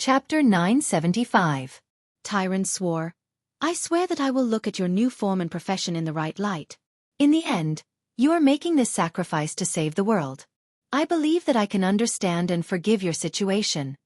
Chapter 975. Tyrant swore, "I swear that I will look at your new form and profession in the right light. In the end, you are making this sacrifice to save the world. I believe that I can understand and forgive your situation."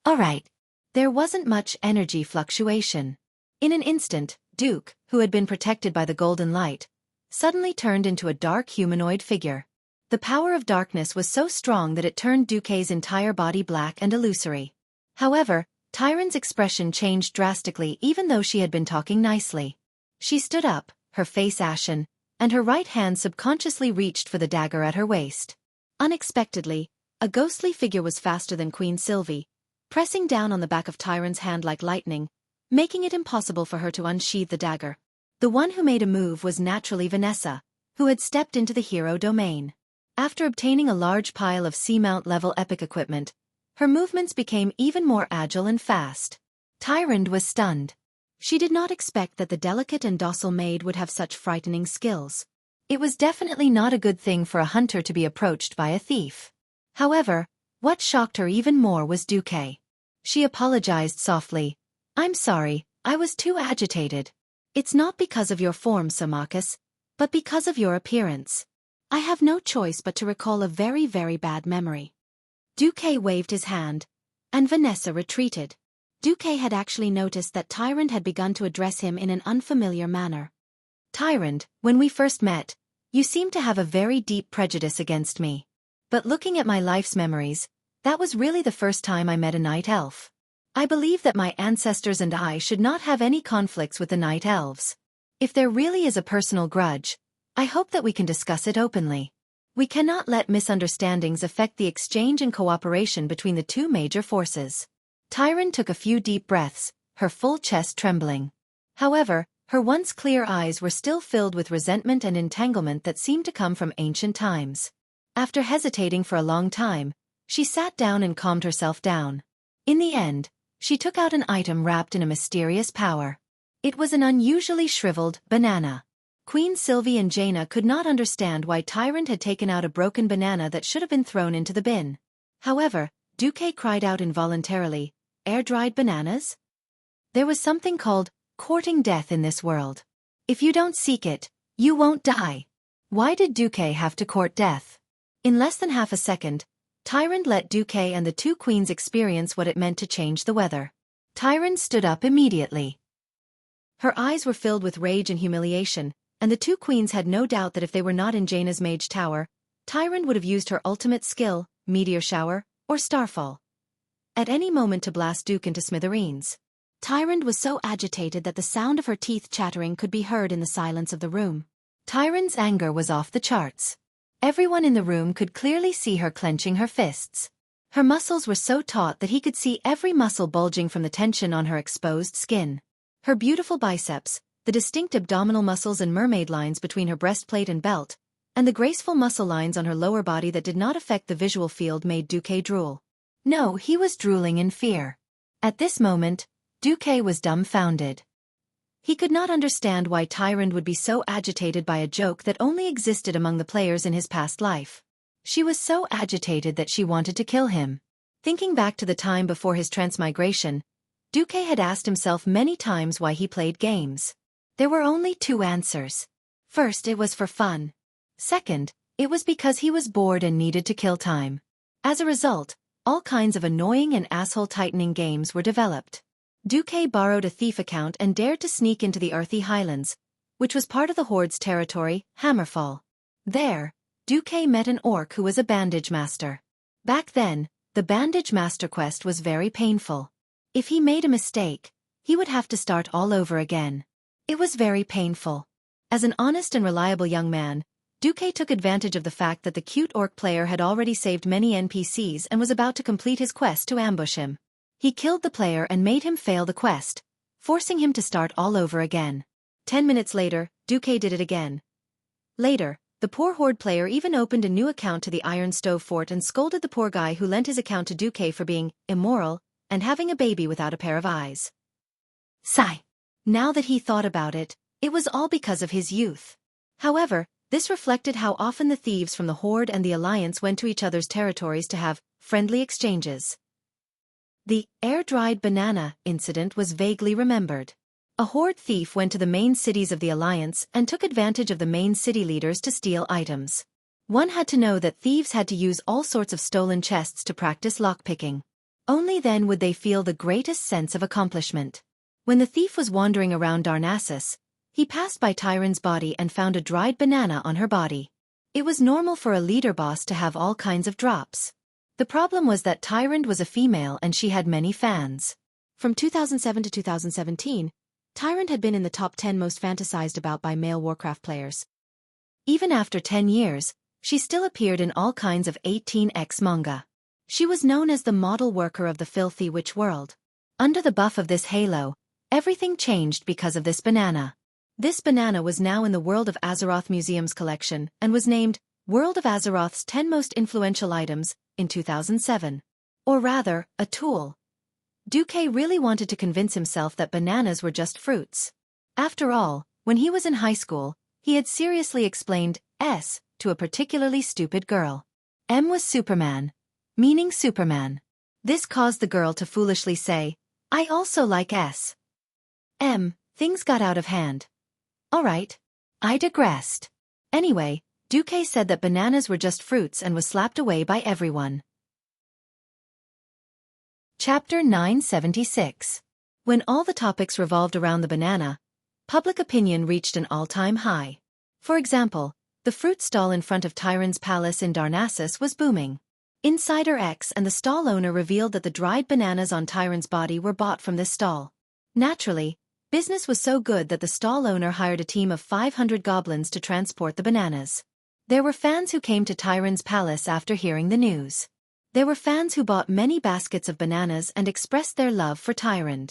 All right. There wasn't much energy fluctuation. In an instant, Duke, who had been protected by the golden light, suddenly turned into a dark humanoid figure. The power of darkness was so strong that it turned Duke's entire body black and illusory. However, Tyrant's expression changed drastically even though she had been talking nicely. She stood up, her face ashen, and her right hand subconsciously reached for the dagger at her waist. Unexpectedly, a ghostly figure was faster than Queen Sylvie, pressing down on the back of Tyrant's hand like lightning, making it impossible for her to unsheathe the dagger. The one who made a move was naturally Vanessa, who had stepped into the hero domain. After obtaining a large pile of Seamount-level epic equipment, her movements became even more agile and fast. Tyrant was stunned. She did not expect that the delicate and docile maid would have such frightening skills. It was definitely not a good thing for a hunter to be approached by a thief. However, what shocked her even more was Duque. She apologized softly. "I'm sorry, I was too agitated. It's not because of your form, Samachus, but because of your appearance. I have no choice but to recall a very, very bad memory." Duque waved his hand, and Vanessa retreated. Duque had actually noticed that Tyrant had begun to address him in an unfamiliar manner. "Tyrant, when we first met, you seemed to have a very deep prejudice against me. But looking at my life's memories, that was really the first time I met a night elf. I believe that my ancestors and I should not have any conflicts with the night elves. If there really is a personal grudge, I hope that we can discuss it openly. We cannot let misunderstandings affect the exchange and cooperation between the two major forces." Tyrant took a few deep breaths, her full chest trembling. However, her once clear eyes were still filled with resentment and entanglement that seemed to come from ancient times. After hesitating for a long time, she sat down and calmed herself down. In the end, she took out an item wrapped in a mysterious power. It was an unusually shriveled banana. Queen Sylvie and Jaina could not understand why Tyrant had taken out a broken banana that should have been thrown into the bin. However, Duque cried out involuntarily, "Air-dried bananas?" There was something called courting death in this world. If you don't seek it, you won't die. Why did Duque have to court death? In less than half a second, Tyrant let Duque and the two queens experience what it meant to change the weather. Tyrant stood up immediately. Her eyes were filled with rage and humiliation, and the two queens had no doubt that if they were not in Jaina's mage tower, Tyrant would have used her ultimate skill, meteor shower, or starfall, at any moment to blast Duke into smithereens. Tyrant was so agitated that the sound of her teeth chattering could be heard in the silence of the room. Tyrant's anger was off the charts. Everyone in the room could clearly see her clenching her fists. Her muscles were so taut that he could see every muscle bulging from the tension on her exposed skin. Her beautiful biceps, the distinct abdominal muscles and mermaid lines between her breastplate and belt, and the graceful muscle lines on her lower body that did not affect the visual field made Duque drool. No, he was drooling in fear. At this moment, Duque was dumbfounded. He could not understand why Tyrant would be so agitated by a joke that only existed among the players in his past life. She was so agitated that she wanted to kill him. Thinking back to the time before his transmigration, Duque had asked himself many times why he played games. There were only two answers. First, it was for fun. Second, it was because he was bored and needed to kill time. As a result, all kinds of annoying and asshole-tightening games were developed. Duque borrowed a thief account and dared to sneak into the Earthy Highlands, which was part of the Horde's territory, Hammerfall. There, Duque met an orc who was a bandage master. Back then, the bandage master quest was very painful. If he made a mistake, he would have to start all over again. It was very painful. As an honest and reliable young man, Duque took advantage of the fact that the cute orc player had already saved many NPCs and was about to complete his quest to ambush him. He killed the player and made him fail the quest, forcing him to start all over again. 10 minutes later, Duque did it again. Later, the poor Horde player even opened a new account to the Iron Stove Fort and scolded the poor guy who lent his account to Duque for being immoral and having a baby without a pair of eyes. Sigh. Now that he thought about it, it was all because of his youth. However, this reflected how often the thieves from the Horde and the Alliance went to each other's territories to have friendly exchanges. The air-dried banana incident was vaguely remembered. A horde thief went to the main cities of the Alliance and took advantage of the main city leaders to steal items. One had to know that thieves had to use all sorts of stolen chests to practice lockpicking. Only then would they feel the greatest sense of accomplishment. When the thief was wandering around Darnassus, he passed by Tyron's body and found a dried banana on her body. It was normal for a leader boss to have all kinds of drops. The problem was that Tyron was a female and she had many fans. From 2007 to 2017, Tyron had been in the top 10 most fantasized about by male Warcraft players. Even after 10 years, she still appeared in all kinds of 18x manga. She was known as the model worker of the filthy witch world. Under the buff of this halo, everything changed because of this banana. This banana was now in the World of Azeroth Museum's collection and was named World of Azeroth's 10 Most Influential Items in 2007. Or rather, a tool. Xueqi really wanted to convince himself that bananas were just fruits. After all, when he was in high school, he had seriously explained S to a particularly stupid girl. M was Superman, meaning Superman. This caused the girl to foolishly say, "I also like S." M, things got out of hand. Alright. I digressed. Anyway, Xueqi said that bananas were just fruits and was slapped away by everyone. Chapter 976. When all the topics revolved around the banana, public opinion reached an all-time high. For example, the fruit stall in front of Tyron's palace in Darnassus was booming. Insider X and the stall owner revealed that the dried bananas on Tyron's body were bought from this stall. Naturally, business was so good that the stall owner hired a team of 500 goblins to transport the bananas. There were fans who came to Tyron's palace after hearing the news. There were fans who bought many baskets of bananas and expressed their love for Tyron.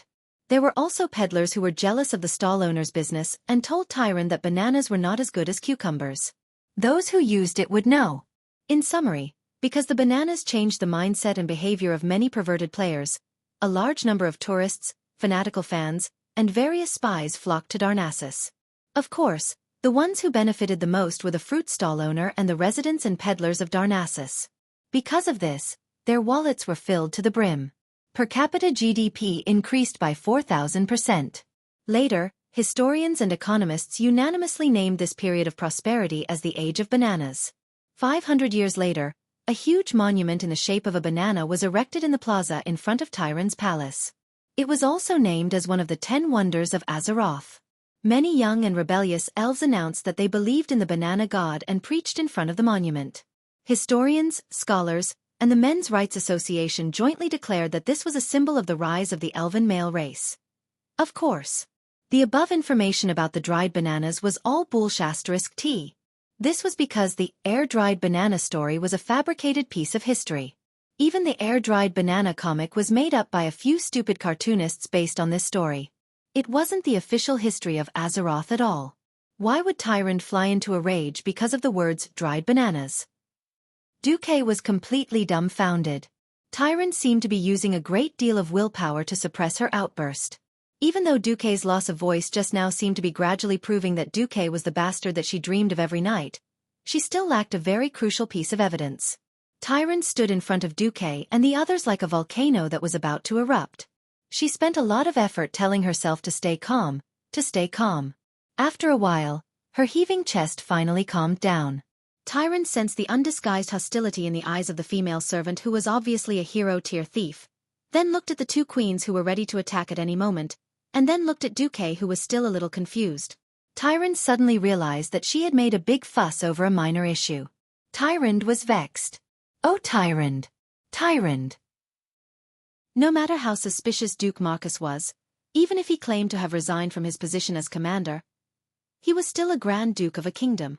There were also peddlers who were jealous of the stall owner's business and told Tyron that bananas were not as good as cucumbers. Those who used it would know. In summary, because the bananas changed the mindset and behavior of many perverted players, a large number of tourists, fanatical fans, and various spies flocked to Darnassus. Of course, the ones who benefited the most were the fruit stall owner and the residents and peddlers of Darnassus. Because of this, their wallets were filled to the brim. Per capita GDP increased by 4,000%. Later, historians and economists unanimously named this period of prosperity as the Age of Bananas. 500 years later, a huge monument in the shape of a banana was erected in the plaza in front of Tyron's palace. It was also named as one of the 10 wonders of Azeroth. Many young and rebellious elves announced that they believed in the banana god and preached in front of the monument. Historians, scholars, and the Men's Rights Association jointly declared that this was a symbol of the rise of the elven male race. Of course, the above information about the dried bananas was all bullshit. This was because the air-dried banana story was a fabricated piece of history. Even the air-dried banana comic was made up by a few stupid cartoonists based on this story. It wasn't the official history of Azeroth at all. Why would Tyron fly into a rage because of the words dried bananas? Xueqi was completely dumbfounded. Tyron seemed to be using a great deal of willpower to suppress her outburst. Even though Xueqi's loss of voice just now seemed to be gradually proving that Xueqi was the bastard that she dreamed of every night, she still lacked a very crucial piece of evidence. Tyron stood in front of Xueqi and the others like a volcano that was about to erupt. She spent a lot of effort telling herself to stay calm, to stay calm. After a while, her heaving chest finally calmed down. Tyron sensed the undisguised hostility in the eyes of the female servant who was obviously a hero-tier thief, then looked at the two queens who were ready to attack at any moment, and then looked at Xueqi who was still a little confused. Tyron suddenly realized that she had made a big fuss over a minor issue. Tyron was vexed. Oh Tyron! Tyron! No matter how suspicious Duke Marcus was, even if he claimed to have resigned from his position as commander, he was still a Grand Duke of a kingdom.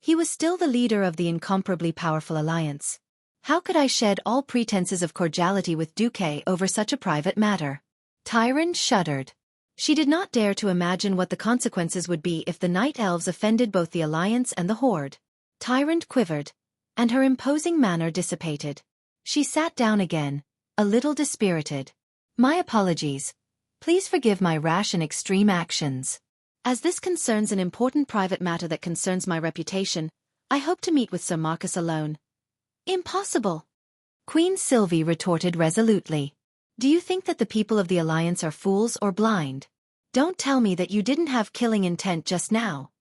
He was still the leader of the incomparably powerful alliance. How could I shed all pretenses of cordiality with Xueqi over such a private matter? Tyron shuddered. She did not dare to imagine what the consequences would be if the Night Elves offended both the Alliance and the Horde. Tyron quivered, and her imposing manner dissipated. She sat down again, a little dispirited. My apologies. Please forgive my rash and extreme actions. As this concerns an important private matter that concerns my reputation, I hope to meet with Sir Marcus alone. Impossible! Queen Sylvie retorted resolutely. Do you think that the people of the Alliance are fools or blind? Don't tell me that you didn't have killing intent just now.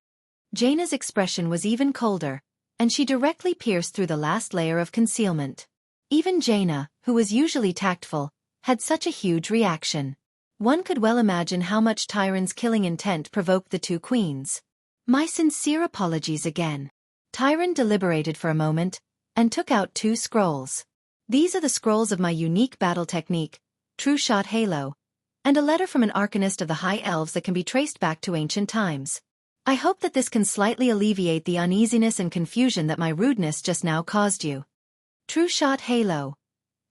Jaina's expression was even colder, and she directly pierced through the last layer of concealment. Even Jaina, who was usually tactful, had such a huge reaction. One could well imagine how much Tyron's killing intent provoked the two queens. My sincere apologies again. Tyron deliberated for a moment, and took out 2 scrolls. These are the scrolls of my unique battle technique, True Shot Halo, and a letter from an arcanist of the High Elves that can be traced back to ancient times. I hope that this can slightly alleviate the uneasiness and confusion that my rudeness just now caused you. True Shot Halo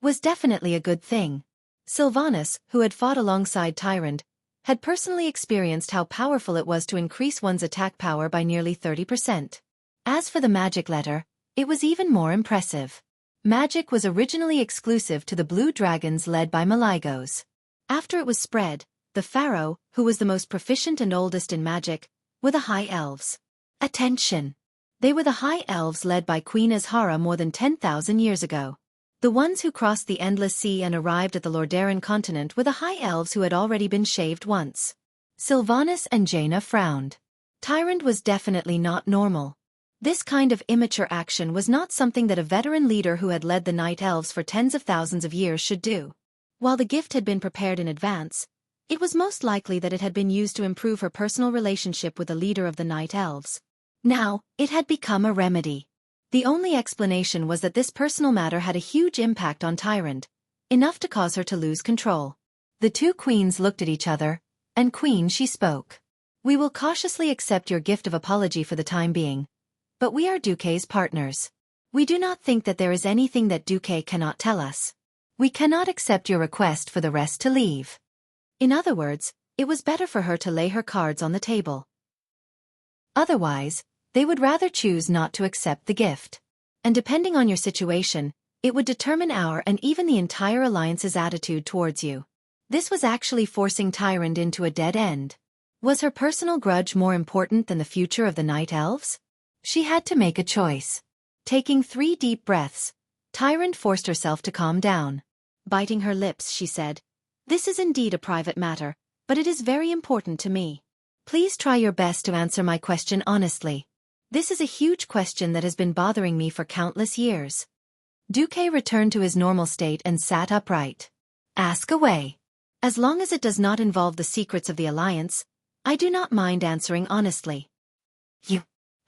was definitely a good thing. Sylvanas, who had fought alongside Tyrant, had personally experienced how powerful it was to increase one's attack power by nearly 30%. As for the magic letter, it was even more impressive. Magic was originally exclusive to the Blue Dragons led by Maligos. After it was spread, the Pharaoh, who was the most proficient and oldest in magic, were the High Elves. Attention! They were the High Elves led by Queen Azhara more than 10,000 years ago. The ones who crossed the Endless Sea and arrived at the Lordaeron continent were the High Elves who had already been shaved once. Sylvanas and Jaina frowned. Tyrant was definitely not normal. This kind of immature action was not something that a veteran leader who had led the Night Elves for tens of thousands of years should do. While the gift had been prepared in advance, it was most likely that it had been used to improve her personal relationship with the leader of the Night Elves. Now, it had become a remedy. The only explanation was that this personal matter had a huge impact on Tyrant, enough to cause her to lose control. The two queens looked at each other, and Queen, she spoke. We will cautiously accept your gift of apology for the time being, but we are Duque's partners. We do not think that there is anything that Duque cannot tell us. We cannot accept your request for the rest to leave. In other words, it was better for her to lay her cards on the table. Otherwise, they would rather choose not to accept the gift. And depending on your situation, it would determine our and even the entire Alliance's attitude towards you. This was actually forcing Tyrant into a dead end. Was her personal grudge more important than the future of the Night Elves? She had to make a choice. Taking 3 deep breaths, Tyrant forced herself to calm down. Biting her lips, she said, "This is indeed a private matter, but it is very important to me. Please try your best to answer my question honestly. This is a huge question that has been bothering me for countless years." Duque returned to his normal state and sat upright. "Ask away. As long as it does not involve the secrets of the Alliance, I do not mind answering honestly."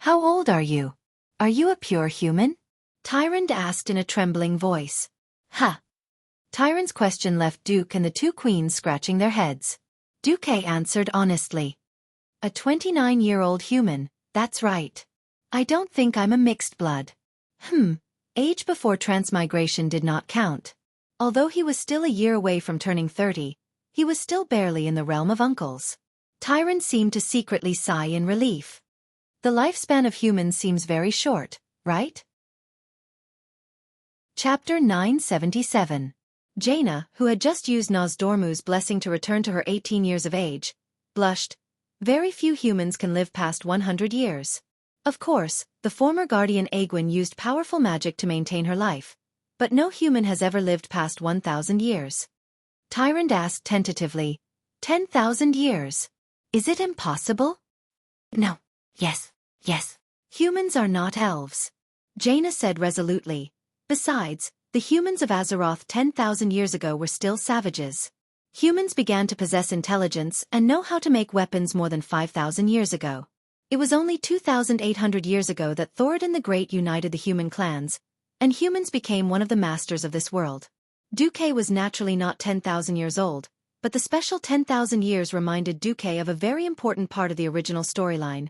How old are you? Are you a pure human?" Tyrant asked in a trembling voice. "Ha!" Tyrant's question left Duke and the two queens scratching their heads. Duque answered honestly. "A 29-year-old human, that's right. I don't think I'm a mixed blood." Age before transmigration did not count. Although he was still a year away from turning 30, he was still barely in the realm of uncles. Tyrant seemed to secretly sigh in relief. The lifespan of humans seems very short, right? Chapter 977. Jaina, who had just used Nozdormu's blessing to return to her 18 years of age, blushed. Very few humans can live past 100 years. Of course, the former guardian Aegwin used powerful magic to maintain her life, but no human has ever lived past 1,000 years. Tyrant asked tentatively, 10,000 years. Is it impossible? No. Yes. Humans are not elves. Jaina said resolutely. Besides, the humans of Azeroth 10,000 years ago were still savages. Humans began to possess intelligence and know how to make weapons more than 5,000 years ago. It was only 2,800 years ago that Thoradin the Great united the human clans, and humans became one of the masters of this world. Duque was naturally not 10,000 years old, but the special 10,000 years reminded Duque of a very important part of the original storyline.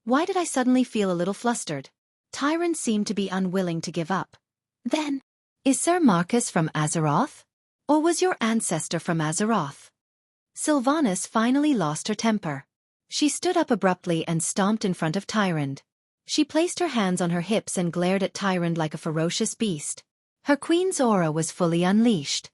Why did I suddenly feel a little flustered? Tyrant seemed to be unwilling to give up. Then, is Sir Marcus from Azeroth? Or was your ancestor from Azeroth? Sylvanas finally lost her temper. She stood up abruptly and stomped in front of Tyrant. She placed her hands on her hips and glared at Tyrant like a ferocious beast. Her queen's aura was fully unleashed.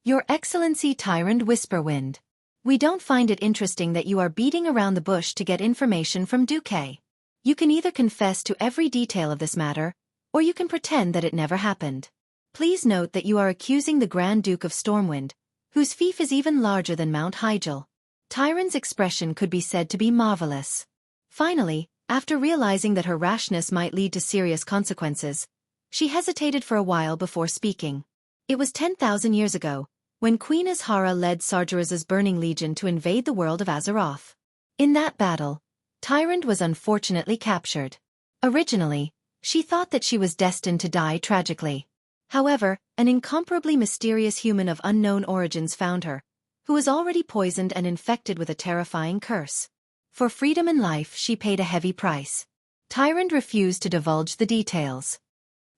Your Excellency Tyrant Whisperwind. We don't find it interesting that you are beating around the bush to get information from Duque. You can either confess to every detail of this matter, or you can pretend that it never happened. Please note that you are accusing the Grand Duke of Stormwind, whose fief is even larger than Mount Hyjal. Tyrant's expression could be said to be marvelous. Finally, after realizing that her rashness might lead to serious consequences, she hesitated for a while before speaking. It was 10,000 years ago, when Queen Azhara led Sargeras's burning legion to invade the world of Azeroth. In that battle, Tyrant was unfortunately captured. Originally, she thought that she was destined to die tragically. However, an incomparably mysterious human of unknown origins found her, who was already poisoned and infected with a terrifying curse. For freedom and life she paid a heavy price. Tyrant refused to divulge the details.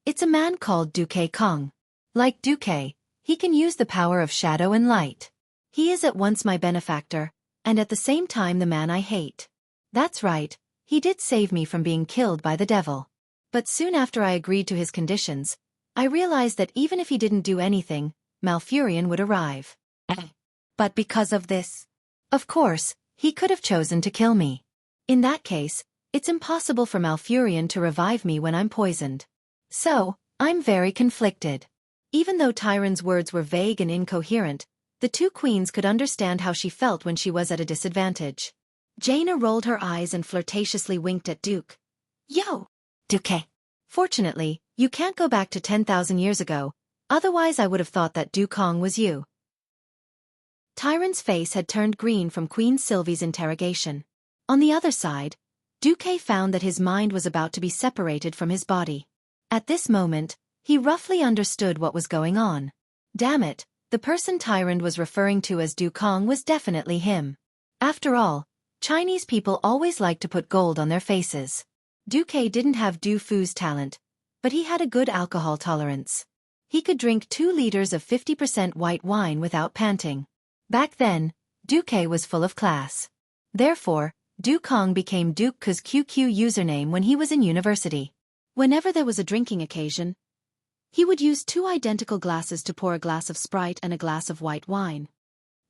It's a man called Xueqi Kong. Like Xueqi, he can use the power of shadow and light. He is at once my benefactor, and at the same time the man I hate. That's right, he did save me from being killed by the devil. But soon after I agreed to his conditions, I realized that even if he didn't do anything, Malfurion would arrive. But because of this, of course, he could have chosen to kill me. In that case, it's impossible for Malfurion to revive me when I'm poisoned. So, I'm very conflicted. Even though Tyrant's words were vague and incoherent, the two queens could understand how she felt when she was at a disadvantage. Jaina rolled her eyes and flirtatiously winked at Duke. Yo! Xueqi. Fortunately, you can't go back to 10,000 years ago, otherwise I would have thought that Xueqi Kong was you. Tyrant's face had turned green from Queen Sylvie's interrogation. On the other side, Xueqi found that his mind was about to be separated from his body. At this moment, he roughly understood what was going on. Damn it, the person Tyrant was referring to as Xueqi Kong was definitely him. After all, Chinese people always like to put gold on their faces. Xueqi didn't have Du Fu's talent, but he had a good alcohol tolerance. He could drink 2 liters of 50% white wine without panting. Back then, Xueqi was full of class. Therefore, Xueqi Kong became Xueqi's QQ username when he was in university. Whenever there was a drinking occasion, he would use 2 identical glasses to pour a glass of Sprite and a glass of white wine.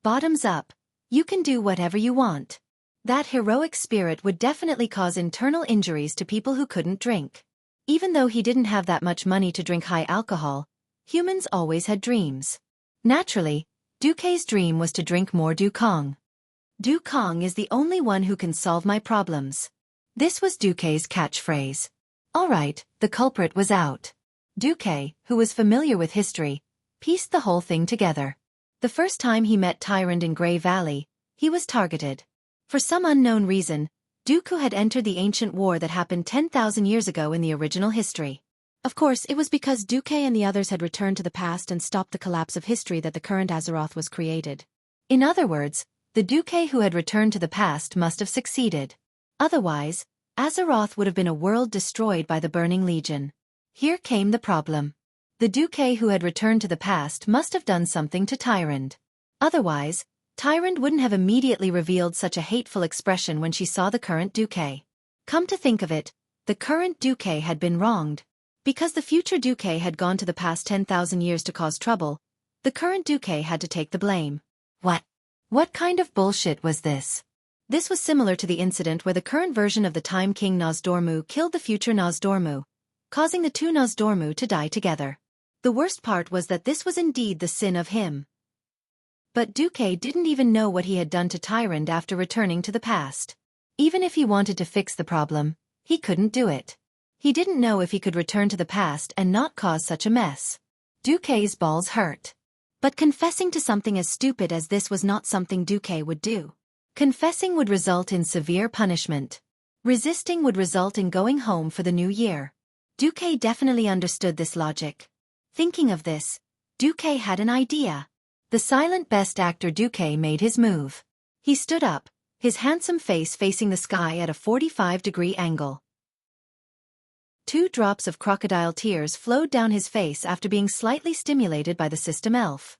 Bottoms up, you can do whatever you want. That heroic spirit would definitely cause internal injuries to people who couldn't drink. Even though he didn't have that much money to drink high alcohol, humans always had dreams. Naturally, Xueqi's dream was to drink more Xueqi Kong. Xueqi Kong is the only one who can solve my problems. This was Xueqi's catchphrase. Alright, the culprit was out. Xueqi, who was familiar with history, pieced the whole thing together. The first time he met Tyrant in Grey Valley, he was targeted. For some unknown reason, Xueqi had entered the ancient war that happened 10,000 years ago in the original history. Of course, it was because Xueqi and the others had returned to the past and stopped the collapse of history that the current Azeroth was created. In other words, the Xueqi who had returned to the past must have succeeded. Otherwise, Azeroth would have been a world destroyed by the Burning Legion. Here came the problem. The Xueqi who had returned to the past must have done something to Tyrant. Otherwise, Tyrant wouldn't have immediately revealed such a hateful expression when she saw the current Xueqi. Come to think of it, the current Xueqi had been wronged. Because the future Xueqi had gone to the past 10,000 years to cause trouble, the current Xueqi had to take the blame. What kind of bullshit was this? This was similar to the incident where the current version of the Time King Nozdormu killed the future Nozdormu, causing the two Nozdormu to die together. The worst part was that this was indeed the sin of him. But Xueqi didn't even know what he had done to Tyrant after returning to the past. Even if he wanted to fix the problem, he couldn't do it. He didn't know if he could return to the past and not cause such a mess. Xueqi's balls hurt. But confessing to something as stupid as this was not something Xueqi would do. Confessing would result in severe punishment. Resisting would result in going home for the new year. Xueqi definitely understood this logic. Thinking of this, Xueqi had an idea. The silent best actor Xueqi made his move. He stood up, his handsome face facing the sky at a 45-degree angle. 2 drops of crocodile tears flowed down his face after being slightly stimulated by the system elf.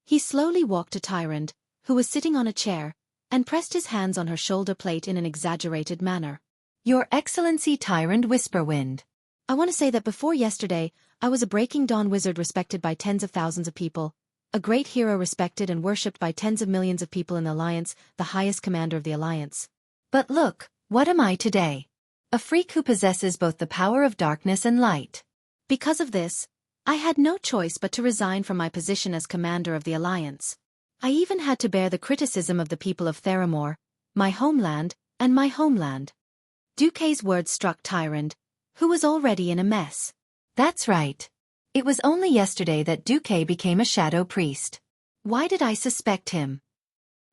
He slowly walked to Tyrant, who was sitting on a chair, and pressed his hands on her shoulder plate in an exaggerated manner. Your Excellency Tyrant Whisperwind. I want to say that before yesterday, I was a Breaking Dawn wizard respected by tens of thousands of people, a great hero respected and worshipped by tens of millions of people in the Alliance, the highest commander of the Alliance. But look, what am I today? A freak who possesses both the power of darkness and light. Because of this, I had no choice but to resign from my position as commander of the Alliance. I even had to bear the criticism of the people of Theramore, my homeland, and my homeland. Duque's words struck Tyrande, who was already in a mess. That's right. It was only yesterday that Xueqi became a shadow priest. Why did I suspect him?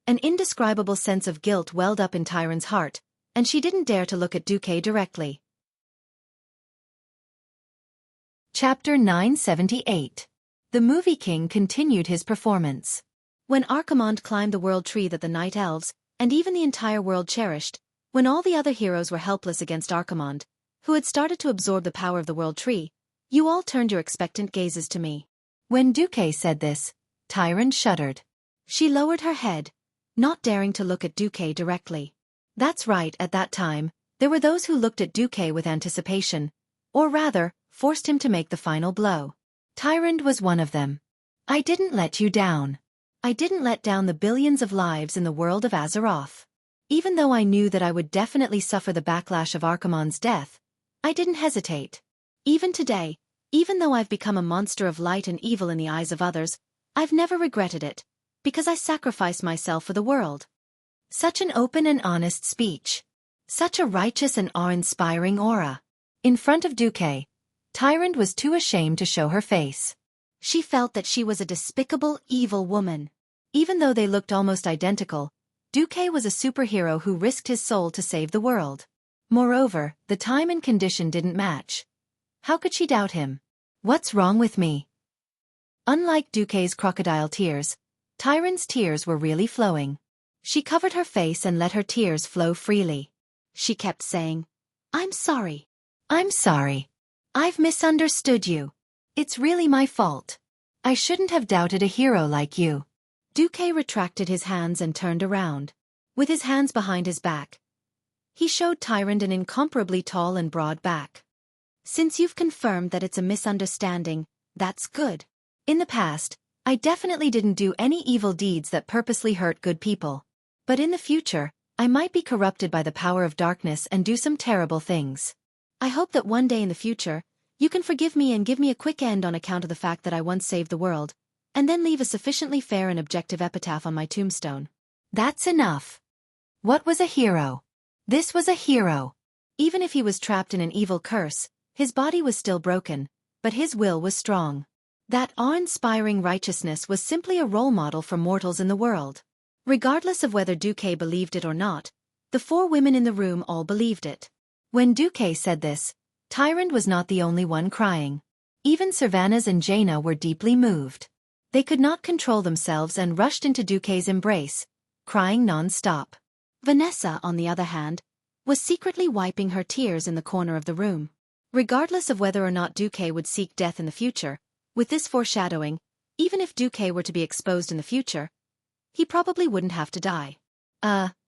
An indescribable sense of guilt welled up in Tyrande's heart, and she didn't dare to look at Xueqi directly. Chapter 978. The Movie King continued his performance. When Archimonde climbed the world tree that the Night Elves, and even the entire world cherished, when all the other heroes were helpless against Archimonde, who had started to absorb the power of the world tree, you all turned your expectant gazes to me. When Xueqi said this, Tyrande shuddered. She lowered her head, not daring to look at Xueqi directly. That's right, at that time, there were those who looked at Xueqi with anticipation, or rather, forced him to make the final blow. Tyrande was one of them. I didn't let you down. I didn't let down the billions of lives in the world of Azeroth. Even though I knew that I would definitely suffer the backlash of Archimonde's death, I didn't hesitate. Even today, even though I've become a monster of light and evil in the eyes of others, I've never regretted it, because I sacrificed myself for the world. Such an open and honest speech. Such a righteous and awe-inspiring aura. In front of Xueqi, Tyrande was too ashamed to show her face. She felt that she was a despicable, evil woman. Even though they looked almost identical, Xueqi was a superhero who risked his soul to save the world. Moreover, the time and condition didn't match. How could she doubt him? What's wrong with me? Unlike Xueqi's crocodile tears, Tyrande's tears were really flowing. She covered her face and let her tears flow freely. She kept saying, "I'm sorry. I'm sorry. I've misunderstood you. It's really my fault. I shouldn't have doubted a hero like you." Xueqi retracted his hands and turned around. With his hands behind his back, he showed Tyrande an incomparably tall and broad back. "Since you've confirmed that it's a misunderstanding, that's good. In the past, I definitely didn't do any evil deeds that purposely hurt good people. But in the future, I might be corrupted by the power of darkness and do some terrible things. I hope that one day in the future, you can forgive me and give me a quick end on account of the fact that I once saved the world, and then leave a sufficiently fair and objective epitaph on my tombstone." That's enough. What was a hero? This was a hero. Even if he was trapped in an evil curse, his body was still broken, but his will was strong. That awe-inspiring righteousness was simply a role model for mortals in the world. Regardless of whether Xueqi believed it or not, the four women in the room all believed it. When Xueqi said this, Tyrande was not the only one crying. Even Sylvanas and Jaina were deeply moved. They could not control themselves and rushed into Xueqi's embrace, crying non-stop. Vanessa, on the other hand, was secretly wiping her tears in the corner of the room. Regardless of whether or not Xueqi would seek death in the future, with this foreshadowing, even if Xueqi were to be exposed in the future, he probably wouldn't have to die.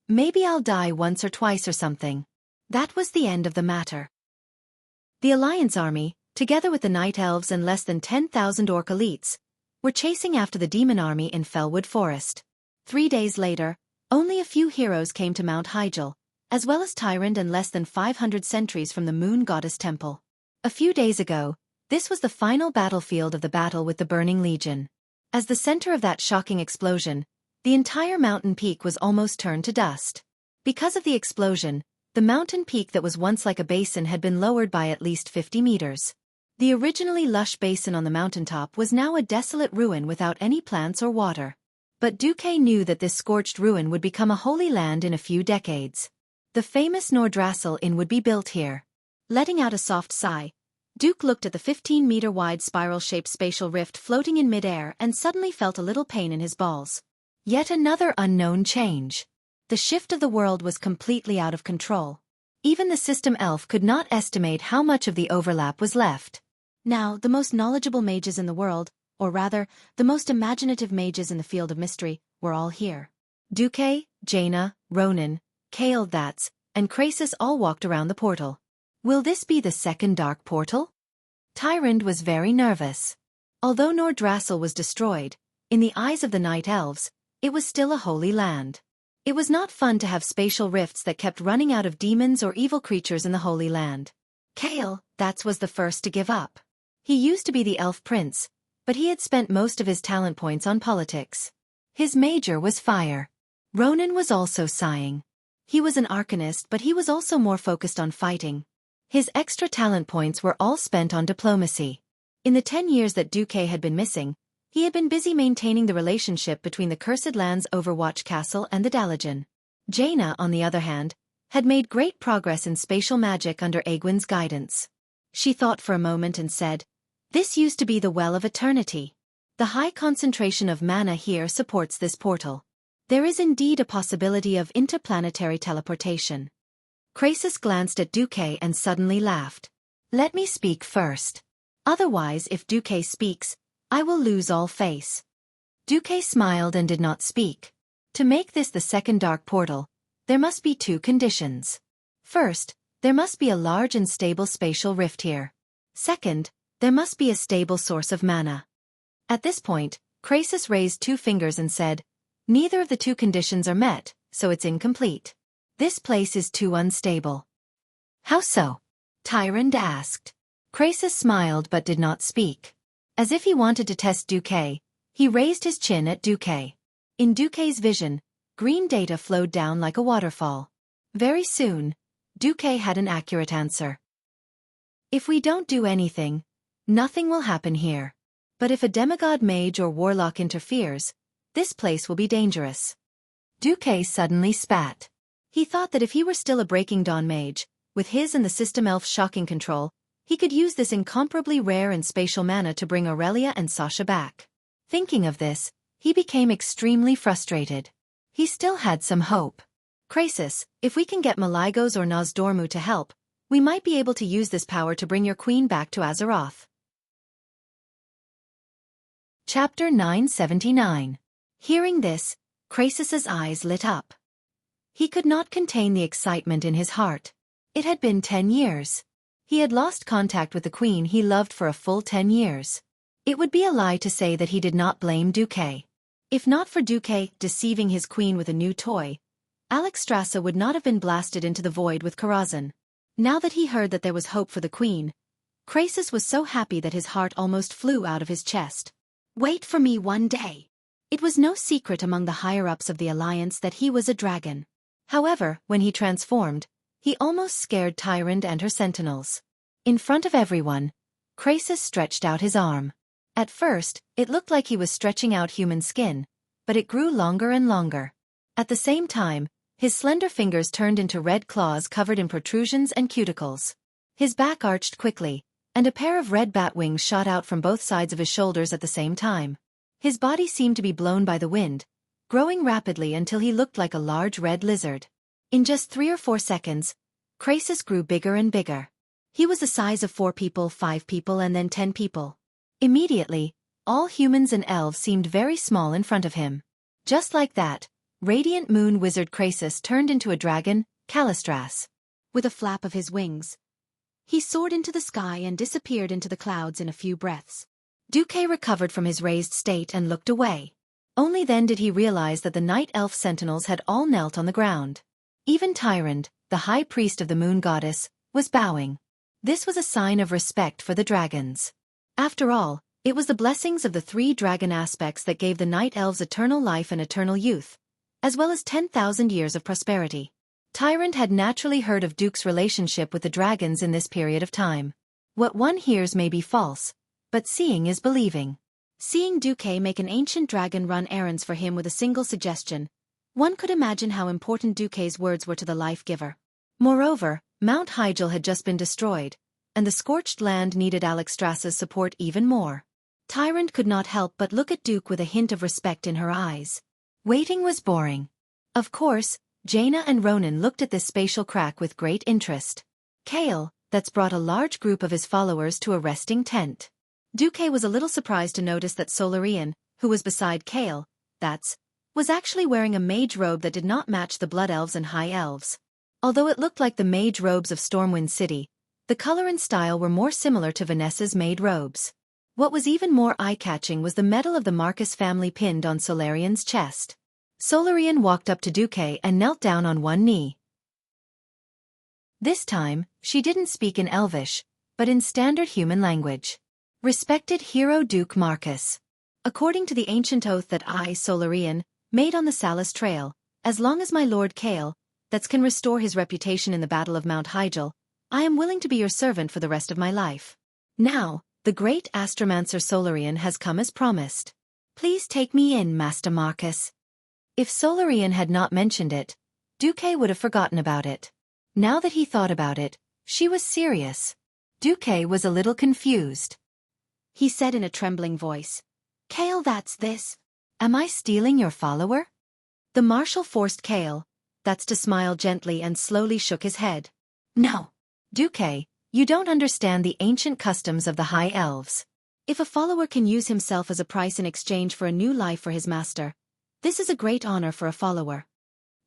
Maybe I'll die once or twice or something. That was the end of the matter. The Alliance army, together with the Night Elves and less than 10,000 Orc elites, were chasing after the demon army in Fellwood Forest. 3 days later, only a few heroes came to Mount Hyjal, as well as Tyrande and less than 500 sentries from the Moon Goddess Temple. A few days ago, this was the final battlefield of the battle with the Burning Legion. As the center of that shocking explosion, the entire mountain peak was almost turned to dust. Because of the explosion, the mountain peak that was once like a basin had been lowered by at least 50 meters. The originally lush basin on the mountaintop was now a desolate ruin without any plants or water. But Xueqi knew that this scorched ruin would become a holy land in a few decades. The famous Nordrassil Inn would be built here. Letting out a soft sigh, Duke looked at the 15-meter-wide spiral-shaped spatial rift floating in midair and suddenly felt a little pain in his balls. Yet another unknown change. The shift of the world was completely out of control. Even the system elf could not estimate how much of the overlap was left. Now, the most knowledgeable mages in the world, or rather, the most imaginative mages in the field of mystery, were all here. Xueqi, Jaina, Ronan, Kael'thas, and Krasis all walked around the portal. Will this be the second dark portal? Tyrande was very nervous. Although Nordrassil was destroyed, in the eyes of the Night Elves, it was still a holy land. It was not fun to have spatial rifts that kept running out of demons or evil creatures in the Holy Land. Kael'thas was the first to give up. He used to be the elf prince, but he had spent most of his talent points on politics. His major was fire. Ronan was also sighing. He was an arcanist, but he was also more focused on fighting. His extra talent points were all spent on diplomacy. In the 10 years that Xueqi had been missing, he had been busy maintaining the relationship between the Cursed Land's Overwatch Castle and the Dalajan. Jaina, on the other hand, had made great progress in spatial magic under Egwin's guidance. She thought for a moment and said, "This used to be the Well of Eternity. The high concentration of mana here supports this portal. There is indeed a possibility of interplanetary teleportation." Krasis glanced at Xueqi and suddenly laughed. "Let me speak first. Otherwise, if Xueqi speaks, I will lose all face." Xueqi smiled and did not speak. To make this the second dark portal, there must be 2 conditions. First, there must be a large and stable spatial rift here. Second, there must be a stable source of mana. At this point, Krasis raised 2 fingers and said, "Neither of the 2 conditions are met, so it's incomplete. This place is too unstable." "How so?" Tyrande asked. Krasis smiled but did not speak. As if he wanted to test Xueqi, he raised his chin at Xueqi. In Xueqi's vision, green data flowed down like a waterfall. Very soon, Xueqi had an accurate answer. "If we don't do anything, nothing will happen here. But if a demigod mage or warlock interferes, this place will be dangerous." Xueqi suddenly spat. He thought that if he were still a Breaking Dawn mage, with his and the system elf's shocking control, he could use this incomparably rare and spatial mana to bring Aurelia and Sasha back. Thinking of this, he became extremely frustrated. He still had some hope. "Krasis, if we can get Maligos or Nozdormu to help, we might be able to use this power to bring your queen back to Azeroth." Chapter 979. Hearing this, Krasis's eyes lit up. He could not contain the excitement in his heart. It had been 10 years. He had lost contact with the queen he loved for a full 10 years. It would be a lie to say that he did not blame Xueqi. If not for Xueqi deceiving his queen with a new toy, Alexstrasza would not have been blasted into the void with Karazhan. Now that he heard that there was hope for the queen, Krasis was so happy that his heart almost flew out of his chest. "Wait for me one day." It was no secret among the higher-ups of the Alliance that he was a dragon. However, when he transformed, he almost scared Tyrande and her sentinels. In front of everyone, Krasis stretched out his arm. At first, it looked like he was stretching out human skin, but it grew longer and longer. At the same time, his slender fingers turned into red claws covered in protrusions and cuticles. His back arched quickly, and a pair of red bat wings shot out from both sides of his shoulders at the same time. His body seemed to be blown by the wind, growing rapidly until he looked like a large red lizard. In just 3 or 4 seconds, Krasis grew bigger and bigger. He was the size of 4 people, 5 people, and then 10 people. Immediately, all humans and elves seemed very small in front of him. Just like that, Radiant Moon Wizard Krasis turned into a dragon, Kalistras. With a flap of his wings, he soared into the sky and disappeared into the clouds in a few breaths. Xueqi recovered from his raised state and looked away. Only then did he realize that the night elf sentinels had all knelt on the ground. Even Tyrande, the high priest of the moon goddess, was bowing. This was a sign of respect for the dragons. After all, it was the blessings of the 3 dragon aspects that gave the night elves eternal life and eternal youth, as well as 10,000 years of prosperity. Tyrande had naturally heard of Duke's relationship with the dragons in this period of time. What one hears may be false, but seeing is believing. Seeing Xueqi make an ancient dragon run errands for him with a single suggestion, one could imagine how important Xueqi's words were to the life-giver. Moreover, Mount Hyjal had just been destroyed, and the scorched land needed Alexstrasza's support even more. Tyrande could not help but look at Xueqi with a hint of respect in her eyes. Waiting was boring. Of course, Jaina and Ronan looked at this spatial crack with great interest. Kale, that's brought a large group of his followers to a resting tent. Xueqi was a little surprised to notice that Solarian, who was beside Kale, was actually wearing a mage robe that did not match the Blood Elves and High Elves. Although it looked like the mage robes of Stormwind City, the color and style were more similar to Vanessa's maid robes. What was even more eye-catching was the medal of the Marcus family pinned on Solarian's chest. Solarian walked up to Xueqi and knelt down on one knee. This time, she didn't speak in Elvish, but in standard human language. Respected hero Duke Marcus. According to the ancient oath that I, Solarian, made on the Salus Trail, as long as my Lord Kale, that can restore his reputation in the Battle of Mount Hyjal, I am willing to be your servant for the rest of my life. Now, the great astromancer Solarian has come as promised. Please take me in, Master Marcus. If Solarian had not mentioned it, Duque would have forgotten about it. Now that he thought about it, she was serious. Duque was a little confused. He said in a trembling voice, Kale, that's this. Am I stealing your follower? The marshal forced Kale, that's to smile gently and slowly shook his head. No. Duque, you don't understand the ancient customs of the High Elves. If a follower can use himself as a price in exchange for a new life for his master, this is a great honor for a follower.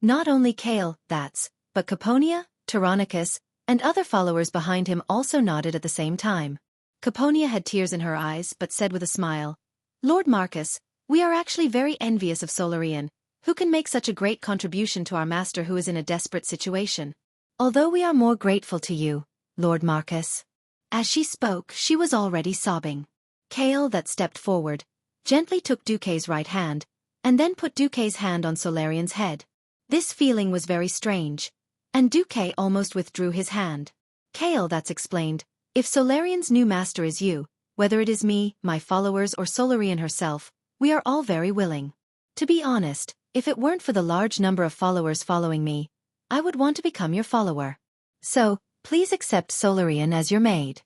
Not only Kale, that's, but Caponia, Tyrannicus, and other followers behind him also nodded at the same time. Caponia had tears in her eyes but said with a smile, Lord Marcus, we are actually very envious of Solarian, who can make such a great contribution to our master who is in a desperate situation. Although we are more grateful to you, Lord Marcus. As she spoke, she was already sobbing. Kale, that stepped forward, gently took Duque's right hand, and then put Duque's hand on Solarian's head. This feeling was very strange, and Duque almost withdrew his hand. Kale, that's explained, if Solarian's new master is you, whether it is me, my followers or Solarian herself, we are all very willing. To be honest, if it weren't for the large number of followers following me, I would want to become your follower. So, please accept Solarian as your maid.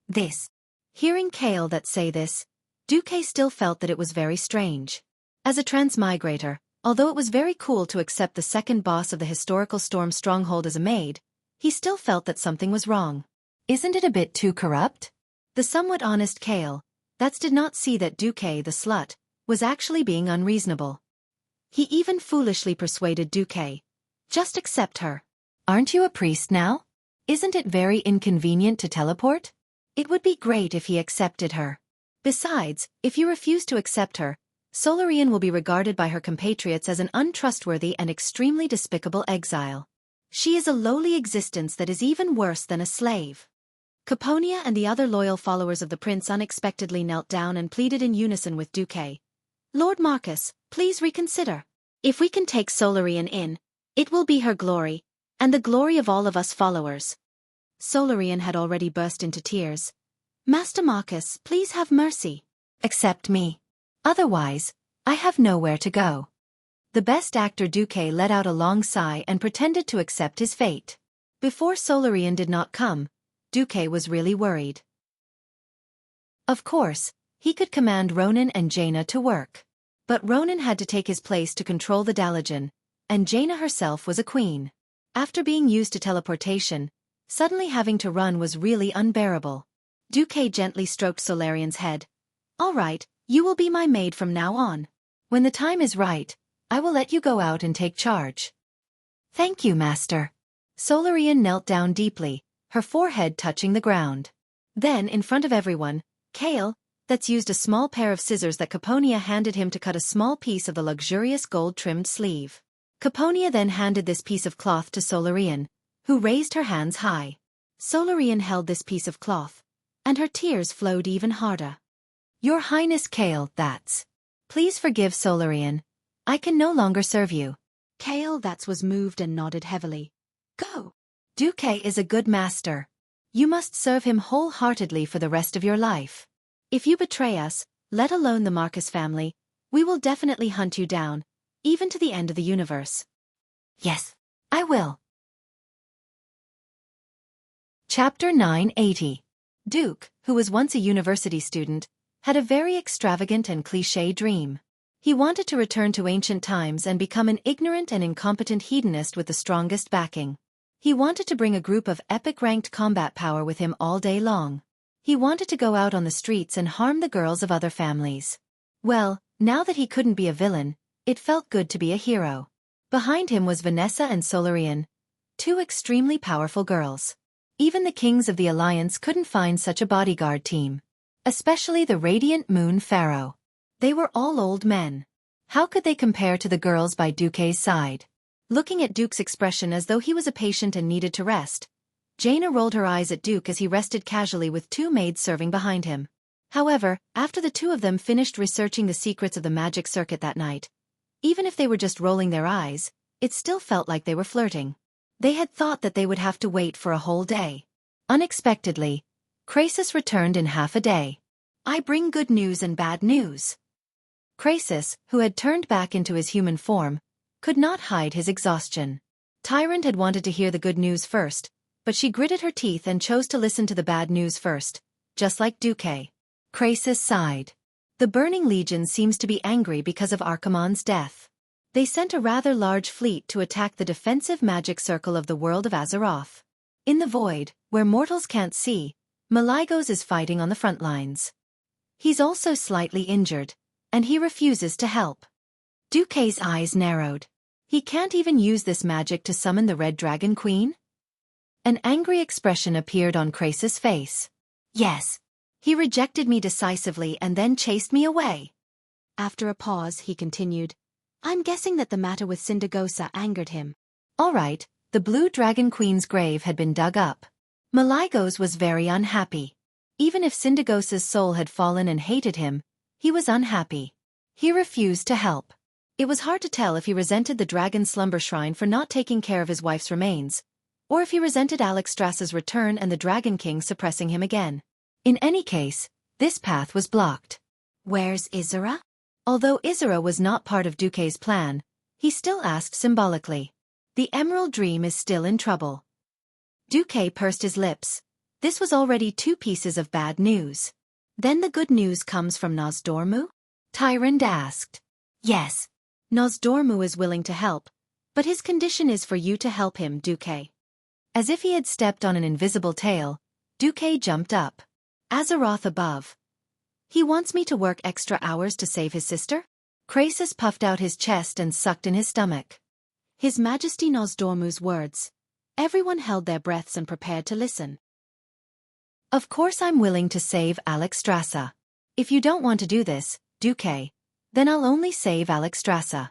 This. Hearing Kale that say this, Duque still felt that it was very strange. As a transmigrator, although it was very cool to accept the second boss of the historical Storm Stronghold as a maid, he still felt that something was wrong. Isn't it a bit too corrupt? The somewhat honest Kale, that did not see that Duque the slut, was actually being unreasonable. He even foolishly persuaded Duque. Just accept her. Aren't you a priest now? Isn't it very inconvenient to teleport? It would be great if he accepted her. Besides, if you refuse to accept her, Solarian will be regarded by her compatriots as an untrustworthy and extremely despicable exile. She is a lowly existence that is even worse than a slave. Caponia and the other loyal followers of the prince unexpectedly knelt down and pleaded in unison with Duque. Lord Marcus, please reconsider. If we can take Solarian in, it will be her glory, and the glory of all of us followers. Solarian had already burst into tears. Master Marcus, please have mercy. Accept me. Otherwise, I have nowhere to go. The best actor Duque let out a long sigh and pretended to accept his fate. Before Solarian did not come, Duque was really worried. Of course, he could command Ronan and Jaina to work. But Ronan had to take his place to control the Dalajan, and Jaina herself was a queen. After being used to teleportation, suddenly having to run was really unbearable. Duque gently stroked Solarian's head. All right, you will be my maid from now on. When the time is right, I will let you go out and take charge. Thank you, master. Solarian knelt down deeply, her forehead touching the ground. Then, in front of everyone, Kale, that's used a small pair of scissors that Caponia handed him to cut a small piece of the luxurious gold-trimmed sleeve. Caponia then handed this piece of cloth to Solarian, who raised her hands high. Solarian held this piece of cloth, and her tears flowed even harder. Your Highness Kale, that's. Please forgive Solarian. I can no longer serve you. Kale that's was moved and nodded heavily. Go. Duque is a good master. You must serve him wholeheartedly for the rest of your life. If you betray us, let alone the Marcus family, we will definitely hunt you down, even to the end of the universe. Yes, I will. Chapter 980. Duke, who was once a university student, had a very extravagant and cliché dream. He wanted to return to ancient times and become an ignorant and incompetent hedonist with the strongest backing. He wanted to bring a group of epic-ranked combat power with him all day long. He wanted to go out on the streets and harm the girls of other families. Well, now that he couldn't be a villain, it felt good to be a hero. Behind him was Vanessa and Solarian, two extremely powerful girls. Even the kings of the Alliance couldn't find such a bodyguard team. Especially the Radiant Moon Pharaoh. They were all old men. How could they compare to the girls by Duque's side? Looking at Duke's expression as though he was a patient and needed to rest, Jaina rolled her eyes at Duke as he rested casually with two maids serving behind him. However, after the two of them finished researching the secrets of the magic circuit that night, even if they were just rolling their eyes, it still felt like they were flirting. They had thought that they would have to wait for a whole day. Unexpectedly, Krasis returned in half a day. I bring good news and bad news. Krasis, who had turned back into his human form, could not hide his exhaustion. Tyrant had wanted to hear the good news first, but she gritted her teeth and chose to listen to the bad news first, just like Xueqi. Krasis sighed. The Burning Legion seems to be angry because of Archimonde's death. They sent a rather large fleet to attack the defensive magic circle of the world of Azeroth. In the void, where mortals can't see, Malygos is fighting on the front lines. He's also slightly injured, and he refuses to help. Xueqi's eyes narrowed. He can't even use this magic to summon the Red Dragon Queen? An angry expression appeared on Krasis' face. Yes. He rejected me decisively and then chased me away. After a pause, he continued, I'm guessing that the matter with Sindagosa angered him. All right, the Blue Dragon Queen's grave had been dug up. Malygos was very unhappy. Even if Sindagosa's soul had fallen and hated him, he was unhappy. He refused to help. It was hard to tell if he resented the Dragon Slumber Shrine for not taking care of his wife's remains, or if he resented Alexstrasza's return and the Dragon King suppressing him again. In any case, this path was blocked. Where's Isera? Although Isera was not part of Xueqi's plan, he still asked symbolically. The Emerald Dream is still in trouble. Xueqi pursed his lips. This was already two pieces of bad news. Then the good news comes from Nosdormu? Tyrant asked. Yes. Nosdormu is willing to help, but his condition is for you to help him, Xueqi. As if he had stepped on an invisible tail, Xueqi jumped up. Azeroth above. He wants me to work extra hours to save his sister? Krasis puffed out his chest and sucked in his stomach. His Majesty Nosdormu's words. Everyone held their breaths and prepared to listen. Of course I'm willing to save Alexstrasza. If you don't want to do this, Xueqi, then I'll only save Alexstrasza.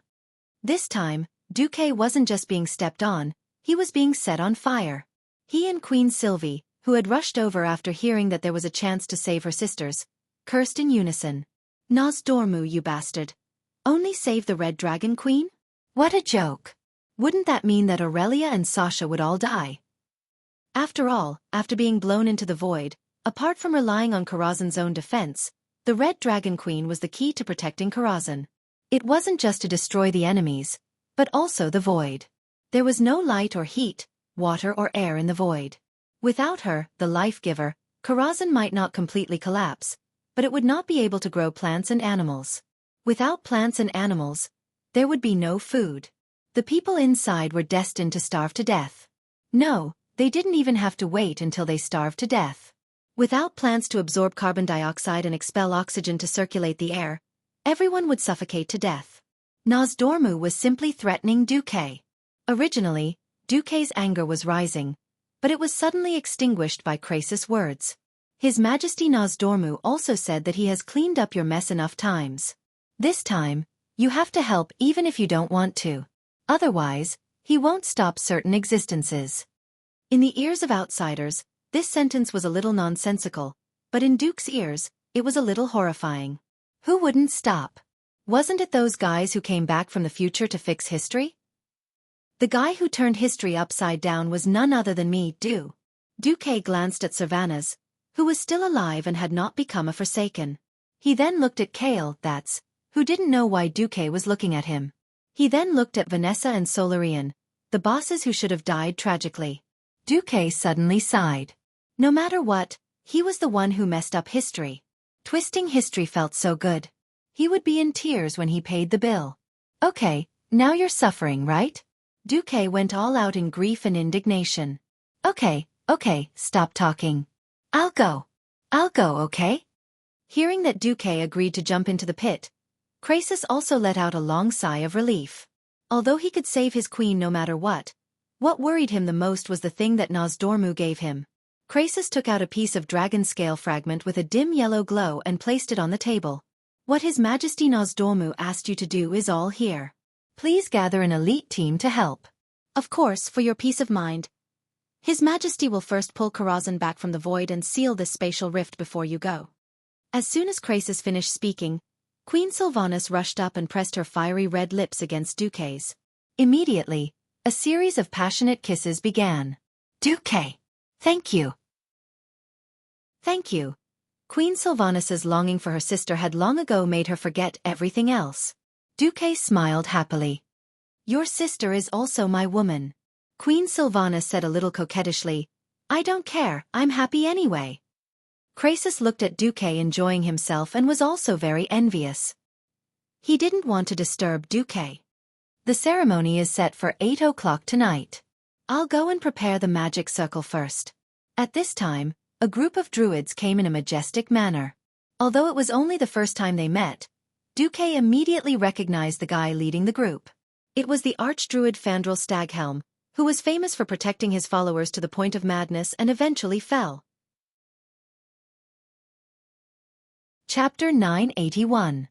This time, Xueqi wasn't just being stepped on, he was being set on fire. He and Queen Sylvie, who had rushed over after hearing that there was a chance to save her sisters, cursed in unison. Nosdormu, you bastard. Only save the Red Dragon Queen? What a joke. Wouldn't that mean that Aurelia and Sasha would all die? After all, after being blown into the void, apart from relying on Karazhan's own defense, the Red Dragon Queen was the key to protecting Karazhan. It wasn't just to destroy the enemies, but also the void. There was no light or heat, water or air in the void. Without her, the life-giver, Karazhan might not completely collapse, but it would not be able to grow plants and animals. Without plants and animals, there would be no food. The people inside were destined to starve to death. No, they didn't even have to wait until they starved to death. Without plants to absorb carbon dioxide and expel oxygen to circulate the air, everyone would suffocate to death. Nosdormu was simply threatening Xueqi. Originally, Xueqi's anger was rising, but it was suddenly extinguished by Krasis' words. His Majesty Nosdormu also said that he has cleaned up your mess enough times. This time, you have to help even if you don't want to. Otherwise, he won't stop certain existences. In the ears of outsiders, this sentence was a little nonsensical, but in Duke's ears, it was a little horrifying. Who wouldn't stop? Wasn't it those guys who came back from the future to fix history? The guy who turned history upside down was none other than me, Xueqi glanced at Sylvanas, who was still alive and had not become a Forsaken. He then looked at Kael, who didn't know why Xueqi was looking at him. He then looked at Vanessa and Solarian, the bosses who should have died tragically. Xueqi suddenly sighed. No matter what, he was the one who messed up history. Twisting history felt so good. He would be in tears when he paid the bill. Okay, now you're suffering, right? Xueqi went all out in grief and indignation. Okay, stop talking. I'll go, okay? Hearing that Xueqi agreed to jump into the pit, Krasis also let out a long sigh of relief. Although he could save his queen no matter what worried him the most was the thing that Nosdormu gave him. Krasis took out a piece of dragon scale fragment with a dim yellow glow and placed it on the table. What His Majesty Nosdormu asked you to do is all here. Please gather an elite team to help. Of course, for your peace of mind. His Majesty will first pull Karazhan back from the void and seal this spatial rift before you go. As soon as Krasis finished speaking, Queen Sylvanas rushed up and pressed her fiery red lips against Duque's. Immediately, a series of passionate kisses began. Duque! Thank you. Thank you. Queen Sylvanas's longing for her sister had long ago made her forget everything else. Duque smiled happily. Your sister is also my woman. Queen Sylvanas said a little coquettishly. I don't care, I'm happy anyway. Krasis looked at Duque enjoying himself and was also very envious. He didn't want to disturb Duque. The ceremony is set for 8 o'clock tonight. I'll go and prepare the magic circle first. At this time, a group of druids came in a majestic manner. Although it was only the first time they met, Duque immediately recognized the guy leading the group. It was the archdruid Fandral Staghelm, who was famous for protecting his followers to the point of madness and eventually fell. Chapter 981.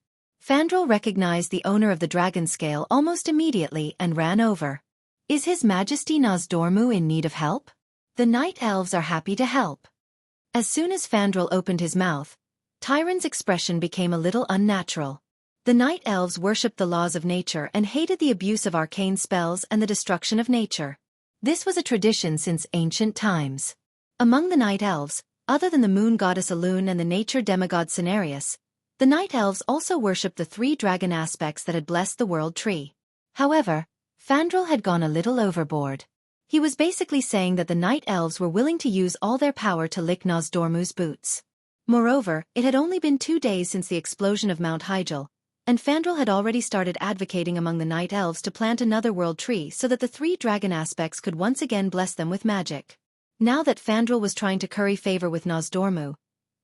Fandral recognized the owner of the dragon scale almost immediately and ran over. Is His Majesty Nosdormu in need of help? The night elves are happy to help. As soon as Fandral opened his mouth, Tyron's expression became a little unnatural. The night elves worshipped the laws of nature and hated the abuse of arcane spells and the destruction of nature. This was a tradition since ancient times. Among the night elves, other than the moon goddess Elune and the nature demigod Cenarius, the night elves also worshipped the 3 dragon aspects that had blessed the world tree. However, Fandral had gone a little overboard. He was basically saying that the night elves were willing to use all their power to lick Nosdormu's boots. Moreover, it had only been 2 days since the explosion of Mount Hyjal, and Fandral had already started advocating among the night elves to plant another world tree so that the 3 dragon aspects could once again bless them with magic. Now that Fandral was trying to curry favor with Nosdormu,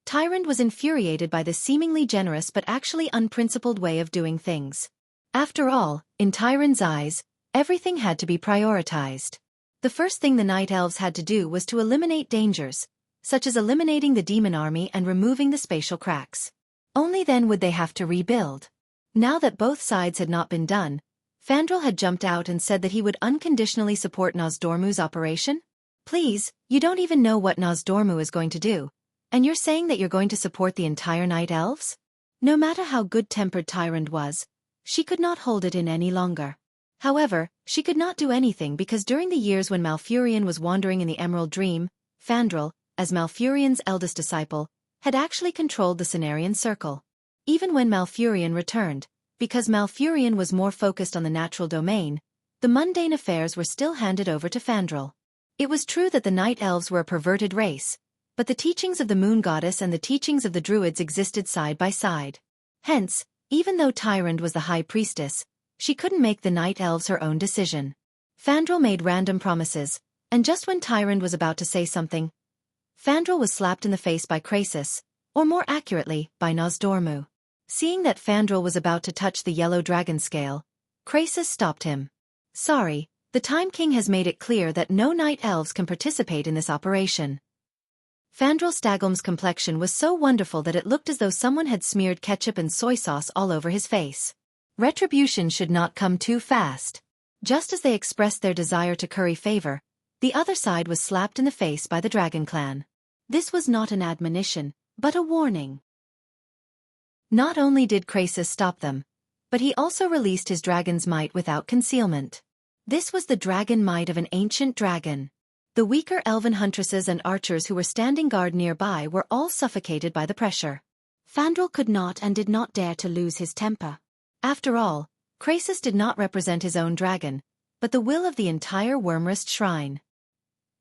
Tyrande was infuriated by this seemingly generous but actually unprincipled way of doing things. After all, in Tyrande's eyes, everything had to be prioritized. The first thing the night elves had to do was to eliminate dangers, such as eliminating the demon army and removing the spatial cracks. Only then would they have to rebuild. Now that both sides had not been done, Fandral had jumped out and said that he would unconditionally support Nosdormu's operation. Please, you don't even know what Nosdormu is going to do, and you're saying that you're going to support the entire night elves? No matter how good-tempered Tyrande was, she could not hold it in any longer. However, she could not do anything because during the years when Malfurion was wandering in the Emerald Dream, Fandral, as Malfurion's eldest disciple, had actually controlled the Cenarian Circle. Even when Malfurion returned, because Malfurion was more focused on the natural domain, the mundane affairs were still handed over to Fandral. It was true that the night elves were a perverted race, but the teachings of the moon goddess and the teachings of the druids existed side by side. Hence, even though Tyrande was the high priestess, she couldn't make the night elves her own decision. Fandral made random promises, and just when Tyrande was about to say something, Fandral was slapped in the face by Krasis, or more accurately, by Nosdormu. Seeing that Fandral was about to touch the yellow dragon scale, Krasis stopped him. Sorry, the Time King has made it clear that no night elves can participate in this operation. Fandral Staghelm's complexion was so wonderful that it looked as though someone had smeared ketchup and soy sauce all over his face. Retribution should not come too fast. Just as they expressed their desire to curry favor, the other side was slapped in the face by the Dragon Clan. This was not an admonition, but a warning. Not only did Krasis stop them, but he also released his dragon's might without concealment. This was the dragon might of an ancient dragon. The weaker elven huntresses and archers who were standing guard nearby were all suffocated by the pressure. Fandral could not and did not dare to lose his temper. After all, Krasis did not represent his own dragon, but the will of the entire Wyrmrest Shrine.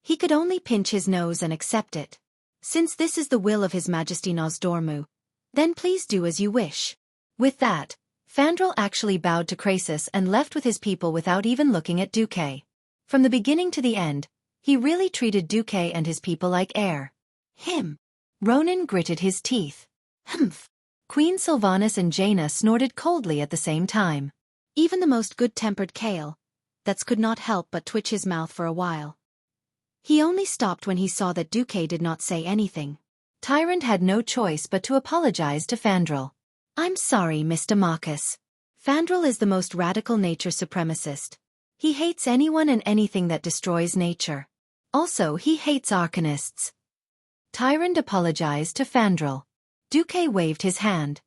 He could only pinch his nose and accept it. Since this is the will of His Majesty Nosdormu, then please do as you wish. With that, Fandral actually bowed to Krasis and left with his people without even looking at Duque. From the beginning to the end, he really treated Duque and his people like air. Him. Ronan gritted his teeth. Humph. Queen Sylvanas and Jaina snorted coldly at the same time. Even the most good-tempered Kale, that could not help but twitch his mouth for a while. He only stopped when he saw that Duque did not say anything. Tyrande had no choice but to apologize to Fandral. I'm sorry, Mr. Marcus. Fandral is the most radical nature supremacist. He hates anyone and anything that destroys nature. Also, he hates arcanists. Tyrande apologized to Fandral. Duque waved his hand.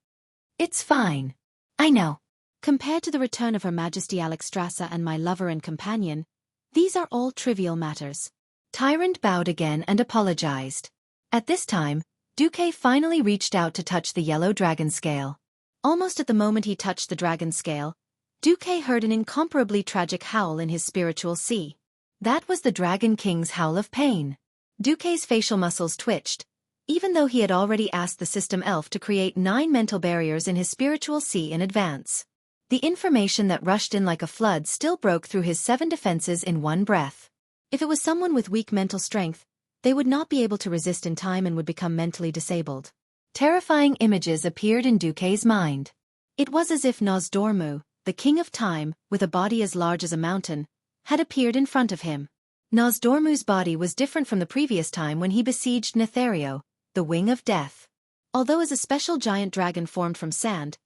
It's fine. I know. Compared to the return of Her Majesty Alexstrasza and my lover and companion, these are all trivial matters. Tyrant bowed again and apologized. At this time, Duque finally reached out to touch the yellow dragon scale. Almost at the moment he touched the dragon scale, Duque heard an incomparably tragic howl in his spiritual sea. That was the Dragon King's howl of pain. Duque's facial muscles twitched, even though he had already asked the system elf to create 9 mental barriers in his spiritual sea in advance. The information that rushed in like a flood still broke through his 7 defenses in one breath. If it was someone with weak mental strength, they would not be able to resist in time and would become mentally disabled. Terrifying images appeared in Duque's mind. It was as if Nozdormu, the king of time, with a body as large as a mountain, had appeared in front of him. Nozdormu's body was different from the previous time when he besieged Nethario, the wing of death. Although as a special giant dragon formed from sand,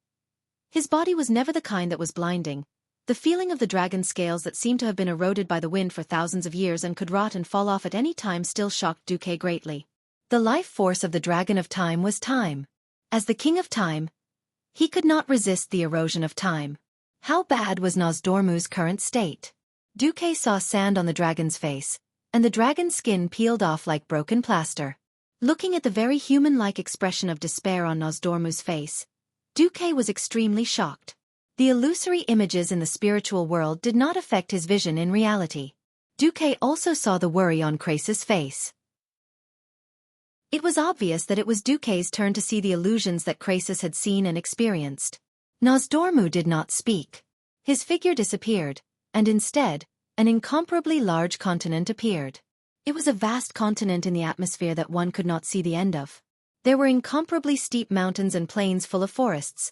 his body was never the kind that was blinding. The feeling of the dragon scales that seemed to have been eroded by the wind for thousands of years and could rot and fall off at any time still shocked Duque greatly. The life force of the Dragon of Time was time. As the King of Time, he could not resist the erosion of time. How bad was Nozdormu's current state? Duque saw sand on the dragon's face, and the dragon's skin peeled off like broken plaster. Looking at the very human-like expression of despair on Nozdormu's face, Duque was extremely shocked. The illusory images in the spiritual world did not affect his vision in reality. Duque also saw the worry on Krasis' face. It was obvious that it was Duque's turn to see the illusions that Krasis had seen and experienced. Nozdormu did not speak. His figure disappeared, and instead, an incomparably large continent appeared. It was a vast continent in the atmosphere that one could not see the end of. There were incomparably steep mountains and plains full of forests.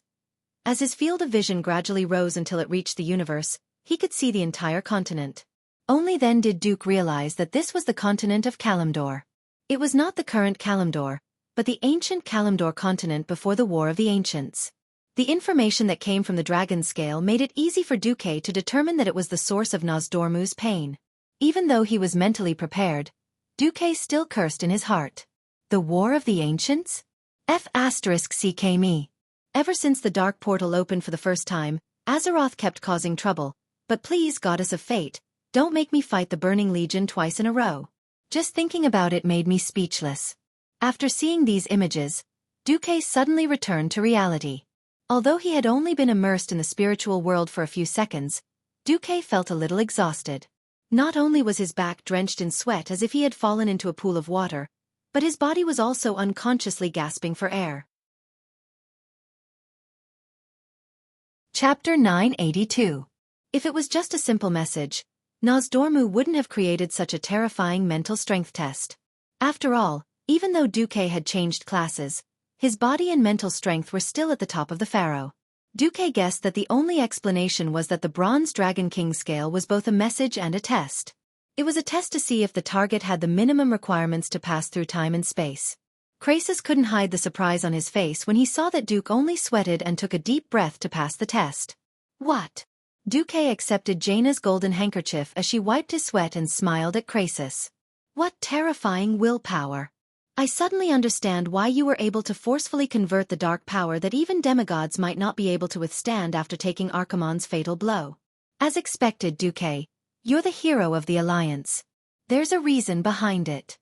As his field of vision gradually rose until it reached the universe, he could see the entire continent. Only then did Duke realize that this was the continent of Kalimdor. It was not the current Kalimdor, but the ancient Kalimdor continent before the War of the Ancients. The information that came from the dragon scale made it easy for Duque to determine that it was the source of Nozdormu's pain. Even though he was mentally prepared, Duque still cursed in his heart. The War of the Ancients? F***me. Ever since the dark portal opened for the first time, Azeroth kept causing trouble, but please, Goddess of Fate, don't make me fight the Burning Legion twice in a row. Just thinking about it made me speechless. After seeing these images, Duque suddenly returned to reality. Although he had only been immersed in the spiritual world for a few seconds, Duque felt a little exhausted. Not only was his back drenched in sweat as if he had fallen into a pool of water, but his body was also unconsciously gasping for air. Chapter 982. If it was just a simple message, Nozdormu wouldn't have created such a terrifying mental strength test. After all, even though Duque had changed classes, his body and mental strength were still at the top of the pharaoh. Duque guessed that the only explanation was that the Bronze Dragon King scale was both a message and a test. It was a test to see if the target had the minimum requirements to pass through time and space. Krasis couldn't hide the surprise on his face when he saw that Duke only sweated and took a deep breath to pass the test. What? Duque accepted Jaina's golden handkerchief as she wiped his sweat and smiled at Krasis. What terrifying willpower. I suddenly understand why you were able to forcefully convert the dark power that even demigods might not be able to withstand after taking Archimonde's fatal blow. As expected, Duque, you're the hero of the Alliance. There's a reason behind it.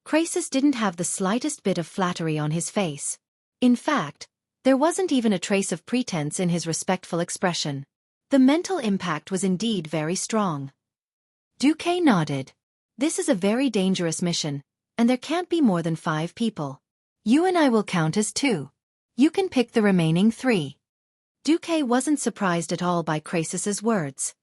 Krasis didn't have the slightest bit of flattery on his face. In fact, there wasn't even a trace of pretense in his respectful expression. The mental impact was indeed very strong. Duque nodded. This is a very dangerous mission, and there can't be more than 5 people. You and I will count as 2. You can pick the remaining 3. Duque wasn't surprised at all by Krasis's words.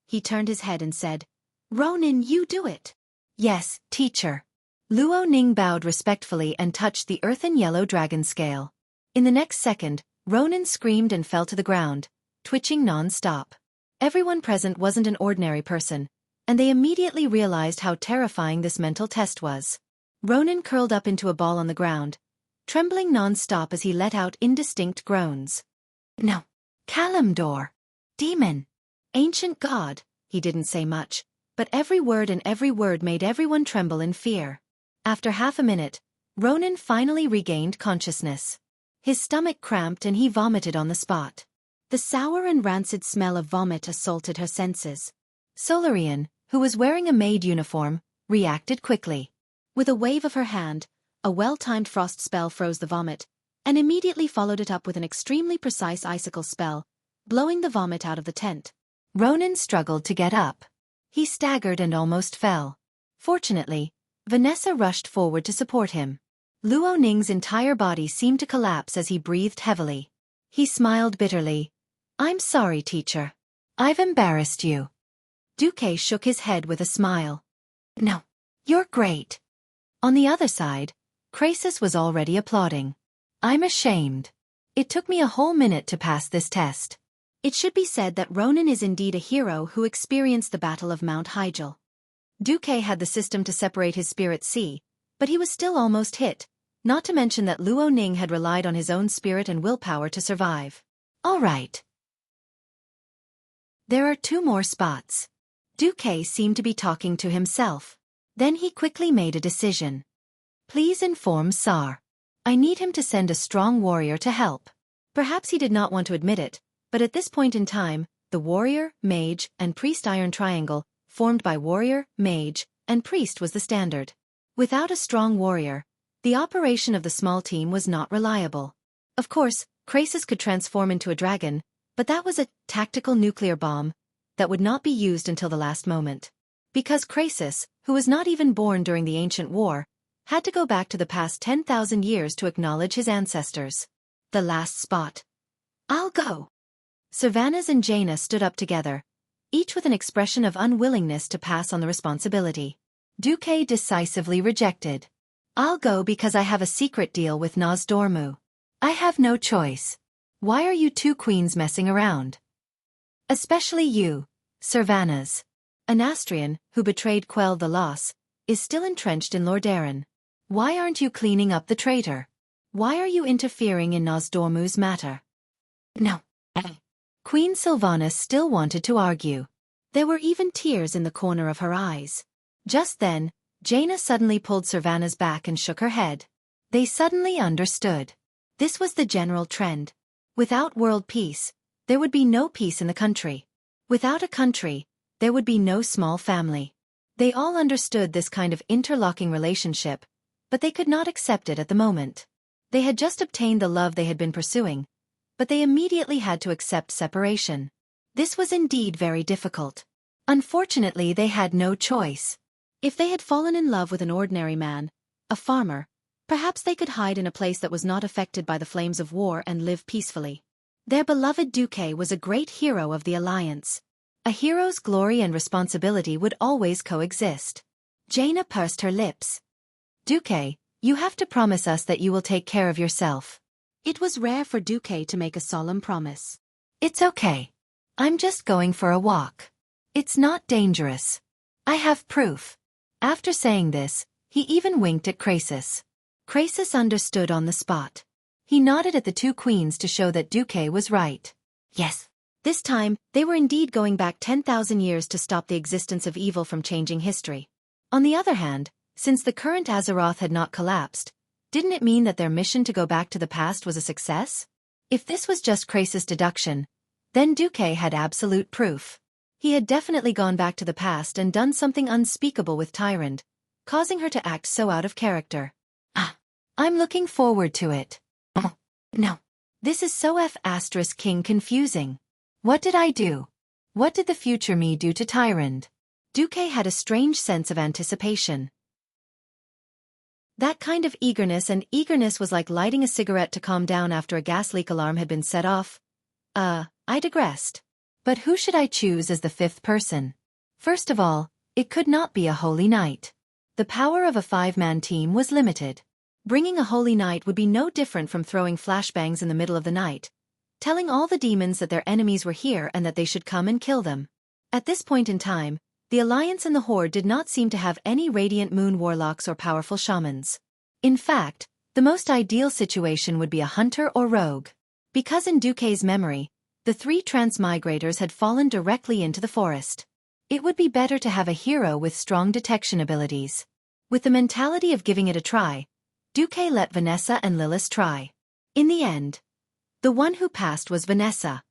He turned his head and said, "Ronin, you do it." "Yes, teacher." Luo Ning bowed respectfully and touched the earthen yellow dragon scale. In the next second, Ronin screamed and fell to the ground, twitching non-stop. Everyone present wasn't an ordinary person, and they immediately realized how terrifying this mental test was. Ronin curled up into a ball on the ground, trembling non-stop as he let out indistinct groans. "No. Kalimdor. Demon. Ancient god." He didn't say much, but every word made everyone tremble in fear. After half a minute, Ronan finally regained consciousness. His stomach cramped and he vomited on the spot. The sour and rancid smell of vomit assaulted her senses. Solarian, who was wearing a maid uniform, reacted quickly. With a wave of her hand, a well-timed frost spell froze the vomit, and immediately followed it up with an extremely precise icicle spell, blowing the vomit out of the tent. Ronan struggled to get up. He staggered and almost fell. Fortunately, Vanessa rushed forward to support him. Luo Ning's entire body seemed to collapse as he breathed heavily. He smiled bitterly. "I'm sorry, teacher. I've embarrassed you." Duque shook his head with a smile. "No, you're great." On the other side, Krasis was already applauding. "I'm ashamed. It took me a whole minute to pass this test." It should be said that Ronan is indeed a hero who experienced the Battle of Mount Hyjal. Duque had the system to separate his spirit sea, but he was still almost hit, not to mention that Luo Ning had relied on his own spirit and willpower to survive. "All right. There are 2 more spots." Duque seemed to be talking to himself. Then he quickly made a decision. "Please inform Sar. I need him to send a strong warrior to help." Perhaps he did not want to admit it, but at this point in time, the warrior, mage, and priest iron triangle, formed by warrior, mage, and priest was the standard. Without a strong warrior, the operation of the small team was not reliable. Of course, Krasis could transform into a dragon, but that was a tactical nuclear bomb that would not be used until the last moment. Because Krasis, who was not even born during the ancient war, had to go back to the past 10,000 years to acknowledge his ancestors. The last spot. "I'll go." Sylvanas and Jaina stood up together, each with an expression of unwillingness to pass on the responsibility. Duque decisively rejected. "I'll go because I have a secret deal with Nozdormu. I have no choice. Why are you 2 queens messing around? Especially you, Sylvanas." An Astrian, who betrayed Quell the Loss, is still entrenched in Lordaeron. "Why aren't you cleaning up the traitor? Why are you interfering in Nozdormu's matter?" "No." Queen Sylvanas still wanted to argue. There were even tears in the corner of her eyes. Just then, Jaina suddenly pulled Sylvanas back and shook her head. They suddenly understood. This was the general trend. Without world peace, there would be no peace in the country. Without a country, there would be no small family. They all understood this kind of interlocking relationship, but they could not accept it at the moment. They had just obtained the love they had been pursuing, but they immediately had to accept separation. This was indeed very difficult. Unfortunately, they had no choice. If they had fallen in love with an ordinary man, a farmer, perhaps they could hide in a place that was not affected by the flames of war and live peacefully. Their beloved Duque was a great hero of the alliance. A hero's glory and responsibility would always coexist. Jaina pursed her lips. "Duque, you have to promise us that you will take care of yourself." It was rare for Duque to make a solemn promise. "It's okay. I'm just going for a walk. It's not dangerous. I have proof." After saying this, he even winked at Krasis. Krasis understood on the spot. He nodded at the 2 queens to show that Duque was right. Yes. This time, they were indeed going back 10,000 years to stop the existence of evil from changing history. On the other hand, since the current Azeroth had not collapsed, didn't it mean that their mission to go back to the past was a success? If this was just Krasis' deduction, then Duque had absolute proof. He had definitely gone back to the past and done something unspeakable with Tyrande, causing her to act so out of character. I'm looking forward to it." "Oh, no. This is so King confusing. What did I do? What did the future me do to Tyrande?" Duque had a strange sense of anticipation. That kind of eagerness was like lighting a cigarette to calm down after a gas leak alarm had been set off. I digressed. But who should I choose as the 5th person? First of all, it could not be a Holy Knight. The power of a 5-man team was limited. Bringing a Holy Knight would be no different from throwing flashbangs in the middle of the night, telling all the demons that their enemies were here and that they should come and kill them. At this point in time, the Alliance and the Horde did not seem to have any Radiant Moon warlocks or powerful shamans. In fact, the most ideal situation would be a hunter or rogue. Because in Duque's memory, the 3 transmigrators had fallen directly into the forest. It would be better to have a hero with strong detection abilities. With the mentality of giving it a try, Duque let Vanessa and Lilith try. In the end, the one who passed was Vanessa.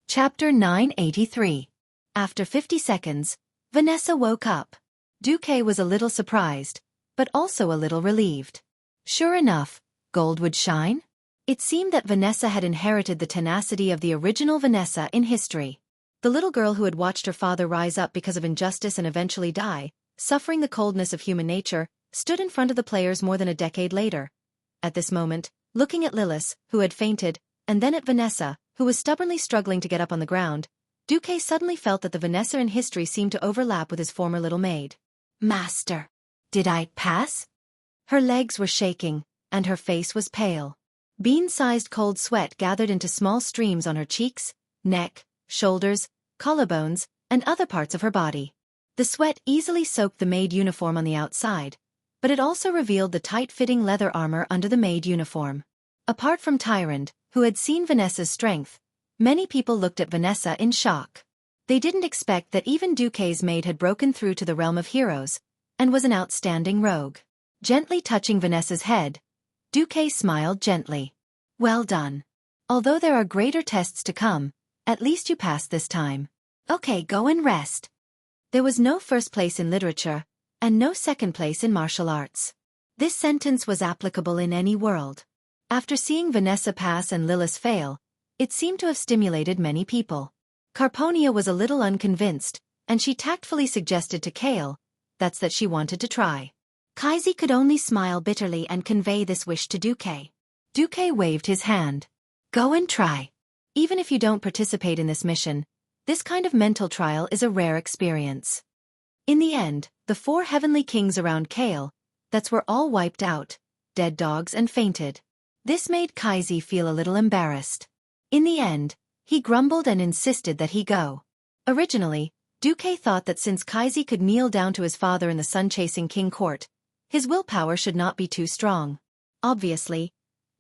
Chapter 983. After 50 seconds, Vanessa woke up. Duque was a little surprised, but also a little relieved. Sure enough, gold would shine? It seemed that Vanessa had inherited the tenacity of the original Vanessa in history. The little girl who had watched her father rise up because of injustice and eventually die, suffering the coldness of human nature, stood in front of the players more than a decade later. At this moment, looking at Lilith, who had fainted, and then at Vanessa, who was stubbornly struggling to get up on the ground, Duque suddenly felt that the Vanessa in history seemed to overlap with his former little maid. Master, did I pass? Her legs were shaking, and her face was pale. Bean-sized cold sweat gathered into small streams on her cheeks, neck, shoulders, collarbones, and other parts of her body. The sweat easily soaked the maid uniform on the outside, but it also revealed the tight-fitting leather armor under the maid uniform. Apart from Tyrant, who had seen Vanessa's strength, many people looked at Vanessa in shock. They didn't expect that even Duque's maid had broken through to the realm of heroes, and was an outstanding rogue. Gently touching Vanessa's head, Duque smiled gently. Well done. Although there are greater tests to come, at least you passed this time. Okay, go and rest. There was no first place in literature, and no second place in martial arts. This sentence was applicable in any world. After seeing Vanessa pass and Lilith fail, it seemed to have stimulated many people. Carponia was a little unconvinced, and she tactfully suggested to Kale that she wanted to try. Kaisi could only smile bitterly and convey this wish to Duque. Duque waved his hand. Go and try. Even if you don't participate in this mission, this kind of mental trial is a rare experience. In the end, the 4 heavenly kings around Kale were all wiped out, dead dogs and fainted. This made Kaisi feel a little embarrassed. In the end, he grumbled and insisted that he go. Originally, Duque thought that since Kaisi could kneel down to his father in the sun-chasing king court, his willpower should not be too strong. Obviously,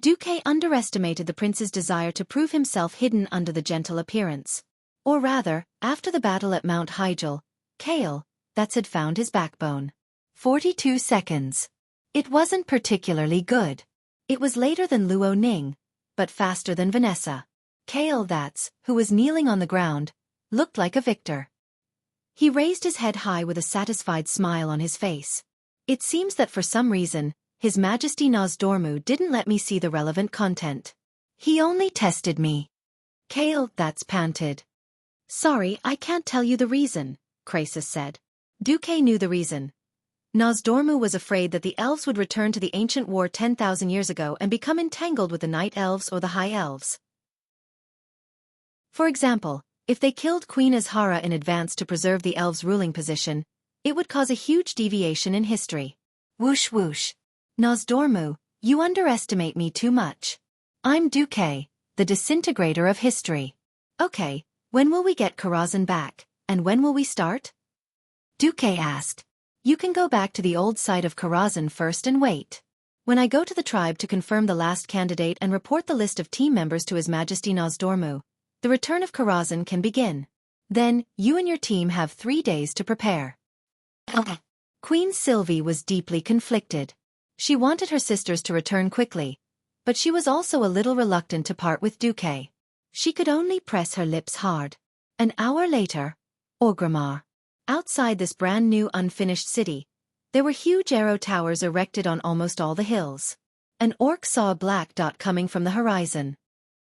Duque underestimated the prince's desire to prove himself hidden under the gentle appearance. Or rather, after the battle at Mount Hyjal, Kale had found his backbone. 42 seconds. It wasn't particularly good. It was later than Luo Ning, but faster than Vanessa. Kale who was kneeling on the ground, looked like a victor. He raised his head high with a satisfied smile on his face. It seems that for some reason, His Majesty Nozdormu didn't let me see the relevant content. He only tested me. Kale panted. Sorry, I can't tell you the reason, Krasis said. Duque knew the reason. Nozdormu was afraid that the elves would return to the ancient war 10,000 years ago and become entangled with the night elves or the high elves. For example, if they killed Queen Azhara in advance to preserve the elves' ruling position, it would cause a huge deviation in history. Whoosh whoosh. Nozdormu, you underestimate me too much. I'm Duque, the disintegrator of history. Okay, when will we get Karazhan back, and when will we start? Duque asked. You can go back to the old site of Karazhan first and wait. When I go to the tribe to confirm the last candidate and report the list of team members to His Majesty Nozdormu, the return of Karazhan can begin. Then, you and your team have 3 days to prepare. Queen Sylvie was deeply conflicted. She wanted her sisters to return quickly, but she was also a little reluctant to part with Duque. She could only press her lips hard. An hour later, Orgrimmar. Outside this brand-new unfinished city, there were huge arrow towers erected on almost all the hills. An orc saw a black dot coming from the horizon.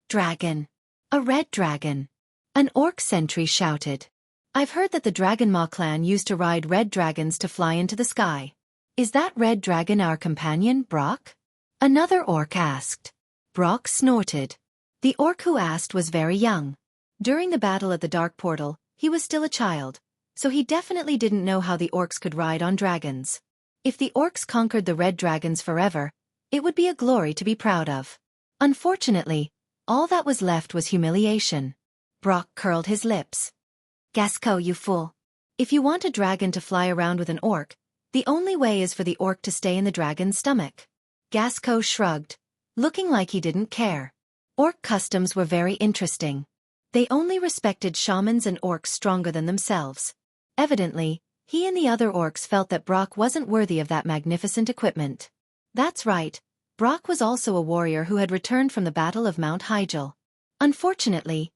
Dragon. A red dragon. An orc sentry shouted. I've heard that the Dragonmaw clan used to ride red dragons to fly into the sky. Is that red dragon our companion, Brock? Another orc asked. Brock snorted. The orc who asked was very young. During the battle at the Dark Portal, he was still a child, so he definitely didn't know how the orcs could ride on dragons. If the orcs conquered the red dragons forever, it would be a glory to be proud of. Unfortunately, all that was left was humiliation. Brock curled his lips. Gasco, you fool. If you want a dragon to fly around with an orc, the only way is for the orc to stay in the dragon's stomach. Gasco shrugged, looking like he didn't care. Orc customs were very interesting. They only respected shamans and orcs stronger than themselves. Evidently, He and the other orcs felt that Brock wasn't worthy of that magnificent equipment. That's right, Brock was also a warrior who had returned from the Battle of Mount Hyjal. Unfortunately,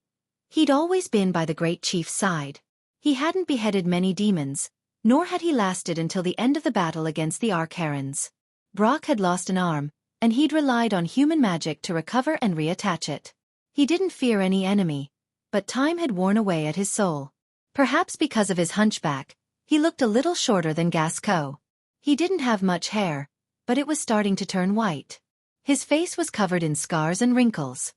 he'd always been by the great chief's side. He hadn't beheaded many demons, nor had he lasted until the end of the battle against the Arc-Herons. Brock had lost an arm, and he'd relied on human magic to recover and reattach it. He didn't fear any enemy, but time had worn away at his soul. Perhaps because of his hunchback, he looked a little shorter than Gasco. He didn't have much hair, but it was starting to turn white. His face was covered in scars and wrinkles.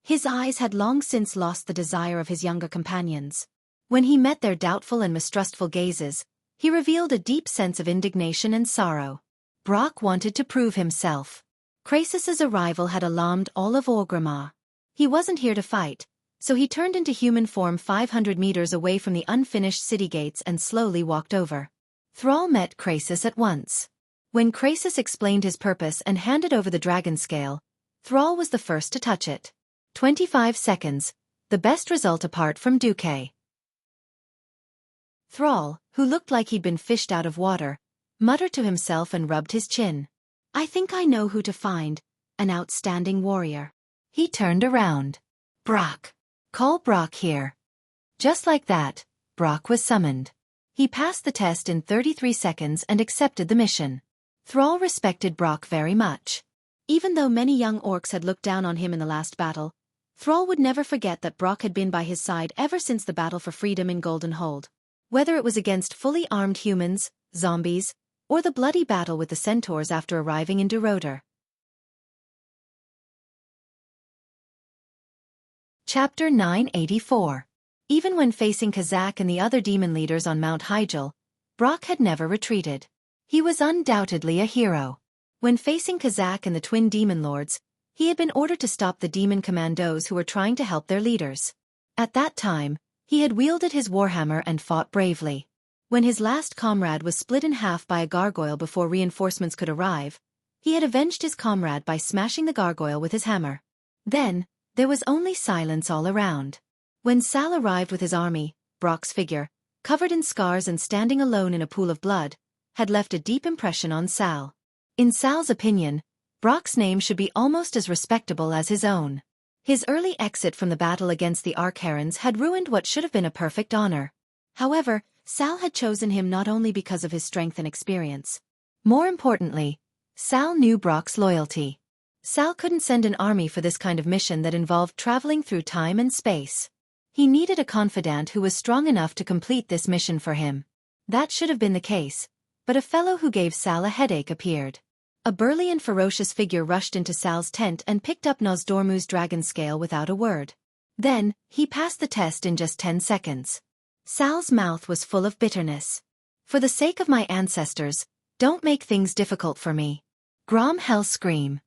His eyes had long since lost the desire of his younger companions. When he met their doubtful and mistrustful gazes, he revealed a deep sense of indignation and sorrow. Brock wanted to prove himself. Krasus's arrival had alarmed all of Orgrimmar. He wasn't here to fight, so he turned into human form 500 meters away from the unfinished city gates and slowly walked over. Thrall met Krasus at once. When Krasus explained his purpose and handed over the dragon scale, Thrall was the first to touch it. 25 seconds, the best result apart from Xueqi. Thrall, who looked like he'd been fished out of water, muttered to himself and rubbed his chin. I think I know who to find, an outstanding warrior. He turned around. Brock. Call Brock here. Just like that, Brock was summoned. He passed the test in 33 seconds and accepted the mission. Thrall respected Brock very much. Even though many young orcs had looked down on him in the last battle, Thrall would never forget that Brock had been by his side ever since the battle for freedom in Golden Hold. Whether it was against fully armed humans, zombies, or the bloody battle with the centaurs after arriving in Duroder. Chapter 984. Even when facing Kazak and the other demon leaders on Mount Hyjal, Brock had never retreated. He was undoubtedly a hero. When facing Kazak and the twin demon lords, he had been ordered to stop the demon commandos who were trying to help their leaders. At that time, he had wielded his warhammer and fought bravely. When his last comrade was split in half by a gargoyle before reinforcements could arrive, he had avenged his comrade by smashing the gargoyle with his hammer. Then, there was only silence all around. When Sal arrived with his army, Brock's figure, covered in scars and standing alone in a pool of blood, had left a deep impression on Sal. In Sal's opinion, Brock's name should be almost as respectable as his own. His early exit from the battle against the Arc-Herons had ruined what should have been a perfect honor. However, Sal had chosen him not only because of his strength and experience. More importantly, Sal knew Brock's loyalty. Sal couldn't send an army for this kind of mission that involved traveling through time and space. He needed a confidant who was strong enough to complete this mission for him. That should have been the case, but a fellow who gave Sal a headache appeared. A burly and ferocious figure rushed into Sal's tent and picked up Nozdormu's dragon scale without a word. Then, he passed the test in just 10 seconds. Sal's mouth was full of bitterness. For the sake of my ancestors, don't make things difficult for me. Grom Hell scream.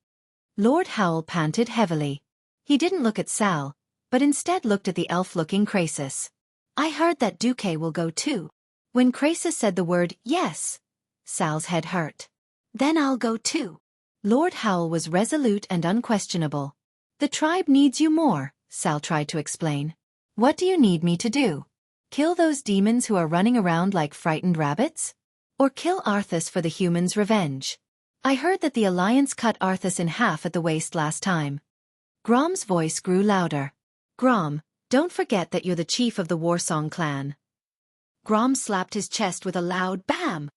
Lord Howl panted heavily. He didn't look at Sal, but instead looked at the elf-looking Krasus. I heard that Xueqi will go too. When Krasus said the word yes, Sal's head hurt. Then I'll go too. Lord Howl was resolute and unquestionable. The tribe needs you more, Sal tried to explain. What do you need me to do? Kill those demons who are running around like frightened rabbits? Or kill Arthas for the humans' revenge? I heard that the Alliance cut Arthas in half at the waist last time. Grom's voice grew louder. Grom, don't forget that you're the chief of the Warsong clan. Grom slapped his chest with a loud bam.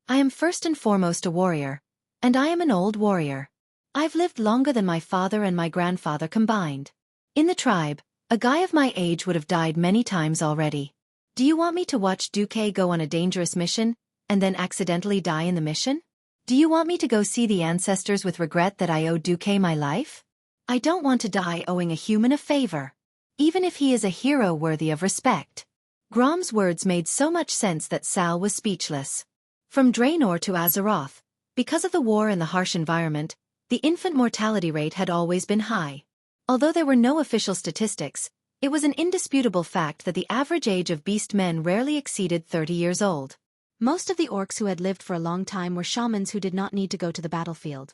I am first and foremost a warrior, and I am an old warrior. I've lived longer than my father and my grandfather combined. In the tribe, a guy of my age would have died many times already. Do you want me to watch Xueqi go on a dangerous mission, and then accidentally die in the mission? Do you want me to go see the ancestors with regret that I owe Xueqi my life? I don't want to die owing a human a favor, even if he is a hero worthy of respect. Grom's words made so much sense that Sal was speechless. From Draenor to Azeroth, because of the war and the harsh environment, the infant mortality rate had always been high. Although there were no official statistics, it was an indisputable fact that the average age of beast men rarely exceeded 30 years old. Most of the orcs who had lived for a long time were shamans who did not need to go to the battlefield.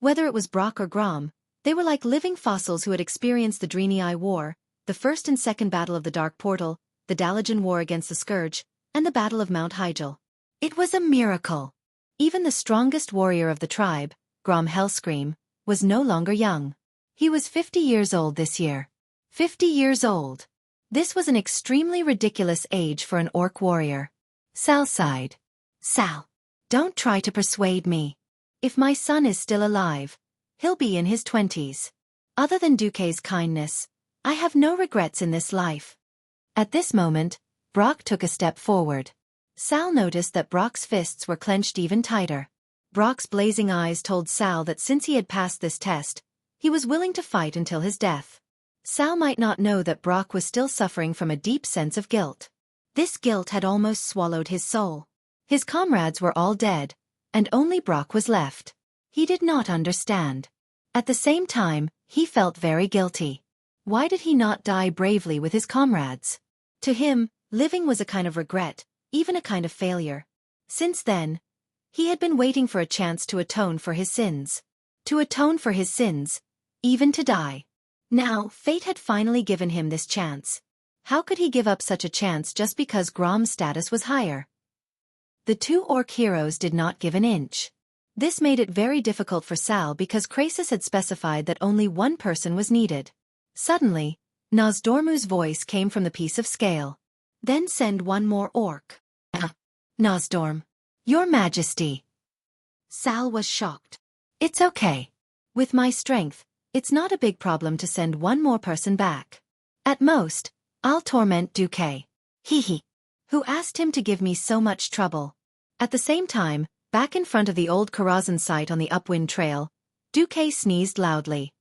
Whether it was Brock or Grom, they were like living fossils who had experienced the Draenei War, the First and Second Battle of the Dark Portal, the Dalajan War against the Scourge, and the Battle of Mount Hyjal. It was a miracle. Even the strongest warrior of the tribe, Grom Hellscream, was no longer young. He was 50 years old this year. 50 years old. This was an extremely ridiculous age for an orc warrior. Sal sighed. Sal, don't try to persuade me. If my son is still alive, he'll be in his 20s. Other than Duque's kindness, I have no regrets in this life. At this moment, Brock took a step forward. Sal noticed that Brock's fists were clenched even tighter. Brock's blazing eyes told Sal that since he had passed this test, he was willing to fight until his death. Sal might not know that Brock was still suffering from a deep sense of guilt. This guilt had almost swallowed his soul. His comrades were all dead, and only Brock was left. He did not understand. At the same time, he felt very guilty. Why did he not die bravely with his comrades? To him, living was a kind of regret, even a kind of failure. Since then, he had been waiting for a chance to atone for his sins. To atone for his sins, even to die. Now, fate had finally given him this chance. How could he give up such a chance just because Grom's status was higher? The two orc heroes did not give an inch. This made it very difficult for Sal because Krasis had specified that only one person was needed. Suddenly, Nozdormu's voice came from the piece of scale. Then send one more orc. Nozdorm. Your Majesty. Sal was shocked. It's okay. With my strength, it's not a big problem to send one more person back. At most, I'll torment Duque. Who asked him to give me so much trouble. At the same time, back in front of the old Karazhan site on the upwind trail, Duque sneezed loudly.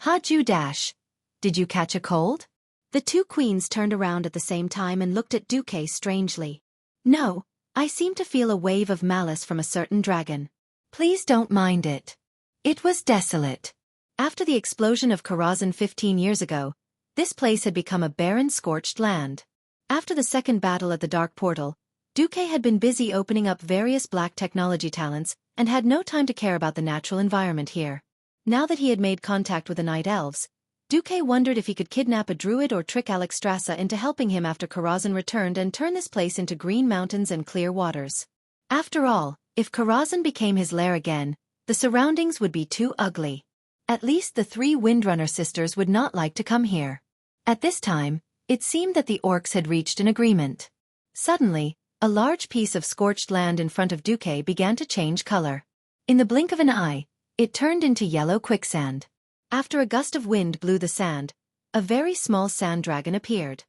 Haju Dash. Did you catch a cold? The two queens turned around at the same time and looked at Duque strangely. No, I seem to feel a wave of malice from a certain dragon. Please don't mind it. It was desolate. After the explosion of Karazhan 15 years ago, this place had become a barren, scorched land. After the second battle at the Dark Portal, Duque had been busy opening up various black technology talents and had no time to care about the natural environment here. Now that he had made contact with the Night Elves, Duque wondered if he could kidnap a druid or trick Alexstrasza into helping him after Karazhan returned and turn this place into green mountains and clear waters. After all, if Karazhan became his lair again, the surroundings would be too ugly. At least the three Windrunner sisters would not like to come here. At this time, it seemed that the orcs had reached an agreement. Suddenly, a large piece of scorched land in front of Duque began to change color. In the blink of an eye, it turned into yellow quicksand. After a gust of wind blew the sand, a very small sand dragon appeared.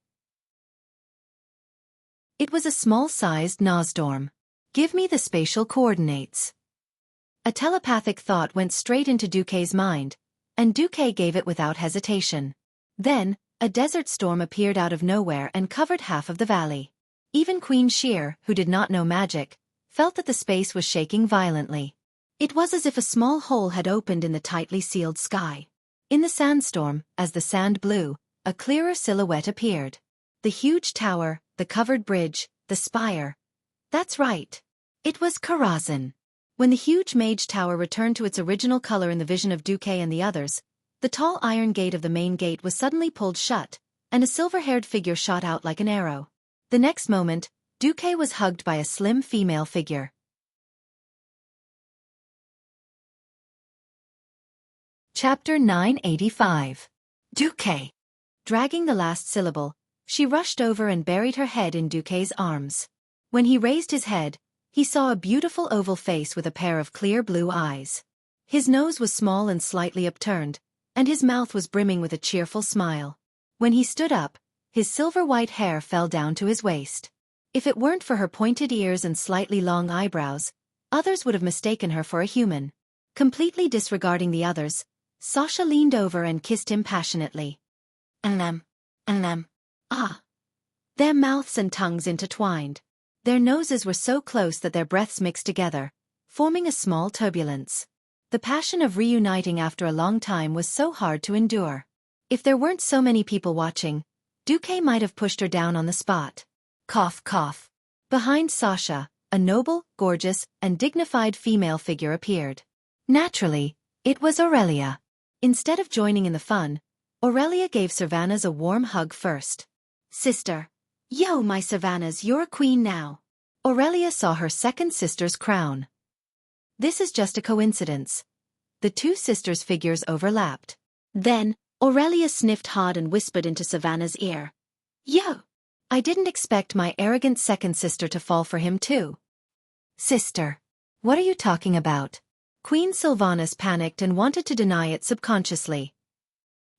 It was a small-sized Nozdorm. Give me the spatial coordinates. A telepathic thought went straight into Duque's mind, and Duque gave it without hesitation. Then, a desert storm appeared out of nowhere and covered half of the valley. Even Queen Sheer, who did not know magic, felt that the space was shaking violently. It was as if a small hole had opened in the tightly sealed sky. In the sandstorm, as the sand blew, a clearer silhouette appeared. The huge tower, the covered bridge, the spire. That's right. It was Karazhan. When the huge mage tower returned to its original color in the vision of Duque and the others, the tall iron gate of the main gate was suddenly pulled shut, and a silver-haired figure shot out like an arrow. The next moment, Duque was hugged by a slim female figure. Chapter 985. Duque. Dragging the last syllable, she rushed over and buried her head in Duque's arms. When he raised his head, he saw a beautiful oval face with a pair of clear blue eyes. His nose was small and slightly upturned, and his mouth was brimming with a cheerful smile. When he stood up, his silver-white hair fell down to his waist. If it weren't for her pointed ears and slightly long eyebrows, others would have mistaken her for a human. Completely disregarding the others, Sasha leaned over and kissed him passionately. Ah! Their mouths and tongues intertwined. Their noses were so close that their breaths mixed together, forming a small turbulence. The passion of reuniting after a long time was so hard to endure. If there weren't so many people watching, Duque might have pushed her down on the spot. Cough, cough. Behind Sasha, a noble, gorgeous, and dignified female figure appeared. Naturally, it was Aurelia. Instead of joining in the fun, Aurelia gave Servanas a warm hug first. Sister, Yo, my Savannahs, you're a queen now. Aurelia saw her second sister's crown. This is just a coincidence. The two sisters' figures overlapped. Then, Aurelia sniffed hard and whispered into Savannah's ear. Yo! I didn't expect my arrogant second sister to fall for him too. Sister. What are you talking about? Queen Sylvanas panicked and wanted to deny it subconsciously.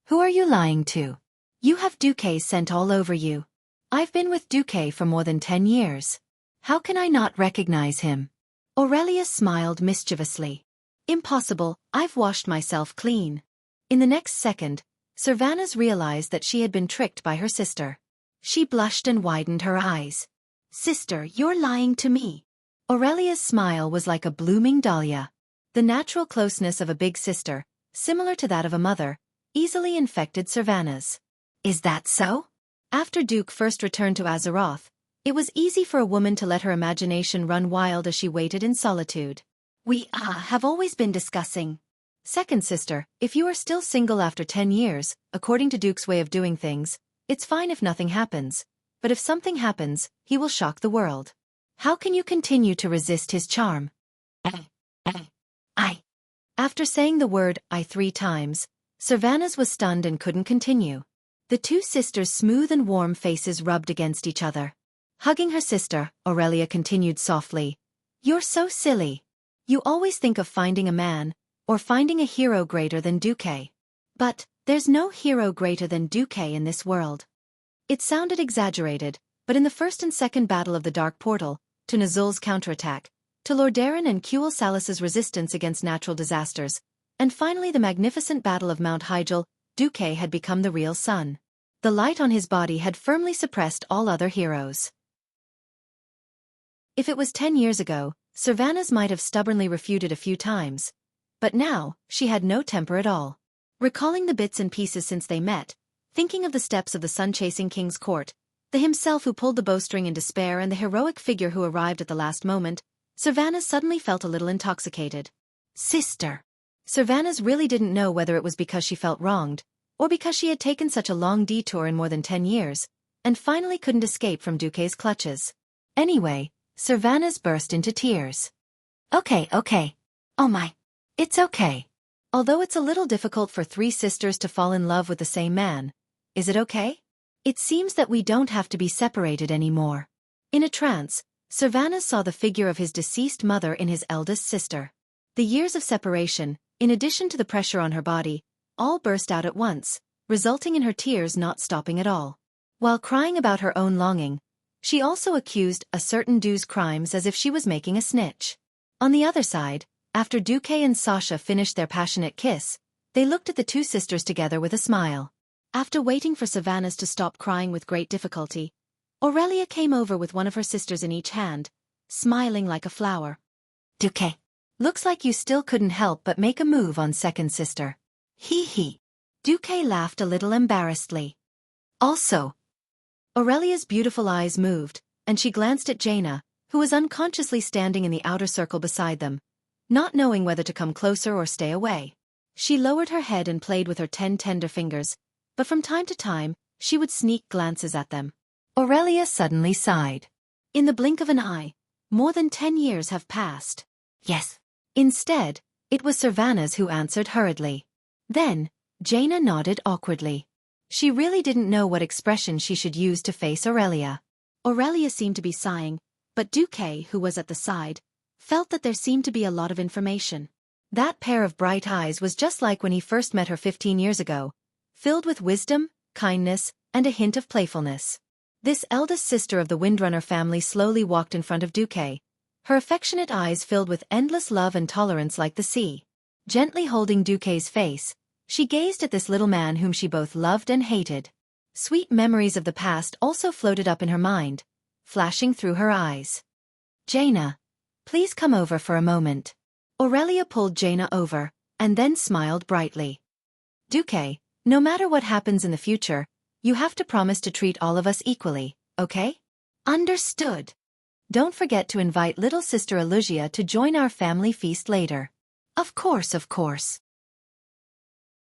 Who are you lying to? You have Duque scent all over you. I've been with Duque for more than 10 years. How can I not recognize him? Aurelia smiled mischievously. Impossible, I've washed myself clean. In the next second, Sylvanas realized that she had been tricked by her sister. She blushed and widened her eyes. Sister, you're lying to me. Aurelia's smile was like a blooming dahlia. The natural closeness of a big sister, similar to that of a mother, easily infected Sylvanas. Is that so? After Duke first returned to Azeroth, it was easy for a woman to let her imagination run wild as she waited in solitude. We have always been discussing. Second sister, if you are still single after 10 years, according to Duke's way of doing things, it's fine if nothing happens. But if something happens, he will shock the world. How can you continue to resist his charm? I. After saying the word I 3 times, Sylvanas was stunned and couldn't continue. The two sisters' smooth and warm faces rubbed against each other. Hugging her sister, Aurelia continued softly. You're so silly. You always think of finding a man, or finding a hero greater than Duque. But, there's no hero greater than Duque in this world. It sounded exaggerated, but in the first and second battle of the Dark Portal, to Nazul's counterattack, to Lordaeron and Kuel Salas's resistance against natural disasters, and finally the magnificent battle of Mount Hyjal, Duque had become the real sun. The light on his body had firmly suppressed all other heroes. If it was 10 years ago, Sylvanas might have stubbornly refuted a few times. But now, she had no temper at all. Recalling the bits and pieces since they met, thinking of the steps of the sun-chasing king's court, the himself who pulled the bowstring in despair and the heroic figure who arrived at the last moment, Sylvanas suddenly felt a little intoxicated. Sister. Sylvanas really didn't know whether it was because she felt wronged, or because she had taken such a long detour in more than 10 years, and finally couldn't escape from Duque's clutches. Anyway, Sylvanas burst into tears. Okay. Oh my. It's okay. Although it's a little difficult for 3 sisters to fall in love with the same man, is it okay? It seems that we don't have to be separated anymore. In a trance, Sylvanas saw the figure of his deceased mother in his eldest sister. The years of separation, in addition to the pressure on her body, all burst out at once, resulting in her tears not stopping at all. While crying about her own longing, she also accused a certain Du's crimes as if she was making a snitch. On the other side, after Duque and Sasha finished their passionate kiss, they looked at the two sisters together with a smile. After waiting for Sylvanas to stop crying with great difficulty, Aurelia came over with one of her sisters in each hand, smiling like a flower. Duque. Looks like you still couldn't help but make a move on second sister. Hee. Duque laughed a little embarrassedly. Also, Aurelia's beautiful eyes moved, and she glanced at Jaina, who was unconsciously standing in the outer circle beside them, not knowing whether to come closer or stay away. She lowered her head and played with her 10 tender fingers, but from time to time, she would sneak glances at them. Aurelia suddenly sighed. In the blink of an eye, more than 10 years have passed. Yes. Instead, it was Sylvanas who answered hurriedly. Then, Jaina nodded awkwardly. She really didn't know what expression she should use to face Aurelia. Aurelia seemed to be sighing, but Duque, who was at the side, felt that there seemed to be a lot of information. That pair of bright eyes was just like when he first met her 15 years ago, filled with wisdom, kindness, and a hint of playfulness. This eldest sister of the Windrunner family slowly walked in front of Duque, her affectionate eyes filled with endless love and tolerance like the sea. Gently holding Duque's face, she gazed at this little man whom she both loved and hated. Sweet memories of the past also floated up in her mind, flashing through her eyes. Jaina, please come over for a moment. Aurelia pulled Jaina over, and then smiled brightly. Duque, no matter what happens in the future, you have to promise to treat all of us equally, okay? Understood. Don't forget to invite little sister Elugia to join our family feast later. Of course.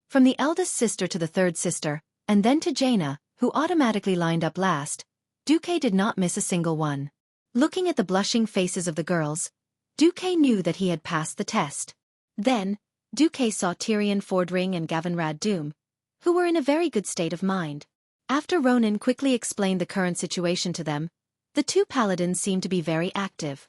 From the eldest sister to the third sister, and then to Jaina, who automatically lined up last, Xueqi did not miss a single one. Looking at the blushing faces of the girls, Xueqi knew that he had passed the test. Then, Xueqi saw Tyrion Fordring and Gavinrad Doom, who were in a very good state of mind. After Ronan quickly explained the current situation to them, the two paladins seemed to be very active.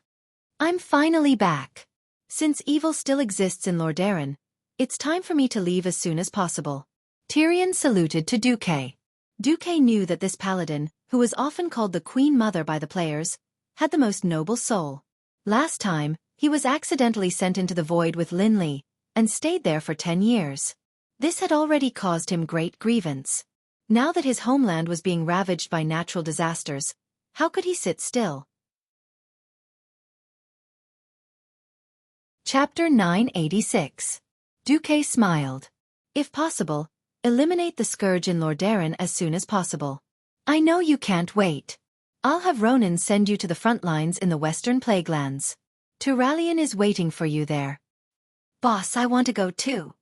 I'm finally back. Since evil still exists in Lordaeron, it's time for me to leave as soon as possible. Tyrion saluted to Xueqi. Xueqi knew that this paladin, who was often called the Queen Mother by the players, had the most noble soul. Last time, he was accidentally sent into the void with Linley, and stayed there for 10 years. This had already caused him great grievance. Now that his homeland was being ravaged by natural disasters, how could he sit still? Chapter 986. Xueqi smiled. If possible, eliminate the scourge in Lordaeron as soon as possible. I know you can't wait. I'll have Ronan send you to the front lines in the Western Plaguelands. Turalyon is waiting for you there. Boss, I want to go too.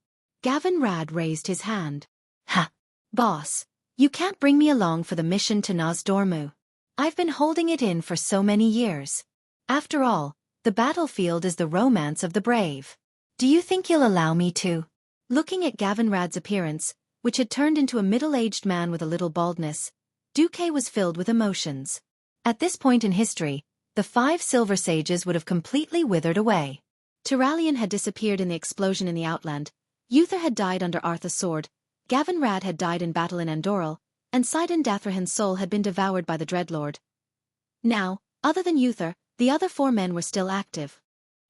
Gavinrad raised his hand. Ha! Boss, you can't bring me along for the mission to Nosdormu. I've been holding it in for so many years. After all, the battlefield is the romance of the brave. Do you think you'll allow me to? Looking at Gavinrad's appearance, which had turned into a middle-aged man with a little baldness, Xueqi was filled with emotions. At this point in history, the 5 silver sages would have completely withered away. Turalyon had disappeared in the explosion in the Outland, Uther had died under Arthur's sword, Gavinrad had died in battle in Andoril, and Sidon Dathrahan's soul had been devoured by the Dreadlord. Now, other than Uther, the other 4 men were still active.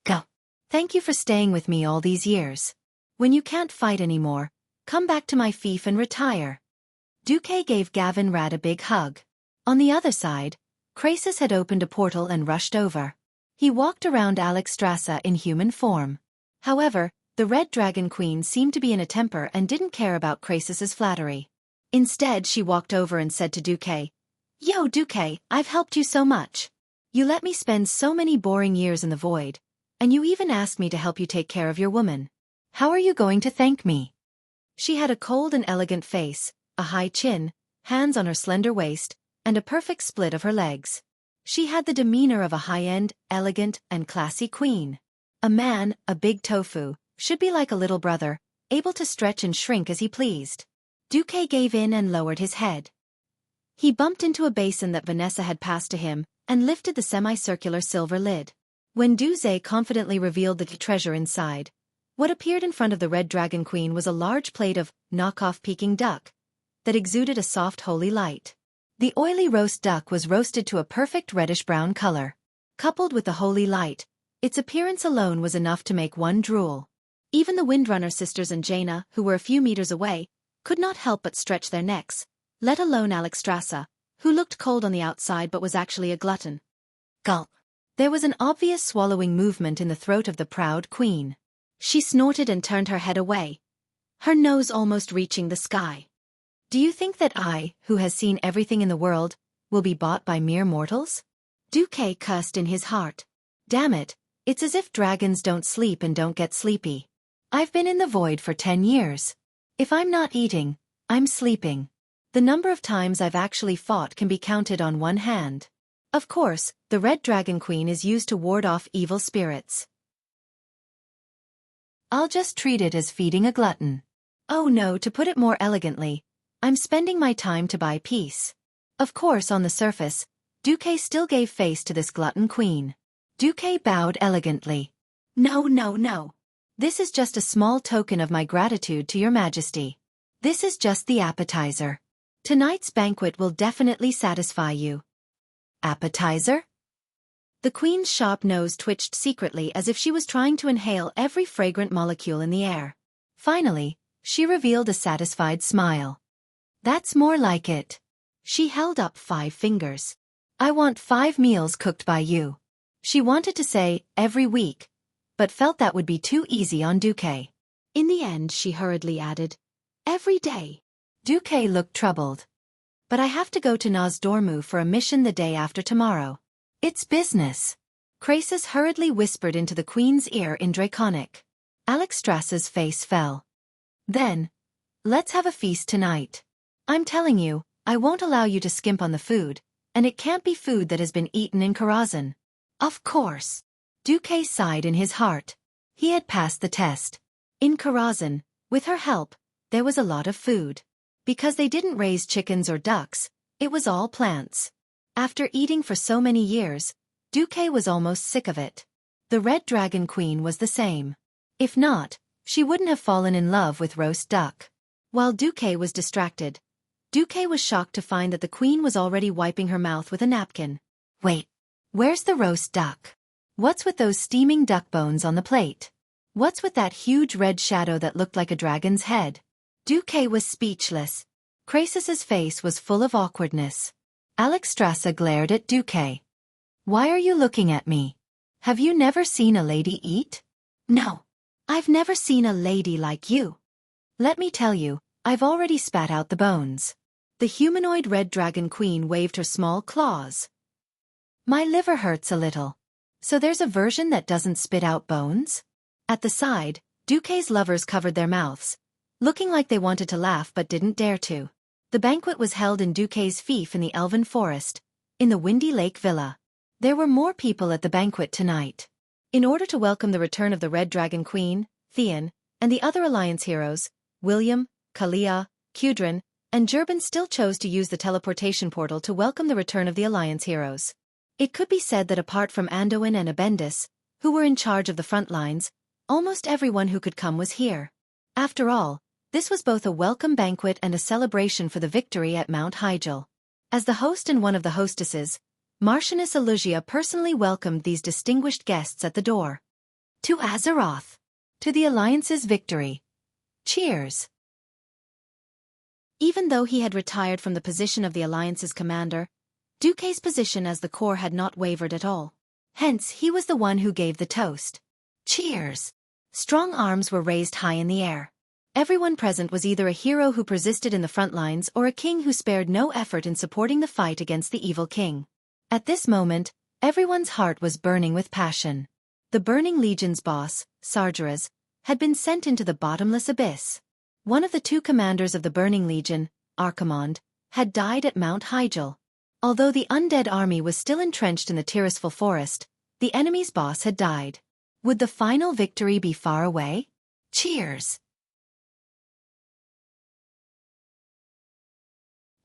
Go. Thank you for staying with me all these years. When you can't fight anymore, come back to my fief and retire. Xueqi gave Gavinrad a big hug. On the other side, Krasus had opened a portal and rushed over. He walked around Alexstrasza in human form. However, the Red Dragon Queen seemed to be in a temper and didn't care about Krasus's flattery. Instead, she walked over and said to Xueqi, Yo, Xueqi, I've helped you so much. You let me spend so many boring years in the void, and you even asked me to help you take care of your woman. How are you going to thank me? She had a cold and elegant face, a high chin, hands on her slender waist, and a perfect split of her legs. She had the demeanor of a high-end, elegant, and classy queen. A man, a big tofu, should be like a little brother, able to stretch and shrink as he pleased. Xueqi gave in and lowered his head. He bumped into a basin that Vanessa had passed to him, and lifted the semicircular silver lid. When Duze confidently revealed the treasure inside, what appeared in front of the Red Dragon Queen was a large plate of knockoff Peking duck that exuded a soft holy light. The oily roast duck was roasted to a perfect reddish-brown color. Coupled with the holy light, its appearance alone was enough to make one drool. Even the Windrunner sisters and Jaina, who were a few meters away, could not help but stretch their necks, let alone Alexstrasza, who looked cold on the outside but was actually a glutton. Gulp. There was an obvious swallowing movement in the throat of the proud queen. She snorted and turned her head away, her nose almost reaching the sky. Do you think that I, who has seen everything in the world, will be bought by mere mortals? Xueqi cursed in his heart. Damn it, it's as if dragons don't sleep and don't get sleepy. I've been in the void for 10 years. If I'm not eating, I'm sleeping. The number of times I've actually fought can be counted on one hand. Of course, the Red Dragon Queen is used to ward off evil spirits. I'll just treat it as feeding a glutton. Oh no, to put it more elegantly, I'm spending my time to buy peace. Of course, on the surface, Xueqi still gave face to this glutton queen. Xueqi bowed elegantly. No, no, no. This is just a small token of my gratitude to your majesty. This is just the appetizer. Tonight's banquet will definitely satisfy you. Appetizer? The queen's sharp nose twitched secretly as if she was trying to inhale every fragrant molecule in the air. Finally, she revealed a satisfied smile. That's more like it. She held up 5 fingers. I want 5 meals cooked by you. She wanted to say, every week, but felt that would be too easy on Xueqi. In the end, she hurriedly added, every day. Xueqi looked troubled. But I have to go to Nosdormu for a mission the day after tomorrow. It's business. Krasus hurriedly whispered into the queen's ear in Draconic. Alexstrasza's face fell. Then, let's have a feast tonight. I'm telling you, I won't allow you to skimp on the food, And it can't be food that has been eaten in Karazhan. Of course. Duque sighed in his heart. He had passed the test. In Karazhan, with her help, there was a lot of food. Because they didn't raise chickens or ducks, it was all plants. After eating for so many years, Duque was almost sick of it. The Red Dragon Queen was the same. If not, she wouldn't have fallen in love with roast duck. While Duque was distracted, Duque was shocked to find that the queen was already wiping her mouth with a napkin. Wait, where's the roast duck? What's with those steaming duck bones on the plate? What's with that huge red shadow that looked like a dragon's head? Duque was speechless. Crassus's face was full of awkwardness. Alexstrasza glared at Duque. Why are you looking at me? Have you never seen a lady eat? No. I've never seen a lady like you. Let me tell you, I've already spat out the bones. The humanoid Red Dragon Queen waved her small claws. My liver hurts a little. So there's a version that doesn't spit out bones? At the side, Duque's lovers covered their mouths, looking like they wanted to laugh but didn't dare to. The banquet was held in Duque's fief in the Elven Forest, in the Windy Lake Villa. There were more people at the banquet tonight. In order to welcome the return of the Red Dragon Queen, Theon, and the other Alliance heroes, William, Kalia, Kudrin, and Jurban still chose to use the teleportation portal to welcome the return of the Alliance heroes. It could be said that apart from Anduin and Abendis, who were in charge of the front lines, almost everyone who could come was here. After all, this was both a welcome banquet and a celebration for the victory at Mount Hyjal. As the host and one of the hostesses, Marchioness Elugia personally welcomed these distinguished guests at the door. To Azeroth! To the Alliance's victory! Cheers! Even though he had retired from the position of the Alliance's commander, Duque's position as the core had not wavered at all. Hence, he was the one who gave the toast. Cheers! Strong arms were raised high in the air. Everyone present was either a hero who persisted in the front lines or a king who spared no effort in supporting the fight against the evil king. At this moment, everyone's heart was burning with passion. The Burning Legion's boss, Sargeras, had been sent into the bottomless abyss. One of the two commanders of the Burning Legion, Archimonde, had died at Mount Hyjal. Although the undead army was still entrenched in the Tirisfal forest, the enemy's boss had died. Would the final victory be far away? Cheers!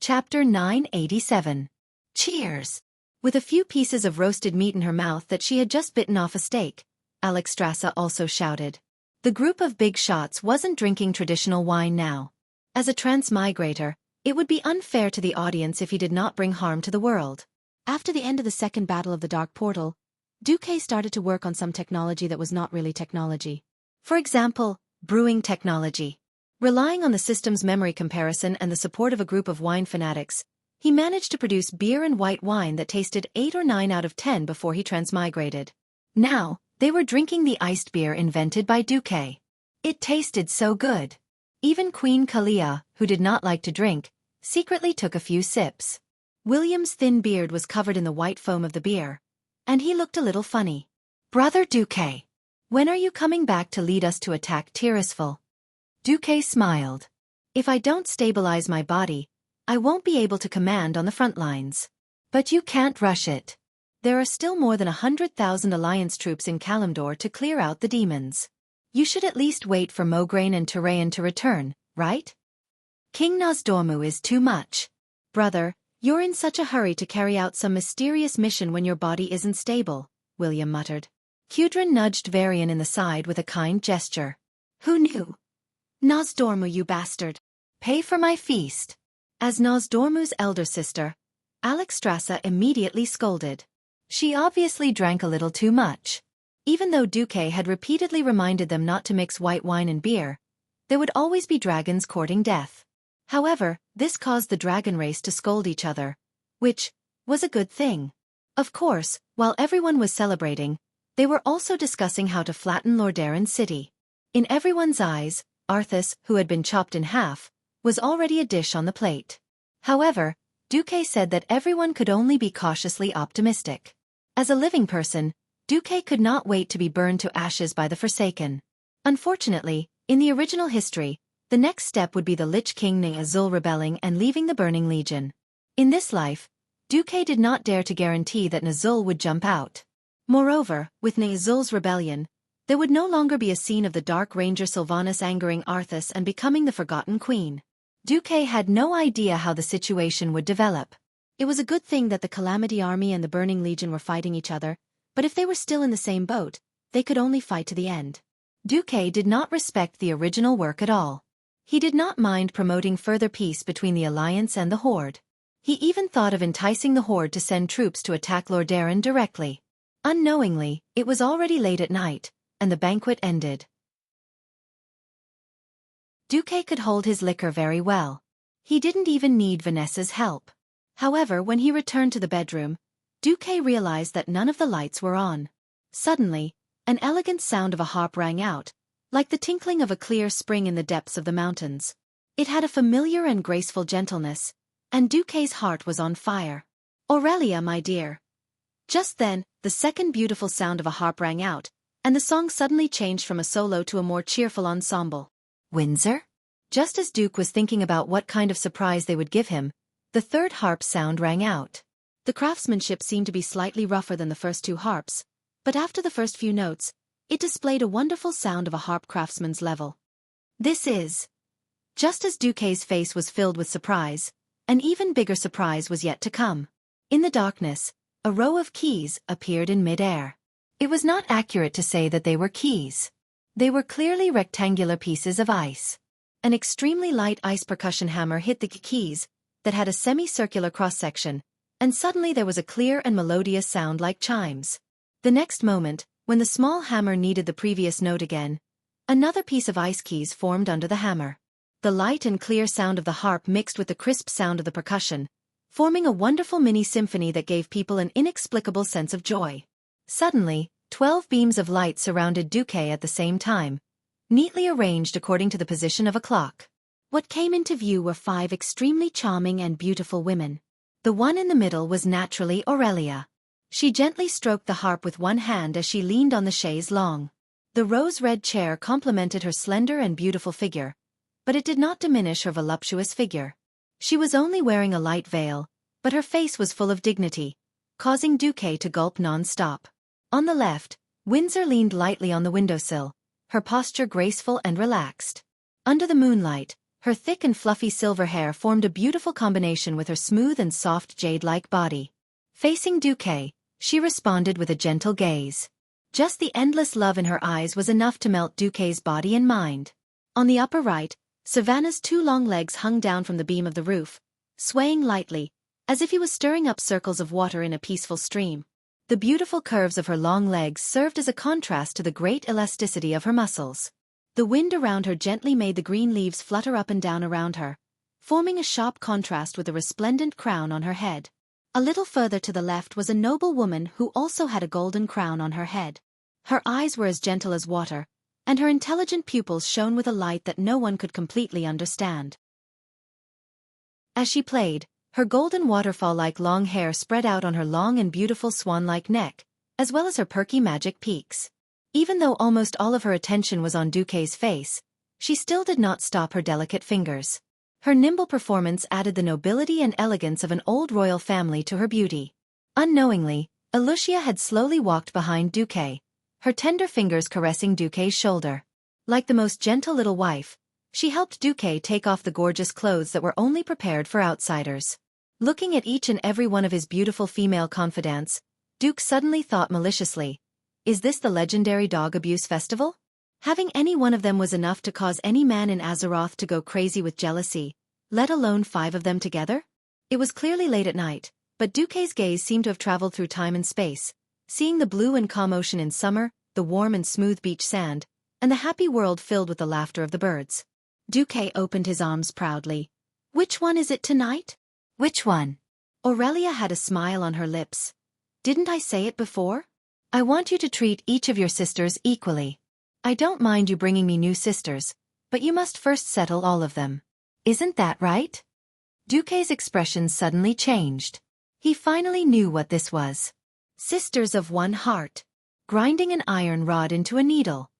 Chapter 987. Cheers! With a few pieces of roasted meat in her mouth that she had just bitten off a steak, Alexstrasza also shouted. The group of big shots wasn't drinking traditional wine now. As a transmigrator, it would be unfair to the audience if he did not bring harm to the world. After the end of the second battle of the Dark Portal, Duque started to work on some technology that was not really technology. For example, brewing technology. Relying on the system's memory comparison and the support of a group of wine fanatics, he managed to produce beer and white wine that tasted 8 or 9 out of 10 before he transmigrated. Now, they were drinking the iced beer invented by Duque. It tasted so good. Even Queen Kalia, who did not like to drink, secretly took a few sips. William's thin beard was covered in the white foam of the beer, and he looked a little funny. Brother Duque, when are you coming back to lead us to attack Tirisfal? Duque smiled. If I don't stabilize my body, I won't be able to command on the front lines. But you can't rush it. There are still more than 100,000 Alliance troops in Kalimdor to clear out the demons. You should at least wait for Mograine and Terrain to return, right? King Nosdormu is too much. Brother, you're in such a hurry to carry out some mysterious mission when your body isn't stable, William muttered. Kudrin nudged Varian in the side with a kind gesture. Who knew? Nosdormu, you bastard. Pay for my feast. As Nosdormu's elder sister, Alexstrasza immediately scolded. She obviously drank a little too much. Even though Duque had repeatedly reminded them not to mix white wine and beer, there would always be dragons courting death. However, this caused the dragon race to scold each other, which was a good thing. Of course, while everyone was celebrating, they were also discussing how to flatten Lordairan's city. In everyone's eyes, Arthas, who had been chopped in half, was already a dish on the plate. However, Duque said that everyone could only be cautiously optimistic. As a living person, Duque could not wait to be burned to ashes by the Forsaken. Unfortunately, in the original history, the next step would be the Lich King Ning Azul rebelling and leaving the Burning Legion. In this life, Duque did not dare to guarantee that Nazul would jump out. Moreover, with Nazul's rebellion, there would no longer be a scene of the Dark Ranger Sylvanas angering Arthas and becoming the Forgotten Queen. Duque had no idea how the situation would develop. It was a good thing that the Calamity Army and the Burning Legion were fighting each other, but if they were still in the same boat, they could only fight to the end. Duque did not respect the original work at all. He did not mind promoting further peace between the Alliance and the Horde. He even thought of enticing the Horde to send troops to attack Lordaeron directly. Unknowingly, it was already late at night, and the banquet ended. Duque could hold his liquor very well. He didn't even need Vanessa's help. However, when he returned to the bedroom, Duque realized that none of the lights were on. Suddenly, an elegant sound of a harp rang out, like the tinkling of a clear spring in the depths of the mountains. It had a familiar and graceful gentleness, and Duque's heart was on fire. "Aurelia, my dear." Just then, the second beautiful sound of a harp rang out, and the song suddenly changed from a solo to a more cheerful ensemble. Windsor? Just as Duke was thinking about what kind of surprise they would give him, the third harp sound rang out. The craftsmanship seemed to be slightly rougher than the first two harps, but after the first few notes, it displayed a wonderful sound of a harp craftsman's level. "This is..." Just as Duque's face was filled with surprise, an even bigger surprise was yet to come. In the darkness, a row of keys appeared in mid-air. It was not accurate to say that they were keys. They were clearly rectangular pieces of ice. An extremely light ice percussion hammer hit the keys, that had a semicircular cross-section, and suddenly there was a clear and melodious sound like chimes. The next moment, when the small hammer needed the previous note again, another piece of ice keys formed under the hammer. The light and clear sound of the harp mixed with the crisp sound of the percussion, forming a wonderful mini-symphony that gave people an inexplicable sense of joy. Suddenly, 12 beams of light surrounded Duque at the same time, neatly arranged according to the position of a clock. What came into view were 5 extremely charming and beautiful women. The one in the middle was naturally Aurelia. She gently stroked the harp with one hand as she leaned on the chaise longue. The rose-red chair complemented her slender and beautiful figure, but it did not diminish her voluptuous figure. She was only wearing a light veil, but her face was full of dignity, causing Duque to gulp non-stop. On the left, Windsor leaned lightly on the windowsill, her posture graceful and relaxed. Under the moonlight, her thick and fluffy silver hair formed a beautiful combination with her smooth and soft jade-like body. Facing Duque, she responded with a gentle gaze. Just the endless love in her eyes was enough to melt Duque's body and mind. On the upper right, Savannah's 2 long legs hung down from the beam of the roof, swaying lightly, as if he was stirring up circles of water in a peaceful stream. The beautiful curves of her long legs served as a contrast to the great elasticity of her muscles. The wind around her gently made the green leaves flutter up and down around her, forming a sharp contrast with the resplendent crown on her head. A little further to the left was a noble woman who also had a golden crown on her head. Her eyes were as gentle as water, and her intelligent pupils shone with a light that no one could completely understand. As she played, her golden waterfall-like long hair spread out on her long and beautiful swan-like neck, as well as her perky magic peaks. Even though almost all of her attention was on Duque's face, she still did not stop her delicate fingers. Her nimble performance added the nobility and elegance of an old royal family to her beauty. Unknowingly, Alucia had slowly walked behind Duque, her tender fingers caressing Duque's shoulder. Like the most gentle little wife, she helped Duque take off the gorgeous clothes that were only prepared for outsiders. Looking at each and every one of his beautiful female confidants, Duke suddenly thought maliciously, "Is this the legendary dog abuse festival?" Having any one of them was enough to cause any man in Azeroth to go crazy with jealousy, let alone 5 of them together? It was clearly late at night, but Duque's gaze seemed to have traveled through time and space, seeing the blue and calm ocean in summer, the warm and smooth beach sand, and the happy world filled with the laughter of the birds. Duque opened his arms proudly. "Which one is it tonight?" Which one? Aurelia had a smile on her lips. "Didn't I say it before? I want you to treat each of your sisters equally. I don't mind you bringing me new sisters, but you must first settle all of them. Isn't that right?" Duque's expression suddenly changed. He finally knew what this was. Sisters of one heart. Grinding an iron rod into a needle.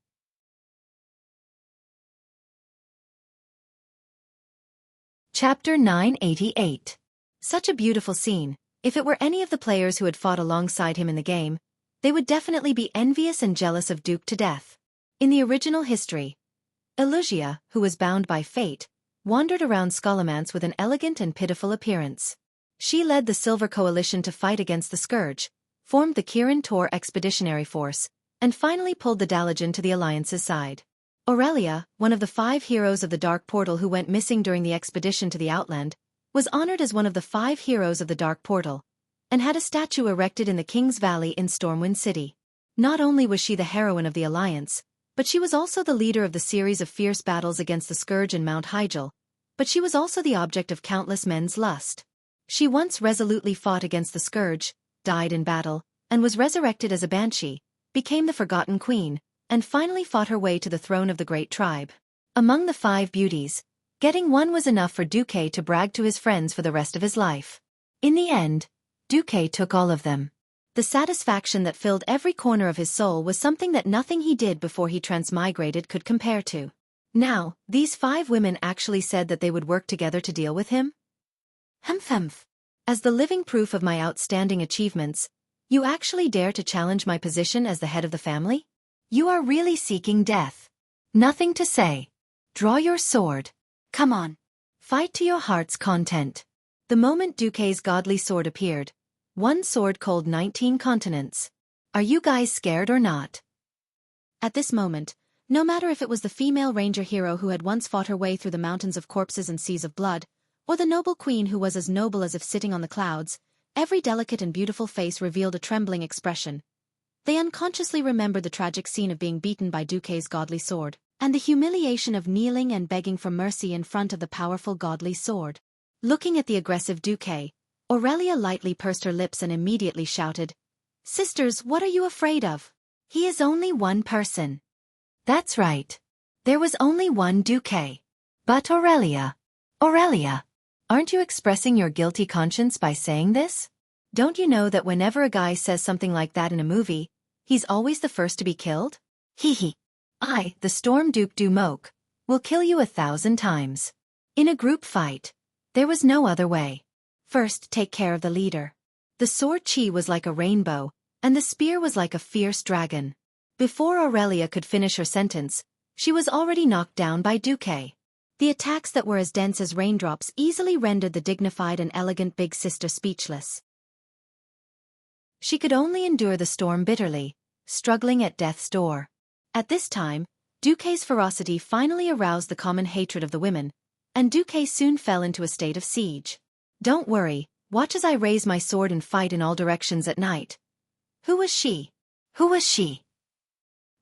Chapter 988. Such a beautiful scene. If it were any of the players who had fought alongside him in the game, they would definitely be envious and jealous of Duke to death. In the original history, Elugia, who was bound by fate, wandered around Scholomance with an elegant and pitiful appearance. She led the Silver Coalition to fight against the Scourge, formed the Kirin Tor Expeditionary Force, and finally pulled the Dalajan to the Alliance's side. Aurelia, one of the 5 heroes of the Dark Portal who went missing during the expedition to the Outland, was honored as one of the 5 heroes of the Dark Portal, and had a statue erected in the King's Valley in Stormwind City. Not only was she the heroine of the Alliance, but she was also the leader of the series of fierce battles against the Scourge and Mount Hyjal, but she was also the object of countless men's lust. She once resolutely fought against the Scourge, died in battle, and was resurrected as a banshee, became the Forgotten Queen, and finally fought her way to the throne of the Great Tribe. Among the 5 beauties, getting one was enough for Xueqi to brag to his friends for the rest of his life. In the end, Xueqi took all of them. The satisfaction that filled every corner of his soul was something that nothing he did before he transmigrated could compare to. Now, these 5 women actually said that they would work together to deal with him? Humph. As the living proof of my outstanding achievements, you actually dare to challenge my position as the head of the family? You are really seeking death. Nothing to say. Draw your sword. Come on. Fight to your heart's content. The moment Xueqi's godly sword appeared, one sword culled 19 continents. Are you guys scared or not? At this moment, no matter if it was the female ranger hero who had once fought her way through the mountains of corpses and seas of blood, or the noble queen who was as noble as if sitting on the clouds, every delicate and beautiful face revealed a trembling expression. They unconsciously remembered the tragic scene of being beaten by Xueqi's godly sword, and the humiliation of kneeling and begging for mercy in front of the powerful godly sword. Looking at the aggressive Xueqi, Aurelia lightly pursed her lips and immediately shouted, "Sisters, what are you afraid of? He is only one person." That's right. There was only one Xueqi. But Aurelia, aren't you expressing your guilty conscience by saying this? Don't you know that whenever a guy says something like that in a movie, he's always the first to be killed? Hee. I, the Storm Duke Dumoke, will kill you 1,000 times. In a group fight, there was no other way. First, take care of the leader. The sword chi was like a rainbow, and the spear was like a fierce dragon. Before Aurelia could finish her sentence, she was already knocked down by Xueqi. The attacks that were as dense as raindrops easily rendered the dignified and elegant big sister speechless. She could only endure the storm bitterly, struggling at death's door. At this time, Xueqi's ferocity finally aroused the common hatred of the women, and Xueqi soon fell into a state of siege. Don't worry, watch as I raise my sword and fight in all directions at night. Who was she?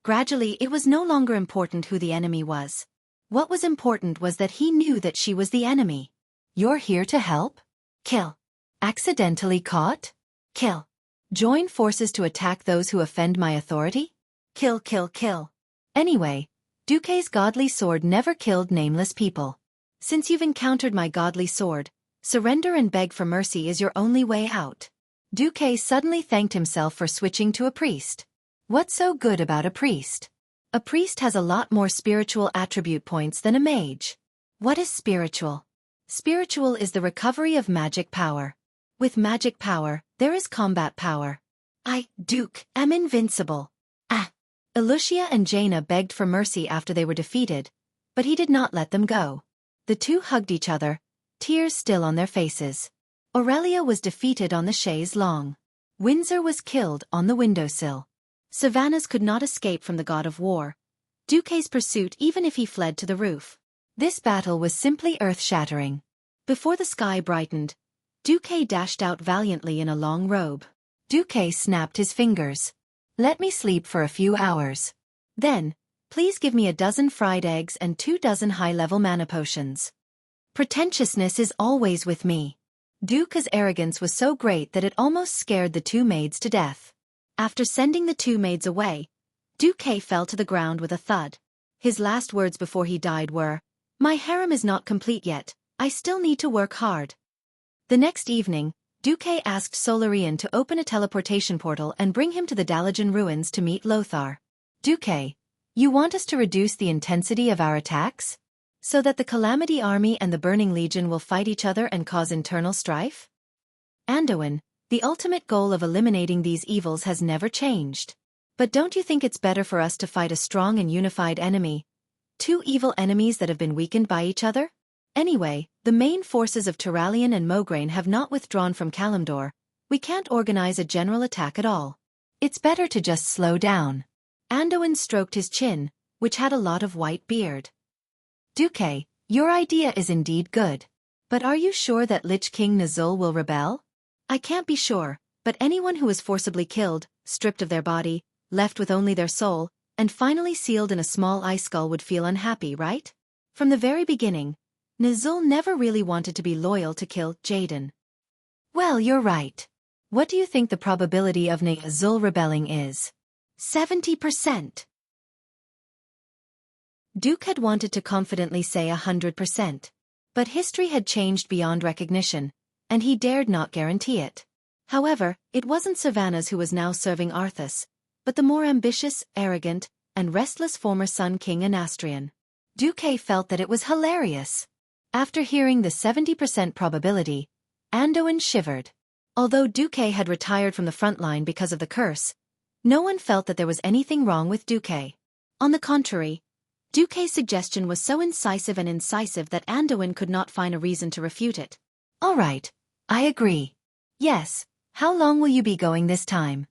Gradually, it was no longer important who the enemy was. What was important was that he knew that she was the enemy. You're here to help? Kill. Accidentally caught? Kill. Join forces to attack those who offend my authority? Kill. Anyway, Xueqi's godly sword never killed nameless people. Since you've encountered my godly sword, surrender and beg for mercy is your only way out. Xueqi suddenly thanked himself for switching to a priest. What's so good about a priest? A priest has a lot more spiritual attribute points than a mage. What is spiritual? Spiritual is the recovery of magic power. With magic power, there is combat power. I, Duke, am invincible. Elucia and Jaina begged for mercy after they were defeated, but he did not let them go. The two hugged each other, tears still on their faces. Aurelia was defeated on the chaise longue. Windsor was killed on the windowsill. Savannahs could not escape from the god of war, Xueqi's pursuit even if he fled to the roof. This battle was simply earth-shattering. Before the sky brightened, Xueqi dashed out valiantly in a long robe. Xueqi snapped his fingers. Let me sleep for a few hours. Then, please give me 12 fried eggs and 24 high-level mana potions. Pretentiousness is always with me. Xueqi's arrogance was so great that it almost scared the 2 maids to death. After sending the 2 maids away, Xueqi fell to the ground with a thud. His last words before he died were, "My harem is not complete yet, I still need to work hard." The next evening, Xueqi asked Solarian to open a teleportation portal and bring him to the Dalajan ruins to meet Lothar. Xueqi, you want us to reduce the intensity of our attacks? So that the Calamity Army and the Burning Legion will fight each other and cause internal strife? Anduin, The ultimate goal of eliminating these evils has never changed. But don't you think it's better for us to fight a strong and unified enemy? Two evil enemies that have been weakened by each other? Anyway, the main forces of Turalyon and Mograine have not withdrawn from Kalimdor. We can't organize a general attack at all. It's better to just slow down. Anduin stroked his chin, which had a lot of white beard. Duque, your idea is indeed good. But are you sure that Lich King Nazul will rebel? I can't be sure, but anyone who is forcibly killed, stripped of their body, left with only their soul, and finally sealed in a small ice skull would feel unhappy, right? From the very beginning, Nazul never really wanted to be loyal to kill Jaden. Well, you're right. What do you think the probability of Nazul rebelling is? 70%. Duke had wanted to confidently say 100%. But history had changed beyond recognition, and he dared not guarantee it. However, it wasn't Savannah's who was now serving Arthas, but the more ambitious, arrogant, and restless former Sun King Anastrian. Duque felt that it was hilarious. After hearing the 70% probability, Anduin shivered. Although Duque had retired from the front line because of the curse, no one felt that there was anything wrong with Duque. On the contrary, Duque's suggestion was so incisive and incisive that Anduin could not find a reason to refute it. All right, I agree. Yes, how long will you be going this time?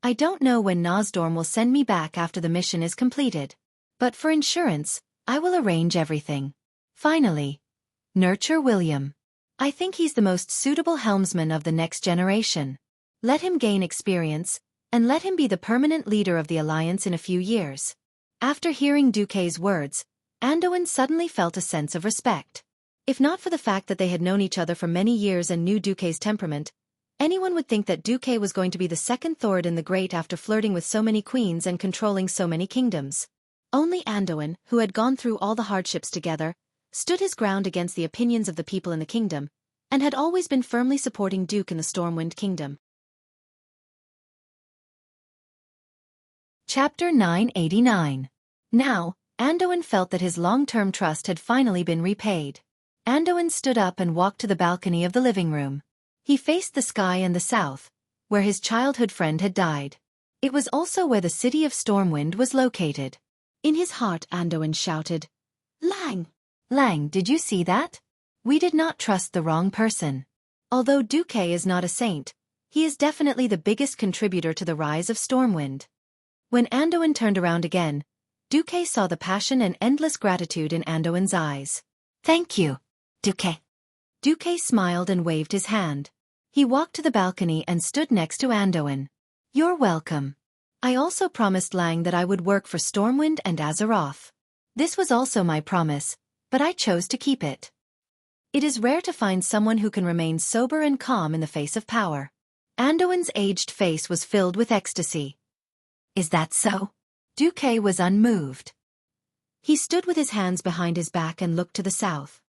I don't know when Nosdorm will send me back after the mission is completed. But for insurance, I will arrange everything. Finally, nurture William. I think he's the most suitable helmsman of the next generation. Let him gain experience, and let him be the permanent leader of the Alliance in a few years. After hearing Duque's words, Anduin suddenly felt a sense of respect. If not for the fact that they had known each other for many years and knew Duque's temperament, anyone would think that Duque was going to be the second Thoradin the Great after flirting with so many queens and controlling so many kingdoms. Only Anduin, who had gone through all the hardships together, stood his ground against the opinions of the people in the kingdom, and had always been firmly supporting Duke in the Stormwind Kingdom. Chapter 989. Now, Anduin felt that his long-term trust had finally been repaid. Anduin stood up and walked to the balcony of the living room. He faced the sky and the south, where his childhood friend had died. It was also where the city of Stormwind was located. In his heart, Anduin shouted, "Lang! Lang, did you see that? We did not trust the wrong person. Although Duque is not a saint, he is definitely the biggest contributor to the rise of Stormwind." When Anduin turned around again, Duque saw the passion and endless gratitude in Anduin's eyes. "Thank you, Duque." Duque smiled and waved his hand. He walked to the balcony and stood next to Anduin. "You're welcome. I also promised Lang that I would work for Stormwind and Azeroth. This was also my promise, but I chose to keep it. It is rare to find someone who can remain sober and calm in the face of power." Anduin's aged face was filled with ecstasy. "Is that so?" Duque was unmoved. He stood with his hands behind his back and looked to the south.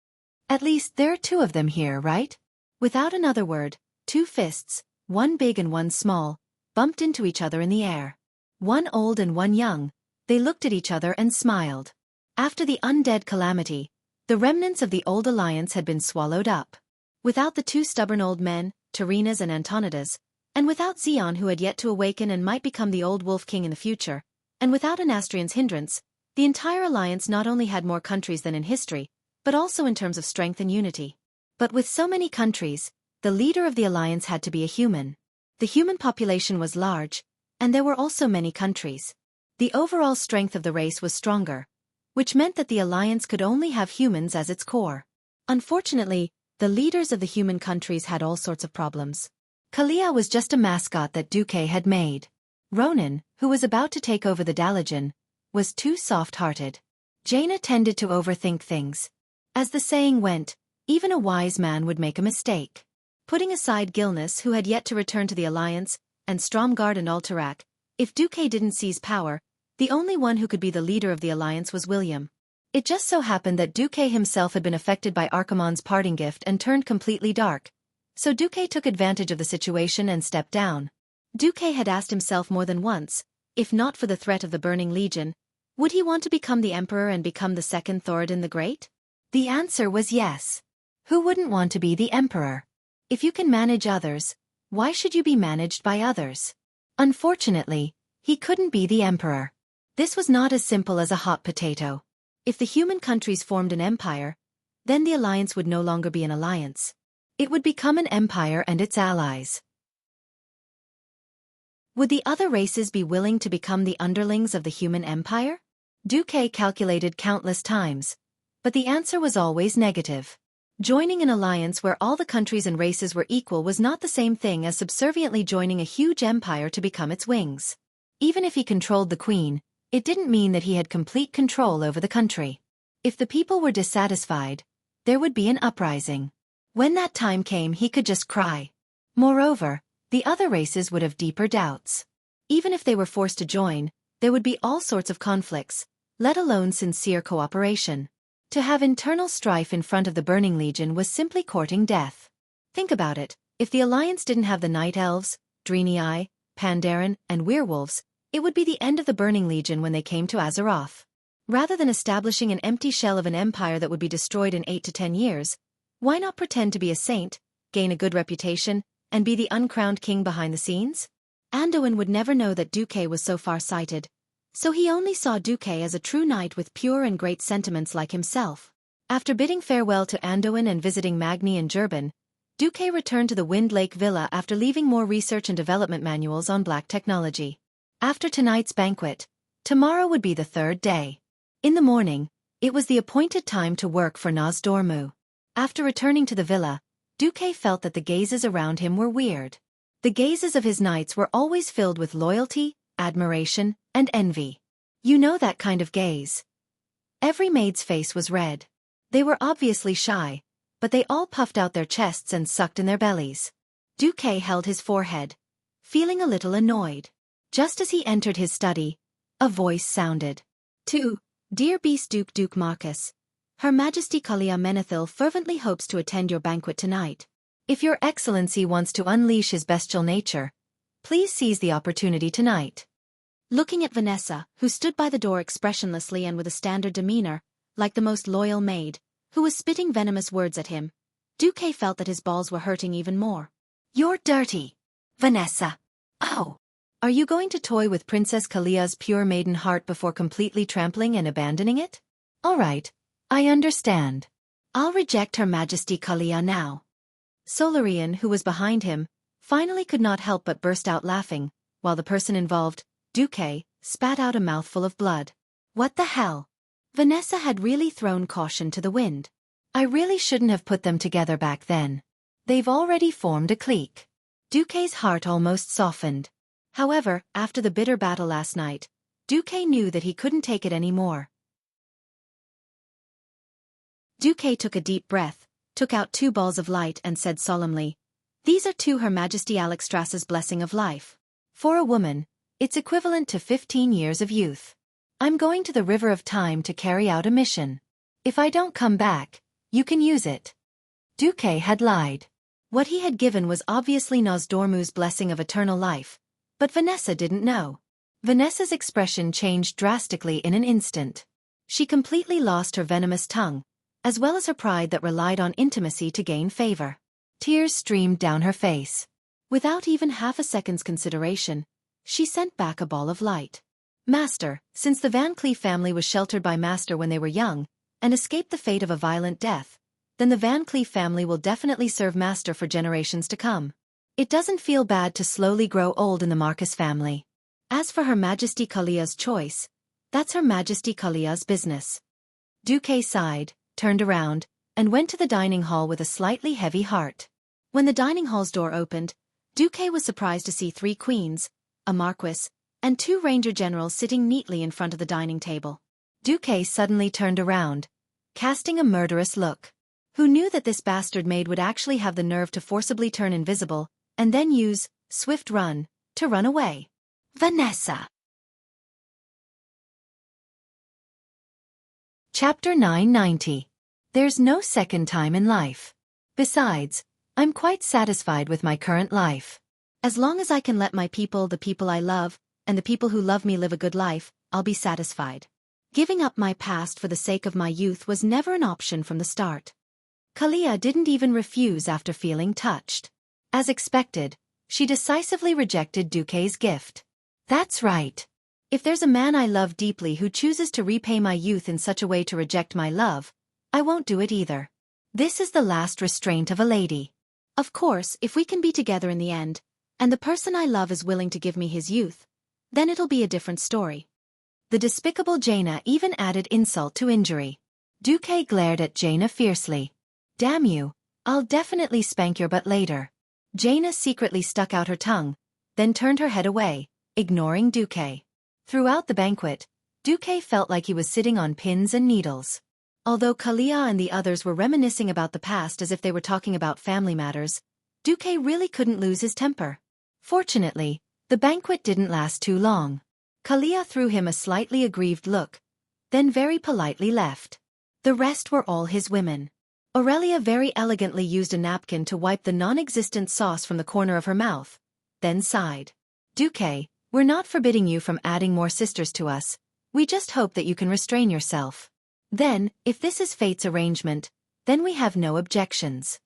"At least there are two of them here, right?" Without another word, two fists, one big and one small, bumped into each other in the air. One old and one young, they looked at each other and smiled. After the undead calamity, the remnants of the old alliance had been swallowed up. Without the two stubborn old men, Terenas and Antonidas, and without Xeon who had yet to awaken and might become the old Wolf King in the future, and without Anastrian's hindrance, the entire alliance not only had more countries than in history, but also in terms of strength and unity. But with so many countries, the leader of the alliance had to be a human. The human population was large, and there were also many countries. The overall strength of the race was stronger, which meant that the alliance could only have humans as its core. Unfortunately, the leaders of the human countries had all sorts of problems. Kalia was just a mascot that Duque had made. Ronan, who was about to take over the Dalajan, was too soft-hearted. Jaina tended to overthink things. As the saying went, even a wise man would make a mistake. Putting aside Gilnis, who had yet to return to the Alliance, and Stromgard and Alterac, if Duque didn't seize power, the only one who could be the leader of the Alliance was William. It just so happened that Duque himself had been affected by Archimonde's parting gift and turned completely dark. So Duque took advantage of the situation and stepped down. Duque had asked himself more than once, if not for the threat of the Burning Legion, would he want to become the Emperor and become the second Thoradin the Great? The answer was yes. Who wouldn't want to be the Emperor? If you can manage others, Why should you be managed by others? Unfortunately, he couldn't be the emperor. This was not as simple as a hot potato. If the human countries formed an empire, then the alliance would no longer be an alliance. It would become an empire and its allies. Would the other races be willing to become the underlings of the human empire? Xueqi calculated countless times, but the answer was always negative. Joining an alliance where all the countries and races were equal was not the same thing as subserviently joining a huge empire to become its wings. Even if he controlled the queen, it didn't mean that he had complete control over the country. If the people were dissatisfied, there would be an uprising. When that time came, he could just cry. Moreover, the other races would have deeper doubts. Even if they were forced to join, there would be all sorts of conflicts, let alone sincere cooperation. To have internal strife in front of the Burning Legion was simply courting death. Think about it, if the alliance didn't have the Night Elves, Draenei, Pandaren, and Werewolves, it would be the end of the Burning Legion when they came to Azeroth. Rather than establishing an empty shell of an empire that would be destroyed in 8 to 10 years, why not pretend to be a saint, gain a good reputation, and be the uncrowned king behind the scenes? Anduin would never know that Xueqi was so far-sighted, so he only saw Xueqi as a true knight with pure and great sentiments like himself. After bidding farewell to Anduin and visiting Magni and Jurban, Xueqi returned to the Wind Lake Villa after leaving more research and development manuals on black technology. After tonight's banquet, tomorrow would be the third day. In the morning, it was the appointed time to work for Nozdormu. After returning to the villa, Xueqi felt that the gazes around him were weird. The gazes of his knights were always filled with loyalty, admiration, and envy. You know that kind of gaze. Every maid's face was red. They were obviously shy, but they all puffed out their chests and sucked in their bellies. Xueqi held his forehead, feeling a little annoyed. Just as he entered his study, a voice sounded. "To Dear Beast Duke Marcus, Her Majesty Kalia Menethil fervently hopes to attend your banquet tonight. If your excellency wants to unleash his bestial nature, please seize the opportunity tonight." Looking at Vanessa, who stood by the door expressionlessly and with a standard demeanor, like the most loyal maid, who was spitting venomous words at him, Xueqi felt that his balls were hurting even more. "You're dirty, Vanessa. Oh! Are you going to toy with Princess Kalia's pure maiden heart before completely trampling and abandoning it? All right, I understand. I'll reject Her Majesty Kalia now." Solarian, who was behind him, finally could not help but burst out laughing, while the person involved, Xueqi, spat out a mouthful of blood. What the hell? Vanessa had really thrown caution to the wind. I really shouldn't have put them together back then. They've already formed a clique. Xueqi's heart almost softened. However, after the bitter battle last night, Xueqi knew that he couldn't take it anymore. Xueqi took a deep breath, took out 2 balls of light and said solemnly, "These are to Her Majesty Alexstrasza's blessing of life. For a woman, it's equivalent to 15 years of youth. I'm going to the River of Time to carry out a mission. If I don't come back, you can use it." Xueqi had lied. What he had given was obviously Nozdormu's blessing of eternal life, but Vanessa didn't know. Vanessa's expression changed drastically in an instant. She completely lost her venomous tongue, as well as her pride that relied on intimacy to gain favor. Tears streamed down her face. Without even half a second's consideration, she sent back a ball of light. "Master, since the Van Cleef family was sheltered by Master when they were young, and escaped the fate of a violent death, then the Van Cleef family will definitely serve Master for generations to come. It doesn't feel bad to slowly grow old in the Marcus family. As for Her Majesty Kalia's choice, that's Her Majesty Kalia's business." Xueqi sighed, turned around, and went to the dining hall with a slightly heavy heart. When the dining hall's door opened, Xueqi was surprised to see 3 queens, a marquis, and 2 ranger generals sitting neatly in front of the dining table. Xueqi suddenly turned around, casting a murderous look. Who knew that this bastard maid would actually have the nerve to forcibly turn invisible, and then use swift run to run away? Vanessa. Chapter 990. There's no second time in life. Besides, I'm quite satisfied with my current life. As long as I can let my people, the people I love, and the people who love me live a good life, I'll be satisfied. Giving up my past for the sake of my youth was never an option from the start. Kalia didn't even refuse after feeling touched. As expected, She decisively rejected Duque's gift. That's right. If there's a man I love deeply who chooses to repay my youth in such a way to reject my love, I won't do it either. This is the last restraint of a lady. Of course, if we can be together in the end, and the person I love is willing to give me his youth, then it'll be a different story. The despicable Jaina even added insult to injury. Duque glared at Jaina fiercely. Damn you, I'll definitely spank your butt later. Jaina secretly stuck out her tongue, then turned her head away, ignoring Duque. Throughout the banquet, Duque felt like he was sitting on pins and needles. Although Kalia and the others were reminiscing about the past as if they were talking about family matters, Duque really couldn't lose his temper. Fortunately, the banquet didn't last too long. Kalia threw him a slightly aggrieved look, then very politely left. The rest were all his women. Aurelia very elegantly used a napkin to wipe the non-existent sauce from the corner of her mouth, then sighed. Duque, we're not forbidding you from adding more sisters to us, we just hope that you can restrain yourself. Then, if this is fate's arrangement, then we have no objections.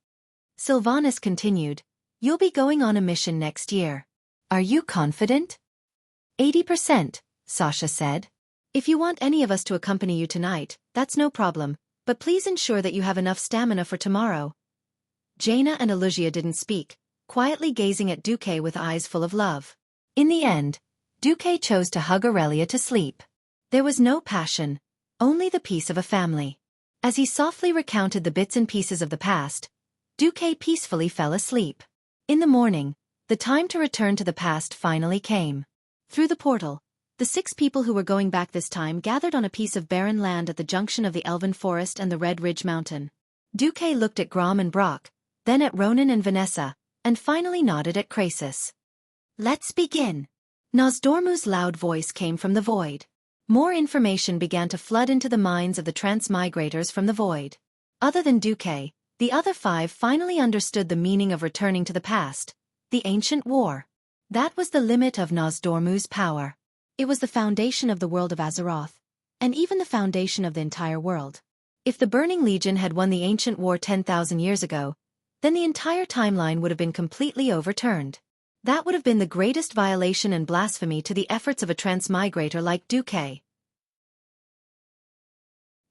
Sylvanus continued, you'll be going on a mission next year. Are you confident? 80%, Sasha said. If you want any of us to accompany you tonight, that's no problem, but please ensure that you have enough stamina for tomorrow. Jaina and Alugia didn't speak, quietly gazing at Duque with eyes full of love. In the end, Duque chose to hug Aurelia to sleep. There was no passion, only the peace of a family. As he softly recounted the bits and pieces of the past, Duque peacefully fell asleep. In the morning, the time to return to the past finally came. Through the portal, the 6 people who were going back this time gathered on a piece of barren land at the junction of the Elven Forest and the Red Ridge Mountain. Duque looked at Grom and Brock, then at Ronan and Vanessa, and finally nodded at Krasis. Let's begin. Nosdormu's loud voice came from the void. More information began to flood into the minds of the transmigrators from the void. Other than Duque, the other 5 finally understood the meaning of returning to the past, the ancient war. That was the limit of Nosdormu's power. It was the foundation of the world of Azeroth, and even the foundation of the entire world. If the Burning Legion had won the ancient war 10,000 years ago, then the entire timeline would have been completely overturned. That would have been the greatest violation and blasphemy to the efforts of a transmigrator like Duque.